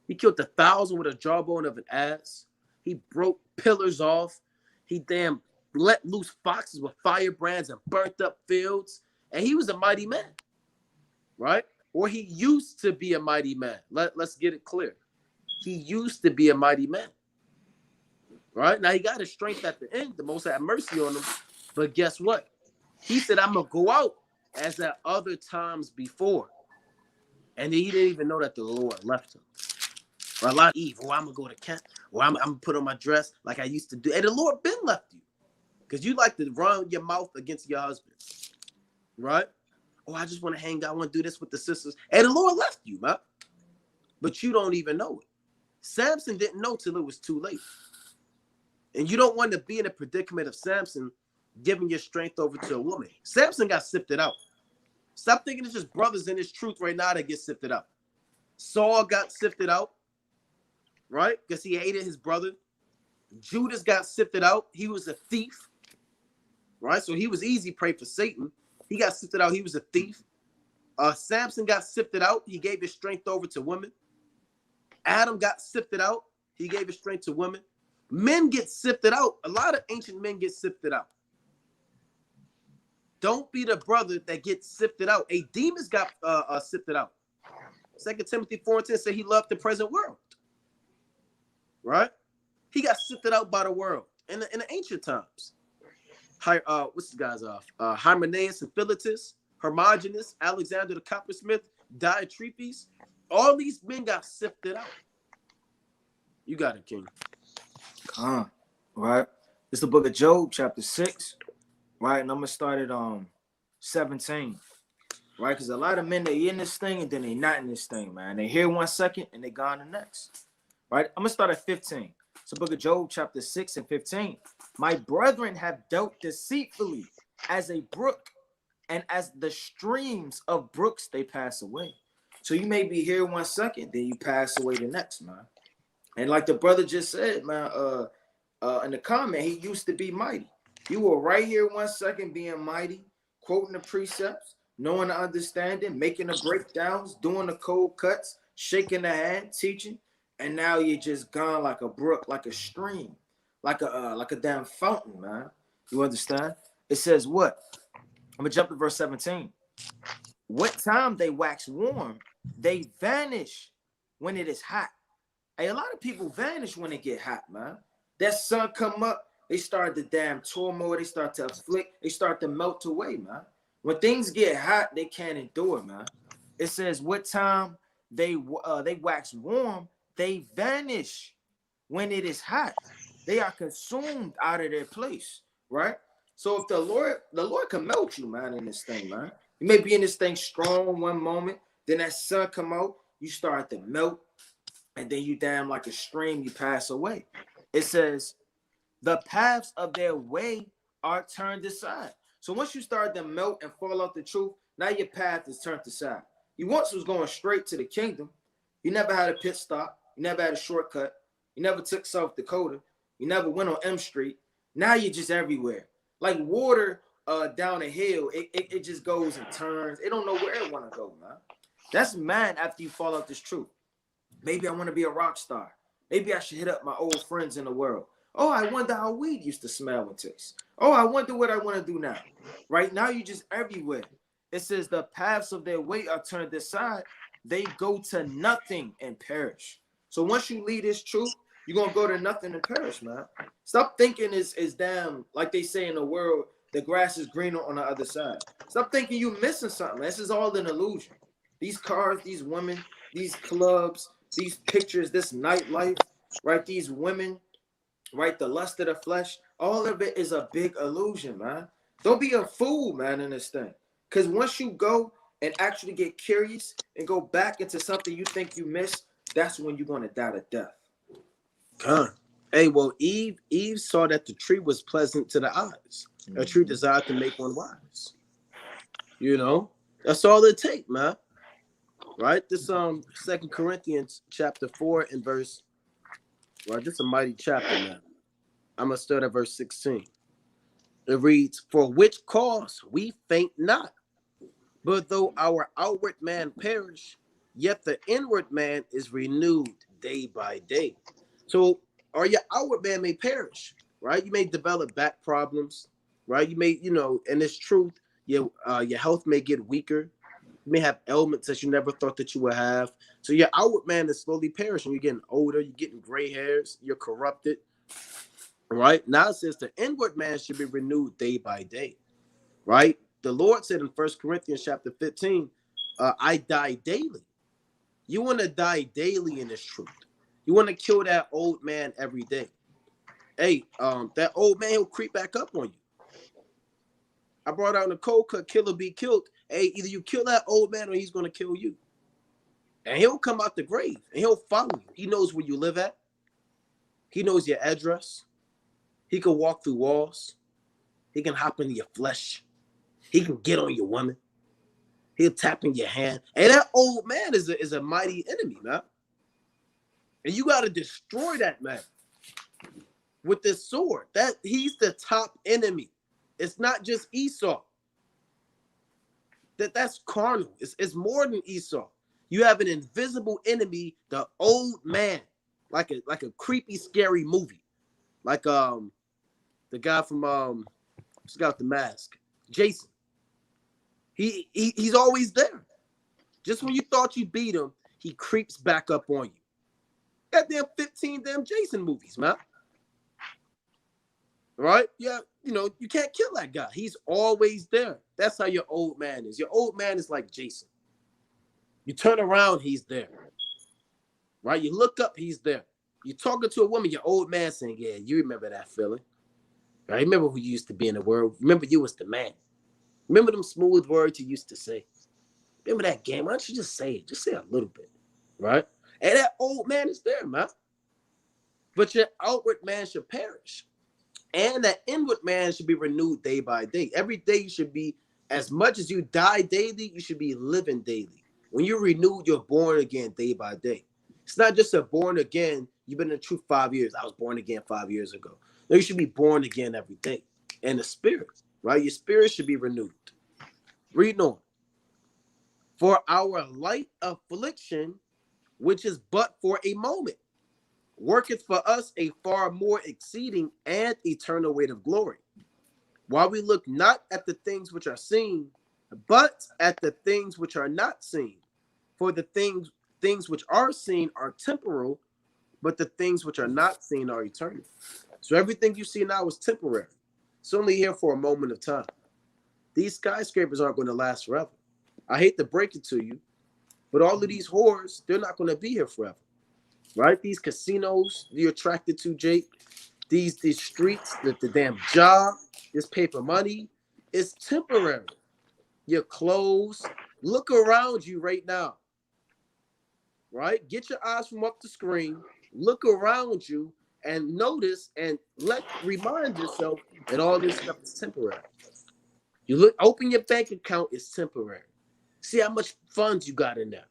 He killed 1,000 with a jawbone of an ass. He broke pillars off. He damn let loose foxes with firebrands and burnt up fields. And he was a mighty man, right? Or he used to be a mighty man. Let's get it clear. He used to be a mighty man, right? Now he got his strength at the end. The Most High had mercy on him. But guess what? He said, "I'm going to go out as at other times before." And he didn't even know that the Lord left him. Or a lot of evil. I'm going to go to camp. Or I'm going to put on my dress like I used to do. And the Lord been left you. Because you like to run your mouth against your husband. Right? Oh, I just want to hang out. I want to do this with the sisters. And the Lord left you, man. But you don't even know it. Samson didn't know till it was too late. And you don't want to be in a predicament of Samson giving your strength over to a woman. Samson got sifted out. Stop thinking it's just brothers in this truth right now that get sifted out. Saul got sifted out, right? Because he hated his brother. Judas got sifted out. He was a thief, right? So he was easy prey for Satan. He got sifted out. He was a thief. Samson got sifted out. He gave his strength over to women. Adam got sifted out. He gave his strength to women. Men get sifted out. A lot of ancient men get sifted out. Don't be the brother that gets sifted out. A Demas got sifted out. 2 Timothy 4:10 said he loved the present world. Right? He got sifted out by the world in the ancient times. What's this guy's off? Hymenaeus and Philetus, Hermogenes, Alexander the coppersmith, Diotrephes. All these men got sifted out. You got it, King. Right? It's the book of Job, chapter 6. Right? And I'm going to start at 17. Right? Because a lot of men, they in this thing and then they not in this thing, man. They here 1 second and they gone the next. Right? I'm going to start at 15. It's the book of Job, chapter 6 and 15. My brethren have dealt deceitfully as a brook, and as the streams of brooks they pass away. So you may be here 1 second, then you pass away the next, man. And like the brother just said, man, in the comment, he used to be mighty. You were right here 1 second being mighty, quoting the precepts, knowing the understanding, making the breakdowns, doing the cold cuts, shaking the hand, teaching, and now you're just gone like a brook, like a stream, like a damn fountain, man. You understand? It says what? I'm gonna jump to verse 17. What time they wax warm, they vanish when it is hot. Hey, a lot of people vanish when they get hot, man. That sun come up, they start the damn turmoil, they start to afflict, they start to melt away, man. When things get hot, they can't endure, man. It says what time they wax warm, they vanish when it is hot. They are consumed out of their place, right? So if the Lord can melt you, man, in this thing, man. You may be in this thing strong one moment, then that sun come out, you start to melt, and then you damn like a stream, you pass away. It says, the paths of their way are turned aside. So once you start to melt and fall out the truth, now your path is turned aside. You once was going straight to the kingdom. You never had a pit stop. You never had a shortcut. You never took South Dakota. You never went on M Street. Now you're just everywhere. Like water down a hill, it just goes and turns. It don't know where it want to go, man. That's mad after you fall out this truth. Maybe I want to be a rock star. Maybe I should hit up my old friends in the world. Oh, I wonder how weed used to smell and taste. Oh, I wonder what I want to do now. Right now, you just everywhere. It says the paths of their way are turned aside. They go to nothing and perish. So once you leave this truth, you're gonna go to nothing and perish, man. Stop thinking is damn, like they say in the world, the grass is greener on the other side. Stop thinking you missing something. This is all an illusion. These cars, these women, these clubs, these pictures, this nightlife, right? These women, right? The lust of the flesh, all of it is a big illusion, man. Don't be a fool, man, in this thing. Because once you go and actually get curious and go back into something you think you missed, that's when you're going to die to death. Huh. Hey, well, Eve saw that the tree was pleasant to the eyes. A tree desired to make one wise. You know, that's all it takes, man. Right? This 2 Corinthians chapter 4 and verse. Right, this is a mighty chapter, man. I'm gonna start at verse 16. It reads, "For which cause we faint not, but though our outward man perish, yet the inward man is renewed day by day." So, or your outward man may perish, right? You may develop back problems, right? You may, and it's truth. Your health may get weaker. You may have ailments that you never thought that you would have. So your outward man is slowly perishing. You're getting older. You're getting gray hairs. You're corrupted. Right? Now it says the inward man should be renewed day by day. Right? The Lord said in 1 Corinthians chapter 15, I die daily. You want to die daily in this truth. You want to kill that old man every day. Hey, that old man will creep back up on you. I brought out in the cold cut, kill or be killed. Hey, either you kill that old man or he's going to kill you. And he'll come out the grave and he'll follow you. He knows where you live at. He knows your address. He can walk through walls. He can hop into your flesh. He can get on your woman. He'll tap in your hand. And that old man is a mighty enemy, man. And you got to destroy that man with this sword. That he's the top enemy. It's not just Esau. That's carnal. It's more than Esau. You have an invisible enemy, the old man, like a creepy, scary movie, like the guy from who's got the mask, Jason. He's always there. Just when you thought you beat him, he creeps back up on you. Goddamn 15 damn Jason movies, man. Right? Yeah, you can't kill that guy. He's always there. That's how your old man is. Your old man is like Jason. You turn around, he's there. Right? You look up, he's there. You're talking to a woman, your old man saying, yeah, you remember that feeling. Right? Remember who you used to be in the world. Remember you was the man. Remember them smooth words you used to say. Remember that game? Why don't you just say it? Just say a little bit. Right? And that old man is there, man. But your outward man should perish. And that inward man should be renewed day by day. Every day you should be, as much as you die daily, you should be living daily. When you're renewed, you're born again day by day. It's not just a born again, you've been in the truth 5 years. I was born again 5 years ago. No, you should be born again every day. And the spirit, right? Your spirit should be renewed. Read on. For our light affliction, which is but for a moment, worketh for us a far more exceeding and eternal weight of glory. While we look not at the things which are seen, but at the things which are not seen. For the things which are seen are temporal, but the things which are not seen are eternal. So everything you see now is temporary. It's only here for a moment of time. These skyscrapers aren't going to last forever. I hate to break it to you, but all of these whores, they're not going to be here forever. Right? These casinos you're attracted to, Jake, these streets, the damn job, this paper money, it's temporary. Your clothes, look around you right now. Right? Get your eyes from up the screen, look around you, and notice and remind yourself that all this stuff is temporary. You open your bank account, it's temporary. See how much funds you got in there.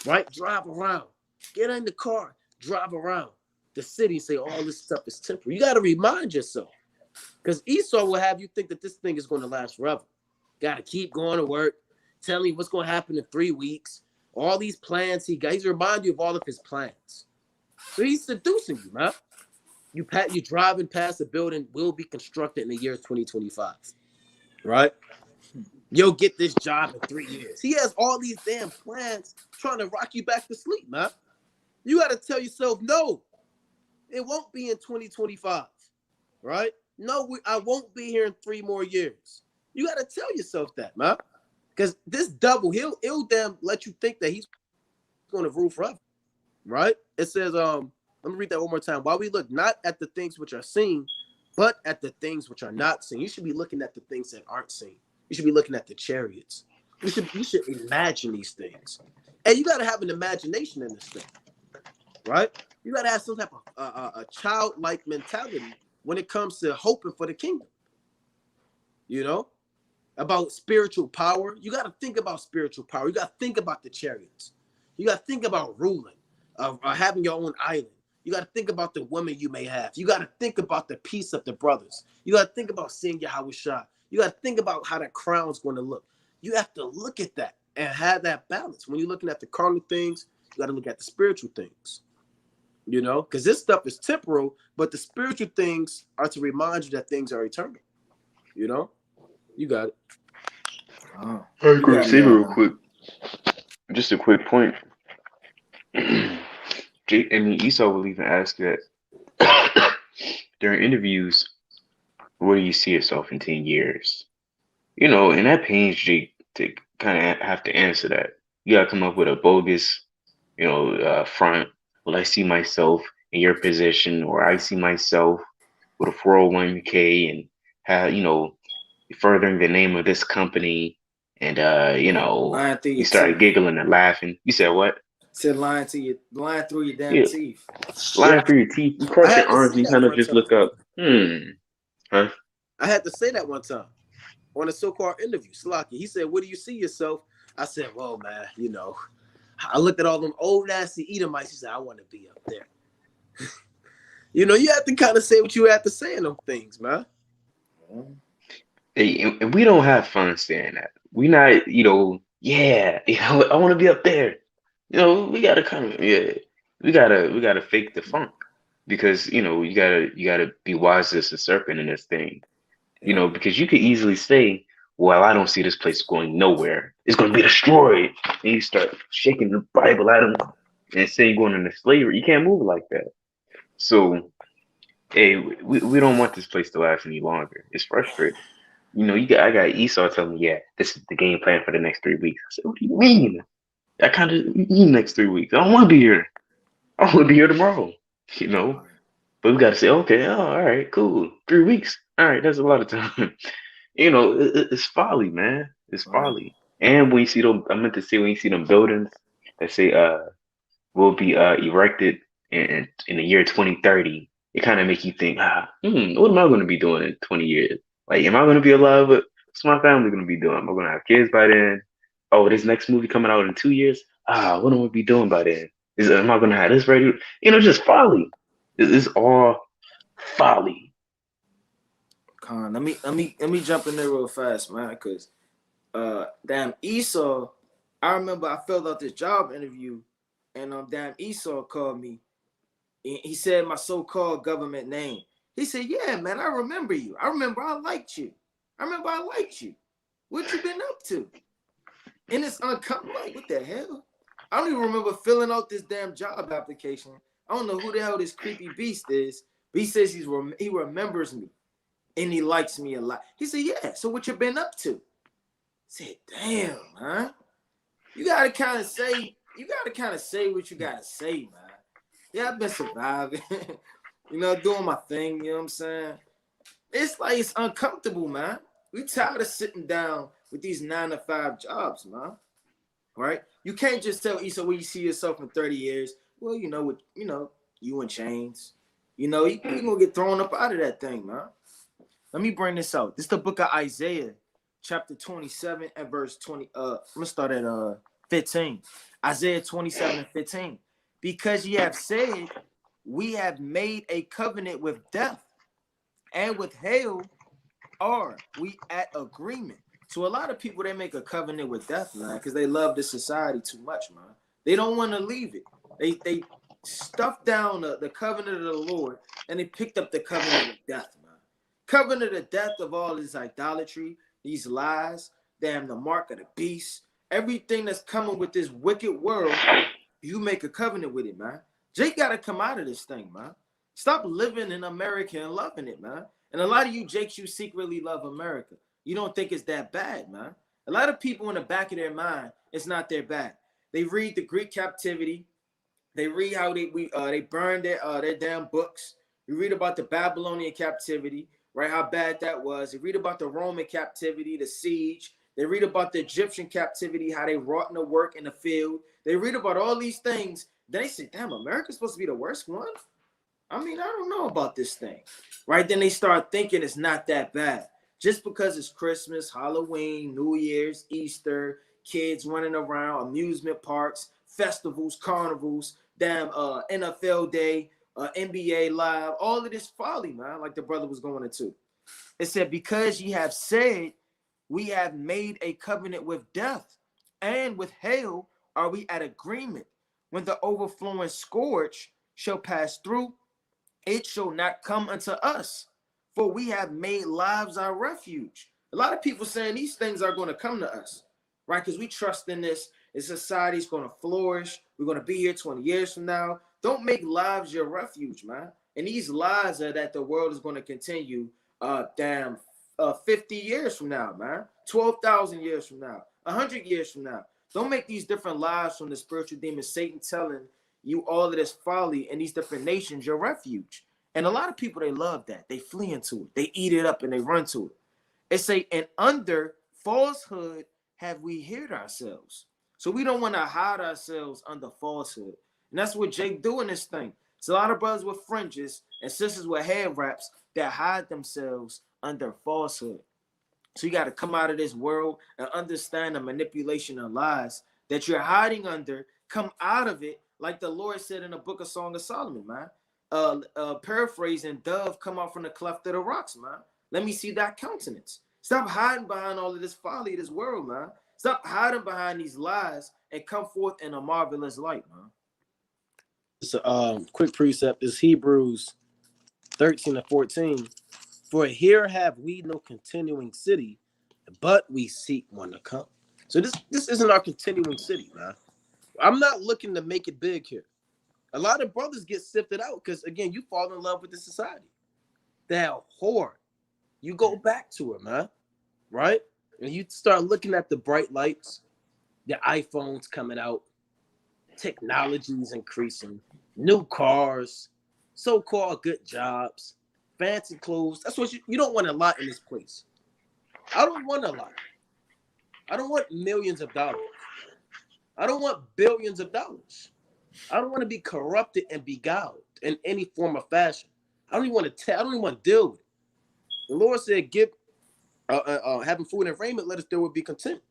Right? Drive around. Get in the car, drive around the city, say all this stuff is temporary. You got to remind yourself, because Esau will have you think that this thing is going to last forever. Got to keep going to work, telling you what's going to happen in 3 weeks. All these plans he got, he's remind you of all of his plans. So he's seducing you, man. You driving past a building will be constructed in the year 2025, right? You'll get this job in 3 years. He has all these damn plans trying to rock you back to sleep, man. You got to tell yourself, no, it won't be in 2025, right? No, I won't be here in 3 more years. You got to tell yourself that, man. Because this double, he'll damn let you think that he's going to rule forever, right? It says, let me read that one more time. While we look not at the things which are seen, but at the things which are not seen. You should be looking at the things that aren't seen. You should be looking at the chariots. You should imagine these things. And you got to have an imagination in this thing, right? You got to have some type of a childlike mentality when it comes to hoping for the kingdom. You know, about spiritual power. You got to think about spiritual power. You got to think about the chariots. You got to think about ruling, having your own island. You got to think about the woman you may have. You got to think about the peace of the brothers. You got to think about seeing Yahweh Shah. You got to think about how that crown's going to look. You have to look at that and have that balance. When you're looking at the carnal things, you got to look at the spiritual things. You know, because this stuff is temporal, but the spiritual things are to remind you that things are eternal. You know, you got it. Oh, Hey, quick, save it real quick. Just a quick point. Esau will even ask that during interviews, where do you see yourself in 10 years? You know, and that pains Jake to kind of have to answer that. You got to come up with a bogus, front. Well, I see myself in your position, or I see myself with a 401k and have, furthering the name of this company. And, you started giggling and laughing. You said what? Said lying through your damn teeth. Lying through your teeth. You cross your arms, you kind of just look up. Huh? I had to say that one time on a so-called interview. Slocky, he said, "Where do you see yourself?" I said, "Well, man, I looked at all them old nasty Edomites." He said, "I want to be up there." You have to kind of say what you have to say in them things, man. Hey, and we don't have fun saying that. We not, I want to be up there. We gotta we gotta fake the funk, because you gotta be wise as a serpent in this thing. Because you could easily say, well, I don't see this place going nowhere. It's going to be destroyed. And you start shaking the Bible at them and saying going into slavery. You can't move like that. So, hey, we don't want this place to last any longer. It's frustrating. I got Esau telling me, yeah, this is the game plan for the next 3 weeks. I said, what do you mean? I kind of mean next 3 weeks. I don't want to be here. I want to be here tomorrow. But we got to say, okay, all right, cool. 3 weeks. All right, that's a lot of time. It's folly, man. It's folly. And when you see them, I meant to say, when you see them buildings that say will be erected in the year 2030, it kind of make you think, what am I going to be doing in 20 years? Like, am I going to be alive? What's my family going to be doing? Am I going to have kids by then? Oh, this next movie coming out in 2 years? What am I going to be doing by then? Am I going to have this ready? Just folly. It's all folly. Con, let me jump in there real fast, man, because damn Esau, I remember I filled out this job interview, and damn Esau called me. He said my so-called government name. He said, "Yeah, man, I remember you. I remember I liked you. What you been up to?" And it's uncomfortable. Like, what the hell? I don't even remember filling out this damn job application. I don't know who the hell this creepy beast is, but he says he remembers me. And he likes me a lot. He said, "Yeah, so what you been up to?" I said, "Damn, man. You gotta kind of say what you gotta say, man. Yeah, I've been surviving, doing my thing, you know what I'm saying? It's like it's uncomfortable, man. We tired of sitting down with these 9-to-5 jobs, man. Right? You can't just tell Esau where you see yourself in 30 years. Well, you in chains. You're gonna get thrown up out of that thing, man. Let me bring this out. This is the book of Isaiah, chapter 27 and verse 20. I'm gonna start at 15. Isaiah 27:15. Because ye have said, we have made a covenant with death, and with hell are we at agreement. So a lot of people, they make a covenant with death, man, because they love this society too much, man. They don't want to leave it. They stuffed down the covenant of the Lord, and they picked up the covenant of death, man. Covenant of death of all this idolatry, these lies, damn the mark of the beast, everything that's coming with this wicked world, you make a covenant with it, man. Jake got to come out of this thing, man. Stop living in America and loving it, man. And a lot of you Jakes, you secretly love America. You don't think it's that bad, man. A lot of people in the back of their mind, it's not their bad. They read the Greek captivity. They read how they burned their damn books. You read about the Babylonian captivity, right? How bad that was. They read about the Roman captivity, the siege. They read about the Egyptian captivity, how they wrought in the work in the field. They read about all these things. Then they say, damn, America's supposed to be the worst one? I mean, I don't know about this thing, right? Then they start thinking it's not that bad. Just because it's Christmas, Halloween, New Year's, Easter, kids running around, amusement parks, festivals, carnivals, damn NFL Day, NBA Live, all of this folly, man, like the brother was going into. It said, because ye have said, we have made a covenant with death, and with hell are we at agreement. When the overflowing scourge shall pass through, it shall not come unto us, for we have made lives our refuge. A lot of people saying these things are going to come to us, right? Because we trust in this. This society is going to flourish. We're going to be here 20 years from now. Don't make lives your refuge, man. And these lies are that the world is going to continue 50 years from now, man. 12,000 years from now. 100 years from now. Don't make these different lies from the spiritual demon Satan telling you all of this folly in these different nations your refuge. And a lot of people, they love that. They flee into it. They eat it up and they run to it. It say, and under falsehood have we hid ourselves. So we don't want to hide ourselves under falsehood. And that's what Jake doing this thing. It's a lot of brothers with fringes and sisters with head wraps that hide themselves under falsehood. So you got to come out of this world and understand the manipulation of lies that you're hiding under. Come out of it, like the Lord said in the book of Song of Solomon, man. Paraphrasing, dove come out from the cleft of the rocks, man. Let me see that countenance. Stop hiding behind all of this folly of this world, man. Stop hiding behind these lies and come forth in a marvelous light, man. It's a quick precept is Hebrews 13 and 14. For here have we no continuing city, but we seek one to come. So this isn't our continuing city, man. I'm not looking to make it big here. A lot of brothers get sifted out because, again, you fall in love with the society. That whore. You go back to it, man. Right? And you start looking at the bright lights, the iPhones coming out, technology is increasing, new cars, so-called good jobs, fancy clothes. That's what you don't want a lot in this place. I don't want a lot. I don't want millions of dollars. I don't want billions of dollars. I don't want to be corrupted and beguiled in any form of fashion. I don't even want to deal with it. The Lord said, give having food and raiment, let us there will be content.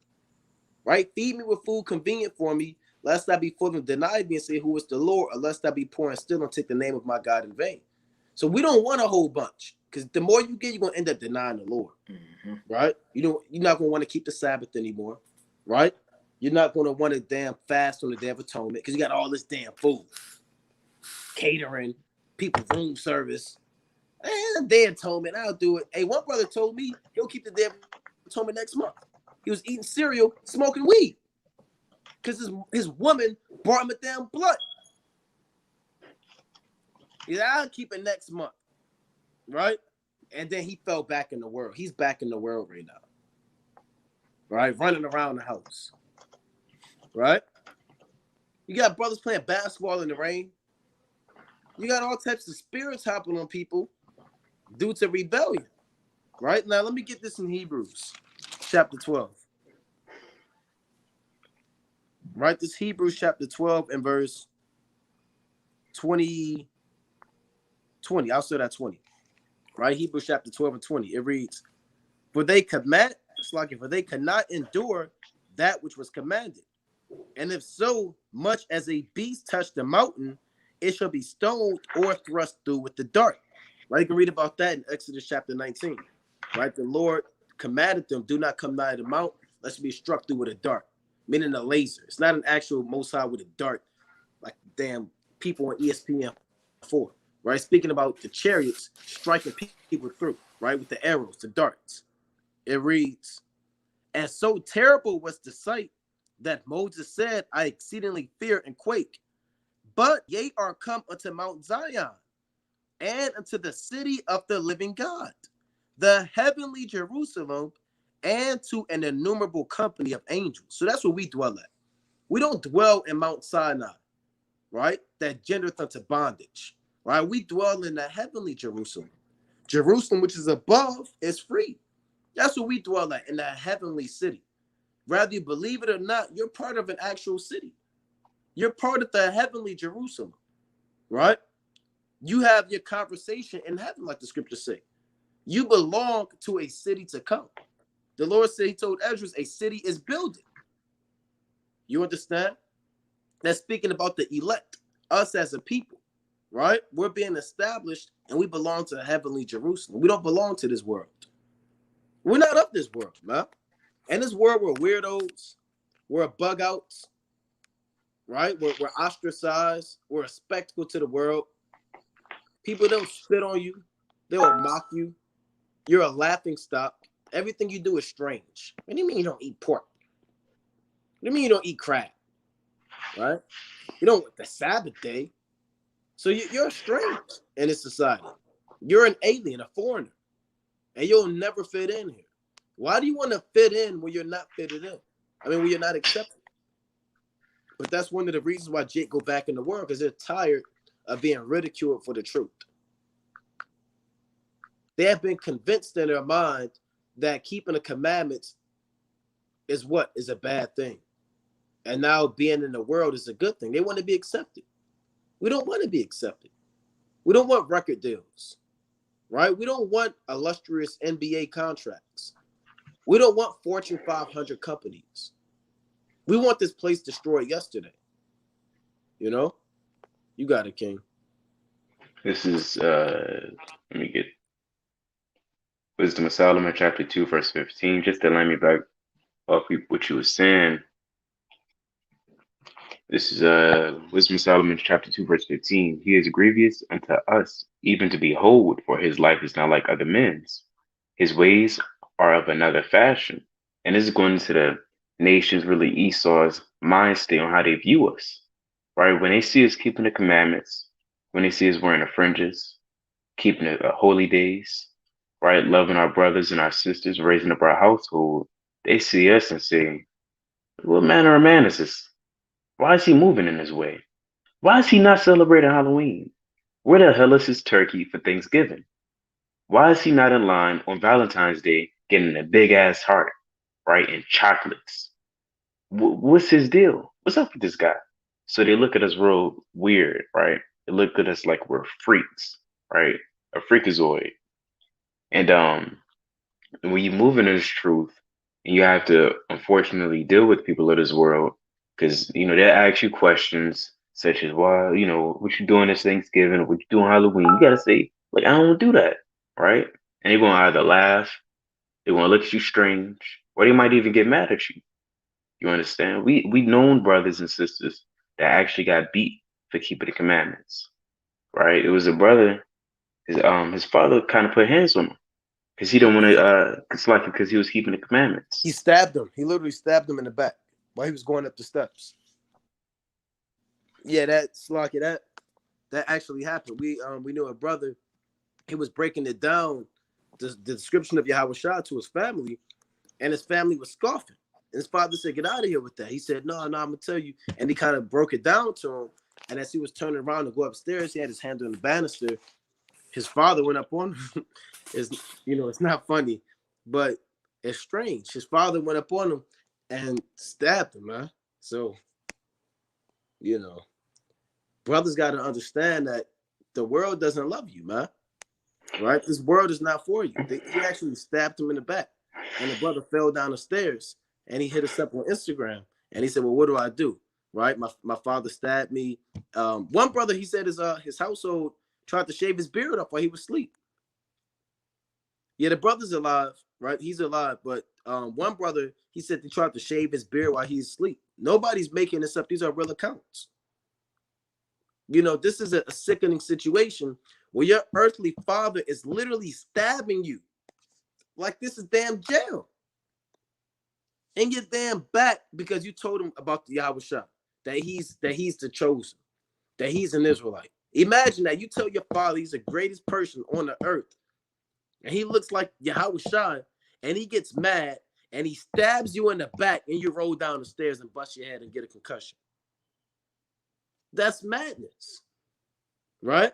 Right? Feed me with food convenient for me, lest I be full and deny me and say, who is the Lord, or lest I be poor and still and take the name of my God in vain. So we don't want a whole bunch, because the more you get, you're going to end up denying the Lord. Mm-hmm. Right? You're not going to want to keep the Sabbath anymore. Right? You're not going to want to damn fast on the Day of Atonement because you got all this damn food. Catering, people room service. And Day of Atonement, I'll do it. Hey, one brother told me he'll keep the Day of Atonement next month. He was eating cereal, smoking weed. Because his woman brought him a damn blunt. He said, I'll keep it next month. Right? And then he fell back in the world. He's back in the world right now. Right? Running around the house. Right? You got brothers playing basketball in the rain. You got all types of spirits hopping on people due to rebellion. Right? Now, let me get this in Hebrews chapter 12. Right? This Hebrews chapter 12 and verse 20. I'll start at 20. Right? Hebrews chapter 12 and 20. It reads, for they cannot endure that which was commanded. And if so much as a beast touch the mountain, it shall be stoned or thrust through with the dart. Right? You can read about that in Exodus chapter 19. Right? The Lord commanded them, do not come nigh the mountain, lest be struck through with a dart, meaning a laser. It's not an actual Most High with a dart, like damn people on ESPN4. Right? Speaking about the chariots striking people through, right? With the arrows, the darts. It reads, And so terrible was the sight that Moses said, I exceedingly fear and quake. But ye are come unto Mount Zion, and unto the city of the living God, the heavenly Jerusalem, and to an innumerable company of angels. So that's where we dwell at. We don't dwell in Mount Sinai, right? That gendereth unto bondage, right? We dwell in the heavenly Jerusalem. Jerusalem, which is above, is free. That's what we dwell at, in the heavenly city. Whether you believe it or not, you're part of an actual city. You're part of the heavenly Jerusalem, right? You have your conversation in heaven, like the scriptures say. You belong to a city to come. The Lord said, he told Ezra, a city is building. You understand? That's speaking about the elect, us as a people, right? We're being established and we belong to heavenly Jerusalem. We don't belong to this world. We're not of this world, man. And this world, we're weirdos. We're bug outs, right? We're ostracized. We're a spectacle to the world. People don't spit on you. They will mock you. You're a laughing stock. Everything you do is strange. What do you mean you don't eat pork? What do you mean you don't eat crab? Right? You don't the Sabbath day. So you're strange in this society. You're an alien, a foreigner, and you'll never fit in here. Why do you want to fit in when you're not fitted in? I mean, when you're not accepted. But that's one of the reasons why Jake go back in the world, because they're tired of being ridiculed for the truth. They have been convinced in their mind that keeping the commandments is what is a bad thing. And now being in the world is a good thing. They want to be accepted. We don't want to be accepted. We don't want record deals, right? We don't want illustrious NBA contracts. We don't want Fortune 500 companies. We want this place destroyed yesterday. You know? You got it, King. This is, let me get Wisdom of Solomon, chapter 2, verse 15. Just to line me back off what you were saying. This is Wisdom of Solomon, chapter 2, verse 15. He is grievous unto us, even to behold, for his life is not like other men's. His ways are of another fashion. And this is going into the nations, really Esau's mind state on how they view us. Right? When they see us keeping the commandments, when they see us wearing the fringes, keeping the holy days, right? Loving our brothers and our sisters, raising up our household, they see us and say, what manner of man is this? Why is he moving in this way? Why is he not celebrating Halloween? Where the hell is his turkey for Thanksgiving? Why is he not in line on Valentine's Day getting a big ass heart, right? And chocolates. What's his deal? What's up with this guy? So they look at us real weird, right? They look at us like we're freaks, right? A freakazoid. And when you move into this truth, and you have to unfortunately deal with people of this world, because they'll ask you questions such as, why, what you doing this Thanksgiving, what you doing Halloween? You gotta say, like, I don't do that, right? And they're gonna either laugh, they're gonna look at you strange, or they might even get mad at you. You understand? We known brothers and sisters that actually got beat for keeping the commandments, right? It was a brother, his father kind of put hands on him because he didn't want to dislike him because he was keeping the commandments. He stabbed him. He literally stabbed him in the back while he was going up the steps. Yeah, that actually happened. We knew a brother. He was breaking it down, the description of Yahweh Shah to his family, and his family was scoffing. And his father said, "Get out of here with that." He said, "No, I'm gonna tell you." And he kind of broke it down to him. And as he was turning around to go upstairs, he had his hand on the banister. His father went up on him. It's not funny, but it's strange. His father went up on him and stabbed him, man. So, brothers got to understand that the world doesn't love you, man. Right? This world is not for you. He actually stabbed him in the back, and the brother fell down the stairs, and he hit us up on Instagram, and he said, "Well, what do I do?" Right? My father stabbed me. One brother, he said his household tried to shave his beard off while he was asleep. Yeah, the brother's alive, right? He's alive, but one brother, he said they tried to shave his beard while he's asleep. Nobody's making this up. These are real accounts. This is a sickening situation where your earthly father is literally stabbing you. Like this is damn jail. in your damn back because you told him about the Yahweh Shah, that he's the chosen, that he's an Israelite. Imagine that you tell your father he's the greatest person on the earth, and he looks like Yahweh Shah, and he gets mad and he stabs you in the back, and you roll down the stairs and bust your head and get a concussion. That's madness, right?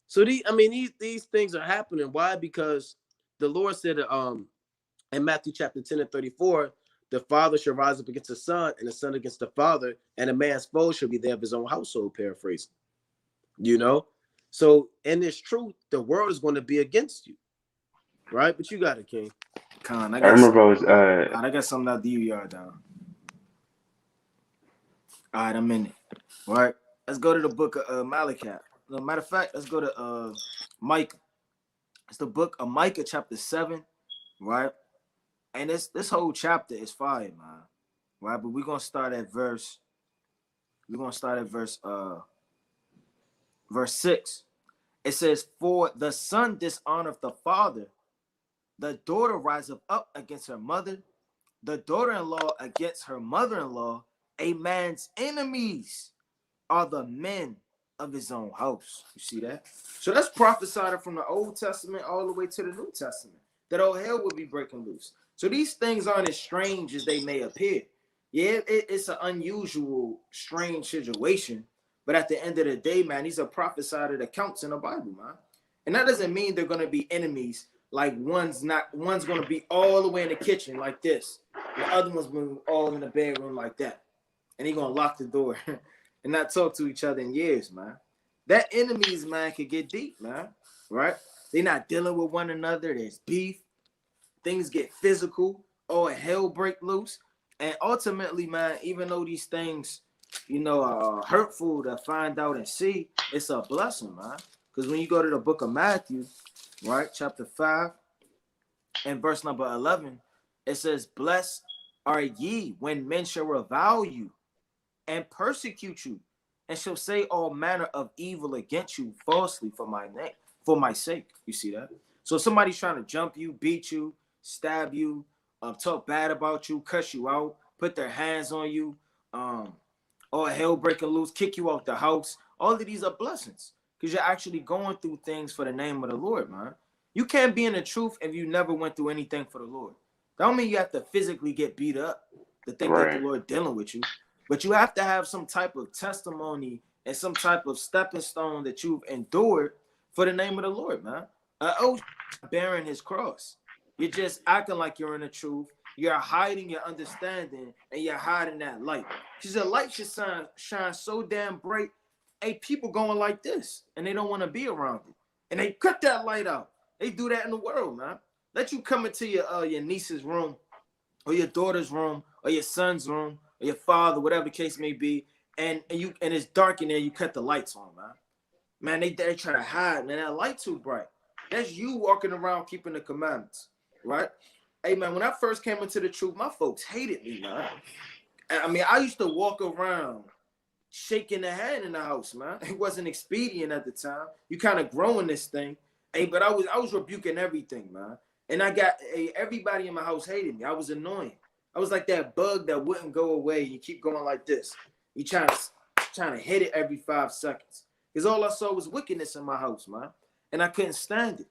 So these things are happening. Why? Because the Lord said in Matthew chapter 10 and 34, the father shall rise up against the son, and the son against the father, and a man's foe shall be there of his own household, paraphrasing. You know? So in this truth, the world is going to be against you. Right? But you got it, King. Con, I I remember I got was I got something out the yard down. All right, I'm in it. All right. Let's go to the book of Malachi. No, matter of fact, let's go to Micah. It's the book of Micah, chapter 7, right? And this whole chapter is fire, man. Right? But we're gonna start at verse 6. It says, "For the son dishonoreth the father, the daughter riseth up against her mother, the daughter-in-law against her mother-in-law. A man's enemies are the men of his own house." You see that? So that's prophesied from the Old Testament all the way to the New Testament, that all hell would be breaking loose. So these things aren't as strange as they may appear. Yeah, it's an unusual, strange situation. But at the end of the day, man, these are prophesied accounts in the Bible, man. And that doesn't mean they're gonna be enemies. Like one's gonna be all the way in the kitchen like this, and the other one's gonna be all in the bedroom like that. And he gonna lock the door and not talk to each other in years, man. That enemies, man, could get deep, man. Right? They're not dealing with one another. There's beef. Things get physical. Oh, hell break loose. And ultimately, man, even though these things, are hurtful to find out and see, it's a blessing, man. Because when you go to the book of Matthew, right, chapter 5 and verse number 11, it says, "Blessed are ye when men shall revile you and persecute you, and shall say all manner of evil against you falsely for my name, for my sake." You see that? So somebody's trying to jump you, beat you, stab you, talk bad about you, cuss you out, put their hands on you, all hell breaking loose, kick you out the house. All of these are blessings because you're actually going through things for the name of the Lord, man. You can't be in the truth if you never went through anything for the Lord. That don't mean you have to physically get beat up to think that the Lord dealing with you. But you have to have some type of testimony and some type of stepping stone that you've endured for the name of the Lord, man. Bearing his cross. You're just acting like you're in the truth. You're hiding your understanding and you're hiding that light. Because the light should shine so damn bright. Hey, people going like this and they don't want to be around it. And they cut that light out. They do that in the world, man. Let you come into your niece's room or your daughter's room or your son's room or your father, whatever the case may be, and it's dark in there, you cut the lights on, man. Man, they try to hide, man. That light too bright. That's you walking around keeping the commandments, right? Hey, man, when I first came into the truth, my folks hated me, man. I mean, I used to walk around shaking the hand in the house, man. It wasn't expedient at the time. You kind of growing this thing. Hey, but I was rebuking everything, man. And I got everybody in my house hated me. I was annoying. I was like that bug that wouldn't go away. You keep going like this. You trying to hit it every 5 seconds. Because all I saw was wickedness in my house, man. And I couldn't stand it.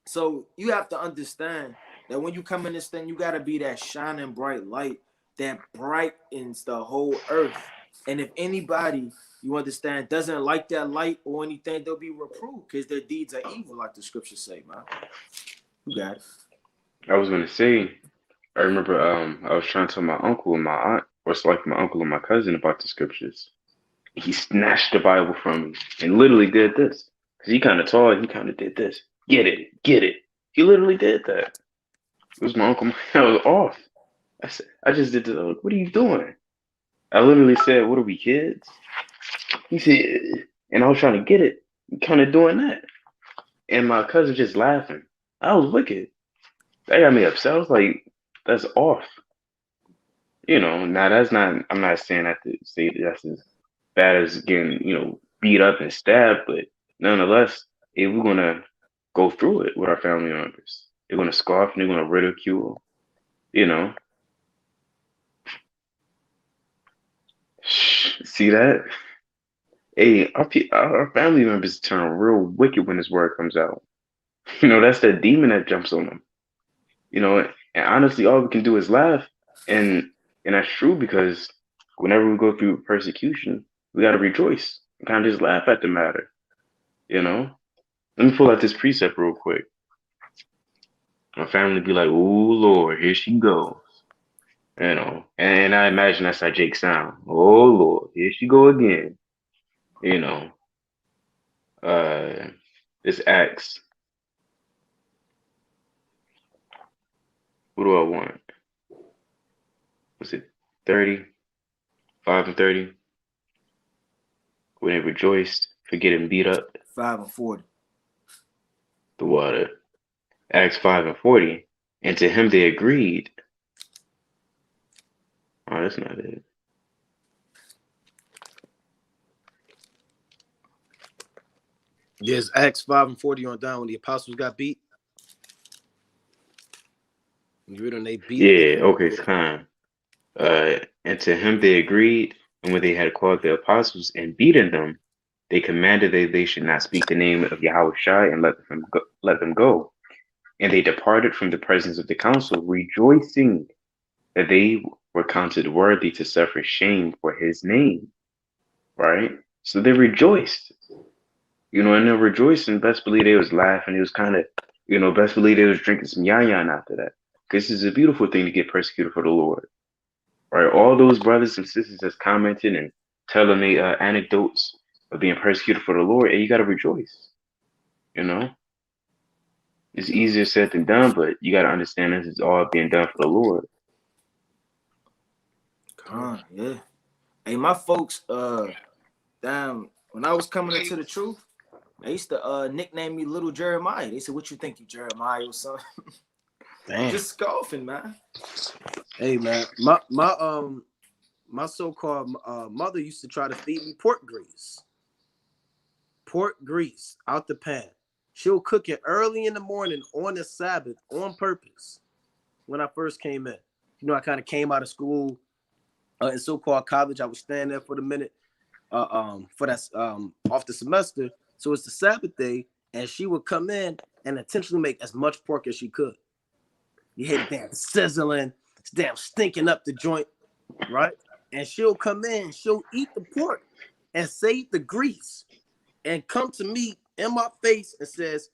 So you have to understand that when you come in this thing, you got to be that shining bright light that brightens the whole earth. And if anybody, you understand, doesn't like that light or anything, they'll be reproved because their deeds are evil, like the scriptures say, man. You got it. I was gonna say, I remember I was trying to tell my uncle and my aunt, or it's like my uncle and my cousin about the scriptures. He snatched the Bible from me and literally did this. Cause he kind of tall, he kind of did this. Get it, get it. He literally did that. It was my uncle. I was off. I said, I just did this. What are you doing? I literally said, "What are we, kids?" He said, and I was trying to get it, kind of doing that. And my cousin just laughing. I was wicked. That got me upset. I was like, that's off. Now that's not, I'm not saying that to say that's as bad as getting, beat up and stabbed, but nonetheless, if we're going to go through it with our family members, they're going to scoff and they're going to ridicule, you know. See that? Hey, our family members turn real wicked when this word comes out. That's that demon that jumps on them. And honestly, all we can do is laugh, and that's true because whenever we go through persecution, we got to rejoice and kind of just laugh at the matter. You know. Let me pull out this precept real quick. My family be like, "Oh Lord, here she goes." And I imagine that's how Jake sound. Oh Lord, here she go again. You know, uh, this Acts. What do I want? Was it 35 and 30? When they rejoiced for getting beat up, 5 and 40. the water. Acts 5 and 40. And to him they agreed. Oh, that's not it. Yes, Acts 5 and 40 on down when the apostles got beat. You read on they beat. Yeah, okay, it's fine. And to him they agreed, and when they had called the apostles and beaten them, they commanded that they should not speak the name of Yahushua and let them go. And they departed from the presence of the council, rejoicing that they were counted worthy to suffer shame for his name. Right? So they rejoiced. And they're rejoicing. Best believe they was laughing. It was kind of, best believe they was drinking some yan after that. Because this is a beautiful thing to get persecuted for the Lord. Right? All those brothers and sisters that's commenting and telling me anecdotes of being persecuted for the Lord, and you got to rejoice. It's easier said than done, but you got to understand this is all being done for the Lord. Yeah. Hey, my folks, damn, when I was coming into the truth, they used to nickname me Little Jeremiah. They said, "What you think, you Jeremiah or something?" Damn. Just scoffing, man. Hey, man, my so-called mother used to try to feed me pork grease. Pork grease out the pan. She'll cook it early in the morning on the Sabbath on purpose. When I first came in, I kind of came out of school in so-called college. I was staying there for the minute, for that off the semester. So it's the Sabbath day, and she would come in and intentionally make as much pork as she could. You hear the damn sizzling, it's damn stinking up the joint, right? And she'll come in, she'll eat the pork and save the grease and come to me in my face and says,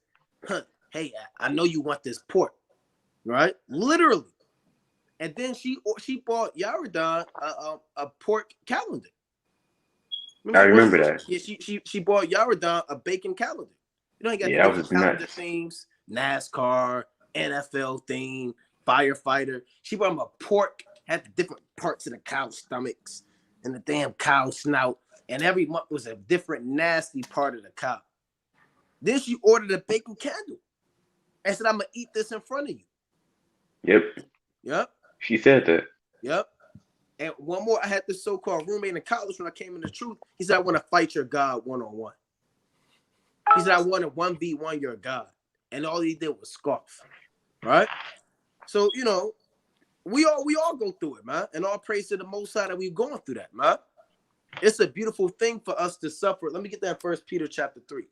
"Hey, I know you want this pork," right? Literally. And then she bought Yaradan a pork calendar. I remember that. Yeah, she bought Yaradan a bacon calendar. He got the Yeah, that different was calendar nuts. themes, NASCAR, NFL theme, firefighter. She brought him a pork, had the different parts of the cow's stomachs and the damn cow snout. And every month was a different nasty part of the cow. Then she ordered a bacon candle and said, "I'm going to eat this in front of you." Yep. She said that. Yep. And one more, I had this so-called roommate in college when I came into truth. He said, "I want to fight your God one-on-one." He said, "I want to 1v1 your God." And all he did was scoff. Right? So, we all go through it, man. And all praise to the Most High that we've gone through that, man. It's a beautiful thing for us to suffer. Let me get that 1 Peter chapter 3.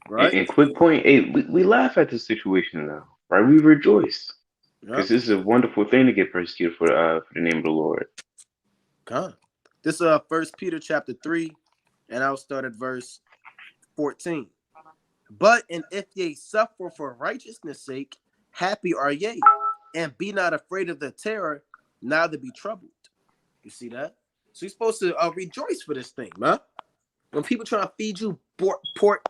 Right? And quick point, hey, we laugh at the situation now, right? We rejoice. Because Yep. this is a wonderful thing to get persecuted for the name of the Lord. God. This is 1 Peter chapter 3, and I'll start at verse 14. "But and if ye suffer for righteousness' sake, happy are ye, and be not afraid of the terror, neither be troubled." You see that? So you're supposed to rejoice for this thing, man. When people try to feed you pork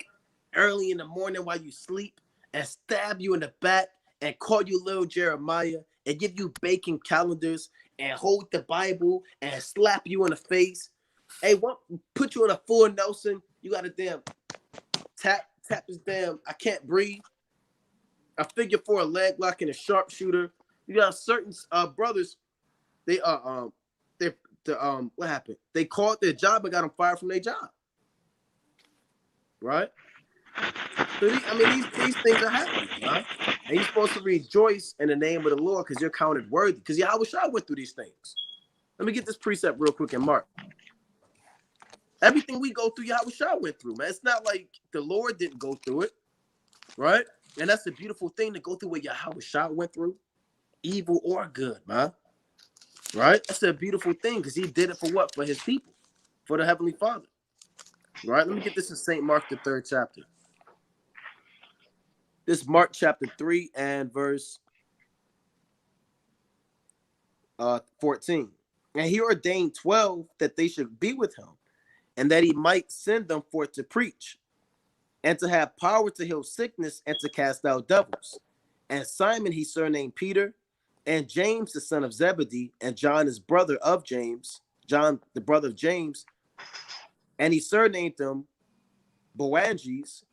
early in the morning while you sleep and stab you in the back and call you Little Jeremiah and give you bacon calendars and hold the Bible and slap you in the face. Hey, put you in a full Nelson. You got a damn tap his damn, I can't breathe. A figure 4 leg lock and a sharpshooter. You got certain brothers. They what happened? They called their job and got them fired from their job. Right? So these things are happening, right? And you're supposed to rejoice in the name of the Lord because you're counted worthy. Because Yahushua went through these things. Let me get this precept real quick in Mark. Everything we go through, Yahushua went through, man. It's not like the Lord didn't go through it, right? And that's the beautiful thing, to go through what Yahushua went through, evil or good, man. Right? That's a beautiful thing, because he did it for what? For his people, for the Heavenly Father. Right? Let me get this in St. Mark, the 3rd chapter. This Mark chapter 3 and verse 14. And he ordained 12 that they should be with him, and that he might send them forth to preach, and to have power to heal sickness, and to cast out devils. And Simon he surnamed Peter, and James the son of Zebedee, and John his brother of James, John the brother of James, and he surnamed them Boanerges,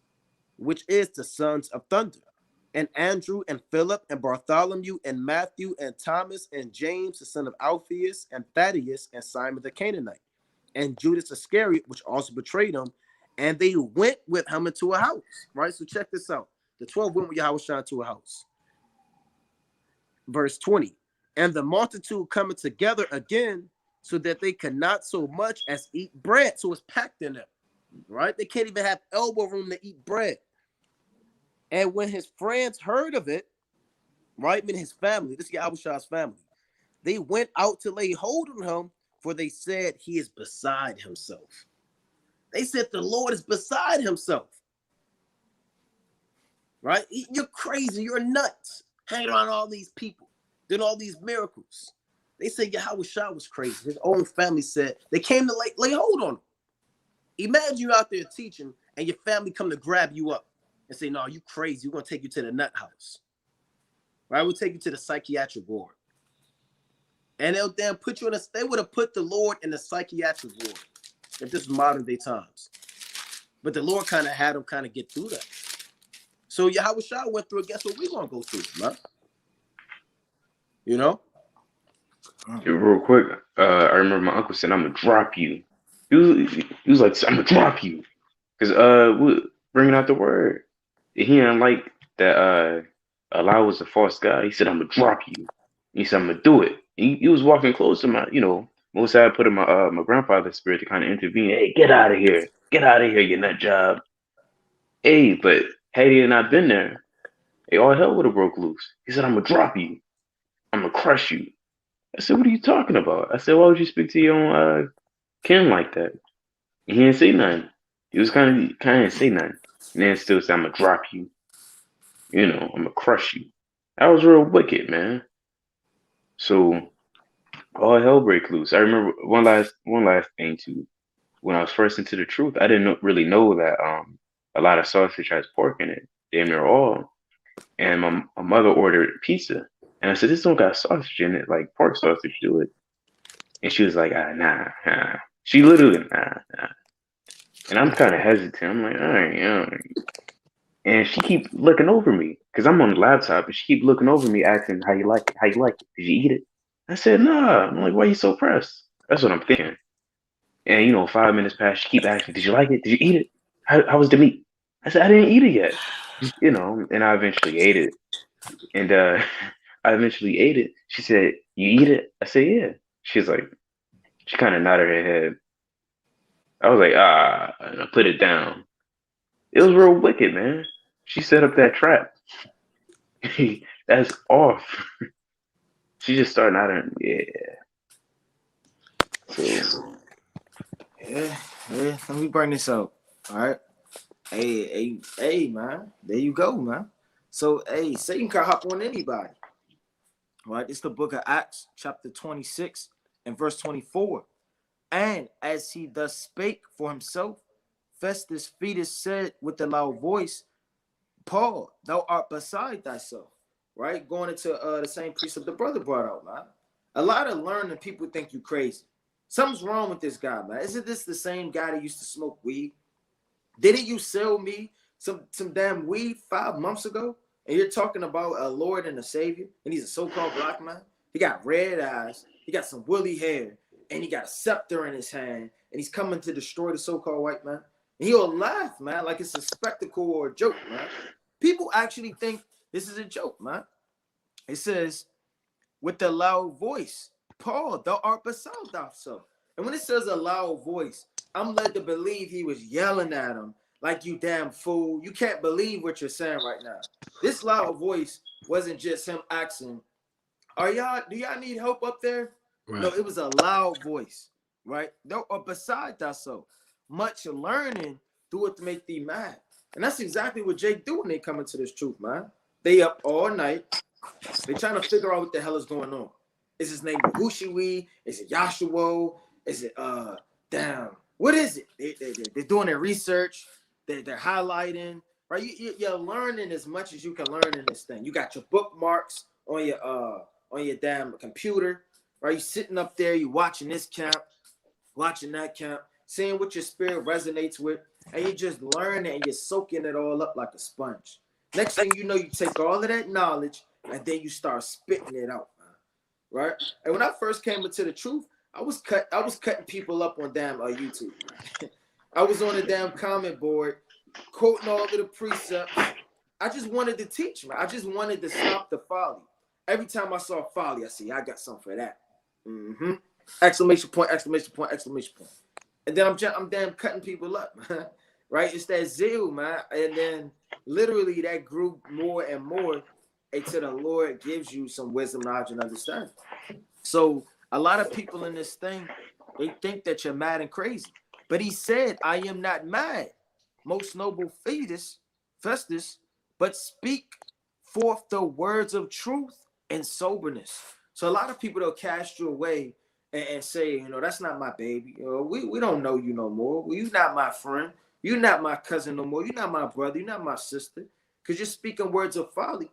which is the sons of thunder, and Andrew and Philip and Bartholomew and Matthew and Thomas and James the son of Alphaeus and Thaddeus and Simon the Canaanite and Judas Iscariot, which also betrayed him. And they went with him into a house, right? So check this out. The 12 went with Yahushua to a house. Verse 20. And the multitude coming together again, so that they could not so much as eat bread. So it's packed in them, right? They can't even have elbow room to eat bread. And when his friends heard of it, right, I mean his family, this is Yahushua's family, they went out to lay hold on him, for they said he is beside himself. They said the Lord is beside himself. Right? You're crazy. You're nuts. Hanging around all these people, doing all these miracles. They said Yahushua was crazy. His own family said they came to lay hold on him. Imagine you out there teaching and your family come to grab you up and say, no, you crazy. We're going to take you to the nut house. Right? We'll take you to the psychiatric ward. And they'll then put you in they would have put the Lord in the psychiatric ward if this was modern day times. But the Lord kind of had him kind of get through that. So Yahushua went through it. Guess what we're going to go through, man? You know? Real quick, I remember my uncle said, I'm going to drop you. He was like, I'm going to drop you. Because we bringing out the word. He didn't like that Allah was a false God. He said, I'm going to drop you. He said, I'm going to do it. He was walking close to my, most I put in my grandfather's spirit to kind of intervene. Hey, get out of here. Get out of here, you nut job. Hey, but had he not been there, hey, all hell would have broke loose. He said, I'm going to drop you. I'm going to crush you. I said, what are you talking about? I said, why would you speak to your own kin like that? He didn't say nothing. He was kind of didn't say nothing. And then still said, I'm going to drop you. I'm going to crush you. That was real wicked, man. So all hell break loose. I remember one last thing too. When I was first into the truth, I didn't really know that a lot of sausage has pork in it. Damn near all. And my mother ordered pizza. And I said, this don't got sausage in it, like pork sausage do it. And she was like, nah. She literally, nah. And I'm kind of hesitant. I'm like, all right. And she keep looking over me because I'm on the laptop, and she keep looking over me, asking how you like it. How you like it? Did you eat it? I said, nah. I'm like, why are you so pressed? That's what I'm thinking. And 5 minutes passed. She keep asking, did you like it? Did you eat it? How was the meat? I said, I didn't eat it yet. And I eventually ate it. And I eventually ate it. She said, you eat it? I said, yeah. She's like, she kind of nodded her head. I was like, and I put it down. It was real wicked, man. She set up that trap. That's off. She just started nodding. Yeah. So. Yeah. Let me bring this up. All right. Hey, man. There you go, man. So, Satan can hop on anybody. Right? It's the book of Acts, chapter 26 and verse 24. And as he thus spake for himself, Festus Fetus said with a loud voice, Paul, thou art beside thyself. Right? Going into the same precept the brother brought out, man. A lot of learning people think you crazy. Something's wrong with this guy, man. Isn't this the same guy that used to smoke weed? Didn't you sell me some damn weed 5 months ago? And you're talking about a Lord and a Savior, and he's a so-called black man? He got red eyes, he got some woolly hair, and he got a scepter in his hand, and he's coming to destroy the so-called white man. And he'll laugh, man, like it's a spectacle or a joke, man. People actually think this is a joke, man. It says, with a loud voice, Paul, thou art beside thyself. And when it says a loud voice, I'm led to believe he was yelling at him like, you damn fool. You can't believe what you're saying right now. This loud voice wasn't just him asking, do y'all need help up there? Right. No, it was a loud voice, right? No, or beside that, so much learning do it to make thee mad. And that's exactly what Jake do when they come into this truth, man. They up all night. They trying to figure out what the hell is going on. Is his name Yahushui? Is it Yahshua? Is it damn? What is it? They're doing their research. They're highlighting. Right? You're learning as much as you can learn in this thing. You got your bookmarks on your damn computer. Right? You sitting up there. You watching this camp, watching that camp, seeing what your spirit resonates with, and you just learn it and you're soaking it all up like a sponge. Next thing you know, you take all of that knowledge and then you start spitting it out, man. Right? And when I first came into the truth, I was cutting people up on damn YouTube. I was on the damn comment board, quoting all of the precepts. I just wanted to teach, man. I just wanted to stop the folly. Every time I saw folly, I see I got something for that. Mm-hmm. Exclamation point, exclamation point, exclamation point. And then I'm damn cutting people up, man. Right? It's that zeal, man. And then literally that grew more and more until the Lord gives you some wisdom, knowledge, and understanding. So a lot of people in this thing, they think that you're mad and crazy. But he said, I am not mad, most noble Festus, but speak forth the words of truth and soberness. So a lot of people, they'll cast you away and say, that's not my baby. We don't know you no more. You're not my friend. You're not my cousin no more. You're not my brother. You're not my sister. Because you're speaking words of folly.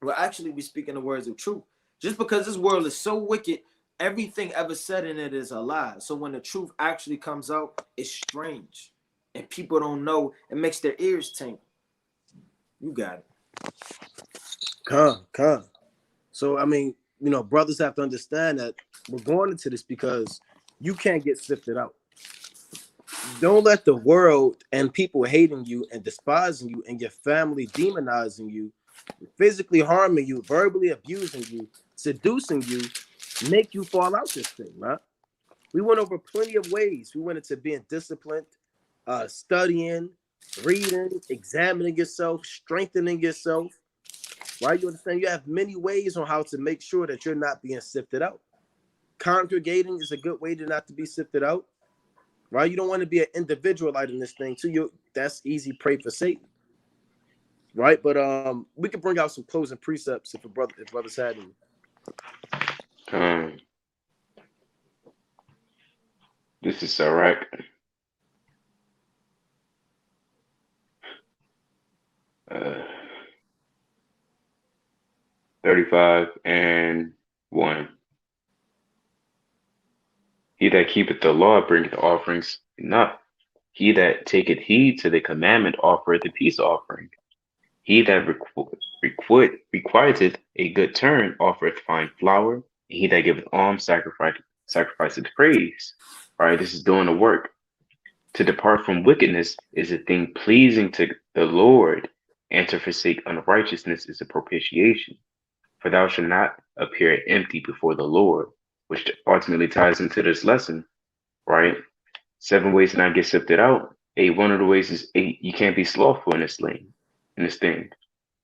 Well, actually, we're speaking the words of truth. Just because this world is so wicked, everything ever said in it is a lie. So when the truth actually comes out, it's strange. And people don't know. It makes their ears tingle. You got it. Come. So, I mean, brothers have to understand that we're going into this because you can't get sifted out. Don't let the world and people hating you and despising you and your family demonizing you, physically harming you, verbally abusing you, seducing you, make you fall out this thing, right? We went over plenty of ways. We went into being disciplined, studying, reading, examining yourself, strengthening yourself, right? You understand? You have many ways on how to make sure that you're not being sifted out. Congregating is a good way to not to be sifted out, right? You don't want to be an individualite in this thing too. That's easy prey for Satan, right? But we can bring out some closing precepts if brothers had any. This is Sirach. Uh, 35:1. He that keepeth the law bringeth offerings enough. He that taketh heed to the commandment offereth a peace offering. He that requiteth a good turn offereth fine flour. And he that giveth alms sacrificeth praise. All right, this is doing the work. To depart from wickedness is a thing pleasing to the Lord, and to forsake unrighteousness is a propitiation. For thou shalt not appear empty before the Lord, which ultimately ties into this lesson, right? 7 ways to not get sifted out. One of the ways is you can't be slothful in this thing.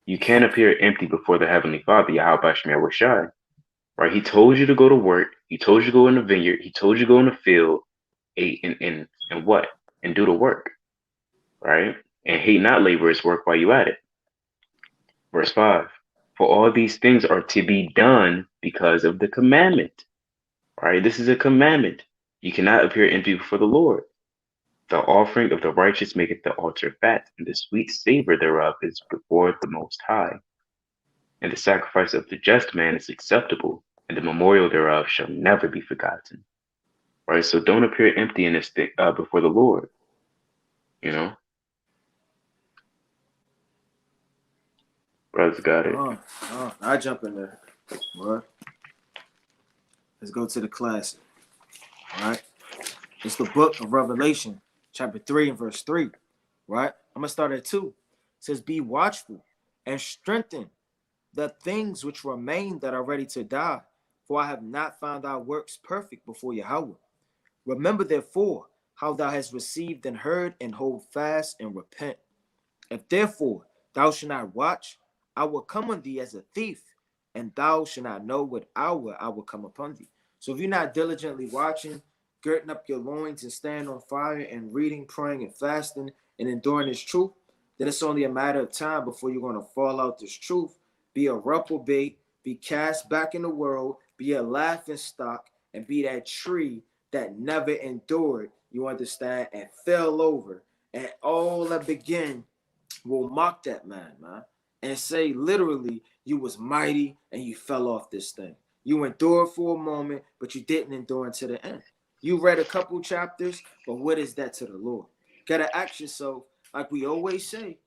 You can't appear empty before the Heavenly Father, Yahweh Shemel Rashai. Right? He told you to go to work. He told you to go in the vineyard. He told you to go in the field, and what? And do the work. Right? And hate not laborers work while you at it. Verse 5. For all these things are to be done because of the commandment. Right? This is a commandment. You cannot appear empty before the Lord. The offering of the righteous maketh the altar fat, and the sweet savor thereof is before the Most High. And the sacrifice of the just man is acceptable, and the memorial thereof shall never be forgotten. Right? So don't appear empty in this thing before the Lord. Brothers got it. I jump in there. What? Let's go to the classic. All right. It's the book of Revelation, chapter 3 and verse 3. Right? I'm going to start at 2. It says, be watchful and strengthen the things which remain that are ready to die, for I have not found our works perfect before Yahweh. Remember, therefore, how thou hast received and heard, and hold fast and repent. If therefore thou shalt not watch, I will come on thee as a thief, and thou shalt not know what hour I will come upon thee. So if you're not diligently watching, girding up your loins and staying on fire and reading, praying, and fasting and enduring this truth, then it's only a matter of time before you're going to fall out this truth, be a reprobate, be cast back in the world, be a laughing stock, and be that tree that never endured, you understand, and fell over. And all that begin will mock that man, and say literally you was mighty and you fell off this thing. You endured for a moment, but you didn't endure until the end. You read a couple chapters, but what is that to the Lord? Gotta ask yourself, like we always say,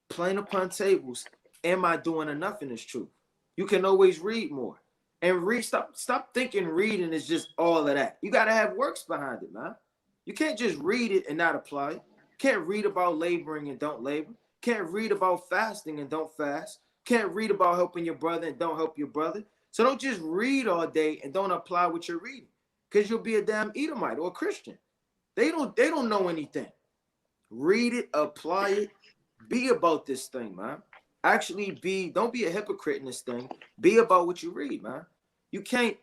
plain upon tables, am I doing enough in this truth? You can always read more. And read, stop thinking reading is just all of that. You gotta have works behind it, man. You can't just read it and not apply it. Can't read about laboring and don't labor. Can't read about fasting and don't fast. Can't read about helping your brother and don't help your brother. So don't just read all day and don't apply what you're reading, because you'll be a damn Edomite or a Christian. They don't know anything. Read it, apply it, be about this thing, man. Actually don't be a hypocrite in this thing. Be about what you read, man. You can't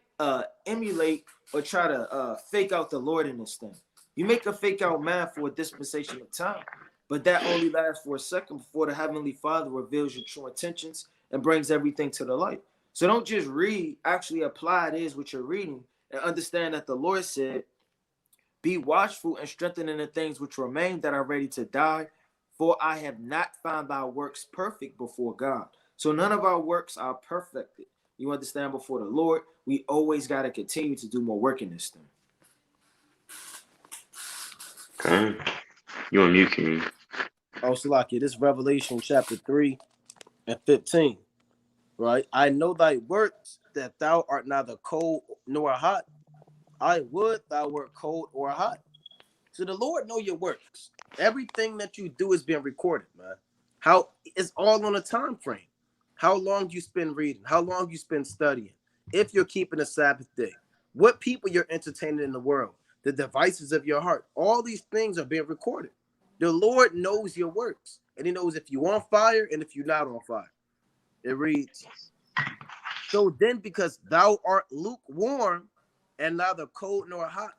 emulate or try to fake out the Lord in this thing. You make a fake out man for a dispensation of time, but that only lasts for a second before the Heavenly Father reveals your true intentions and brings everything to the light. So don't just read, actually apply it is what you're reading, and understand that the Lord said, be watchful and strengthen in the things which remain that are ready to die, for I have not found thy works perfect before God. So none of our works are perfected. You understand, before the Lord, we always got to continue to do more work in this thing. Okay. You on mute, King. Oh, Salaki, this Revelation chapter 3 and 15, right? I know thy works, that thou art neither cold nor hot. I would thou wert cold or hot. So the Lord know your works. Everything that you do is being recorded, man. How it's all on a time frame. How long you spend reading, how long you spend studying, if you're keeping a Sabbath day, what people you're entertaining in the world, the devices of your heart, all these things are being recorded. The Lord knows your works, and he knows if you're on fire and if you're not on fire. It reads, so then because thou art lukewarm and neither cold nor hot,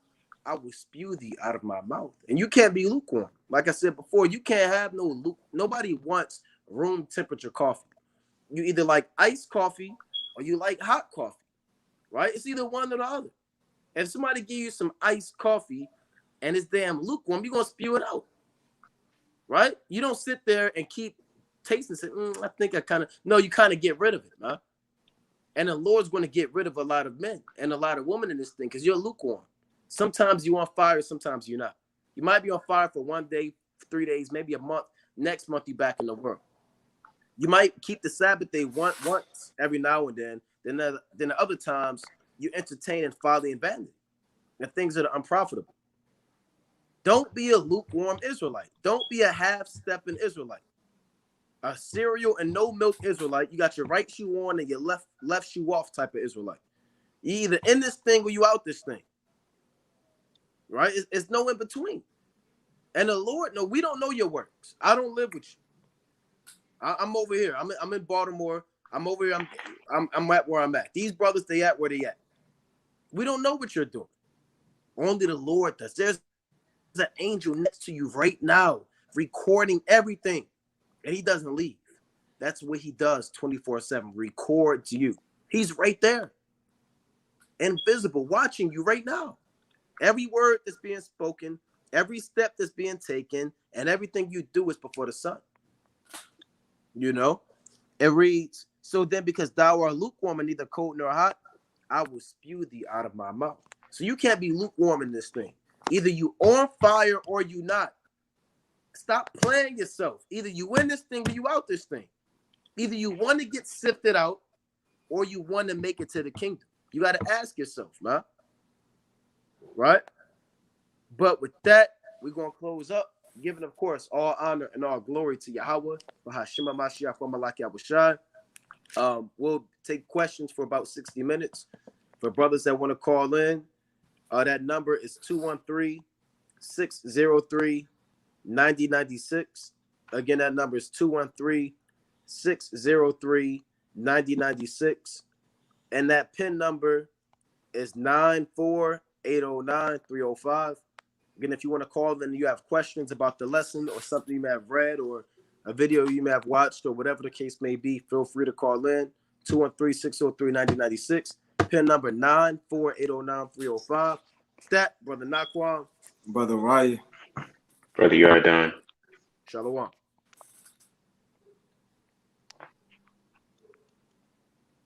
I will spew thee out of my mouth. And you can't be lukewarm. Like I said before, you can't have nobody wants room temperature coffee. You either like iced coffee or you like hot coffee, right? It's either one or the other. If somebody give you some iced coffee and it's damn lukewarm, you're going to spew it out, right? You don't sit there and keep tasting and say, I think I kind of, no, you kind of get rid of it, huh? And the Lord's going to get rid of a lot of men and a lot of women in this thing because you're lukewarm. Sometimes you're on fire, sometimes you're not. You might be on fire for 1 day, 3 days, maybe a month. Next month, you're back in the world. You might keep the Sabbath day once every now and then. Then the other times, you entertain and folly and vanity and things that are unprofitable. Don't be a lukewarm Israelite. Don't be a half-stepping Israelite. A cereal and no milk Israelite. You got your right shoe on and your left shoe off type of Israelite. You either in this thing or you out this thing. Right? It's no in between. And the Lord, no, we don't know your works. I don't live with you. I'm over here. I'm in Baltimore. I'm over here. I'm at where I'm at. These brothers, they at where they at. We don't know what you're doing. Only the Lord does. There's an angel next to you right now, recording everything, and he doesn't leave. That's what he does 24/7. Records you. He's right there, invisible, watching you right now. Every word that's being spoken, every step that's being taken, and everything you do is before the sun. You know, it reads, so then because thou art lukewarm and neither cold nor hot, I will spew thee out of my mouth. So you can't be lukewarm in this thing. Either you on fire or you not. Stop playing yourself. Either you win this thing or you out this thing. Either you want to get sifted out or you want to make it to the kingdom. You got to ask yourself, man. Right? But with that, we're going to close up, giving, of course, all honor and all glory to Yahweh. We'll take questions for about 60 minutes. For brothers that want to call in, that number is 213-603-9096. Again, that number is 213-603-9096. And that PIN number is 94809-305. Again, if you want to call in and you have questions about the lesson or something you may have read or a video you may have watched or whatever the case may be, feel free to call in. 213-603-9096. PIN number 94809-305. That, Brother Naquan. Brother Raya. Brother Yardan. Shalom.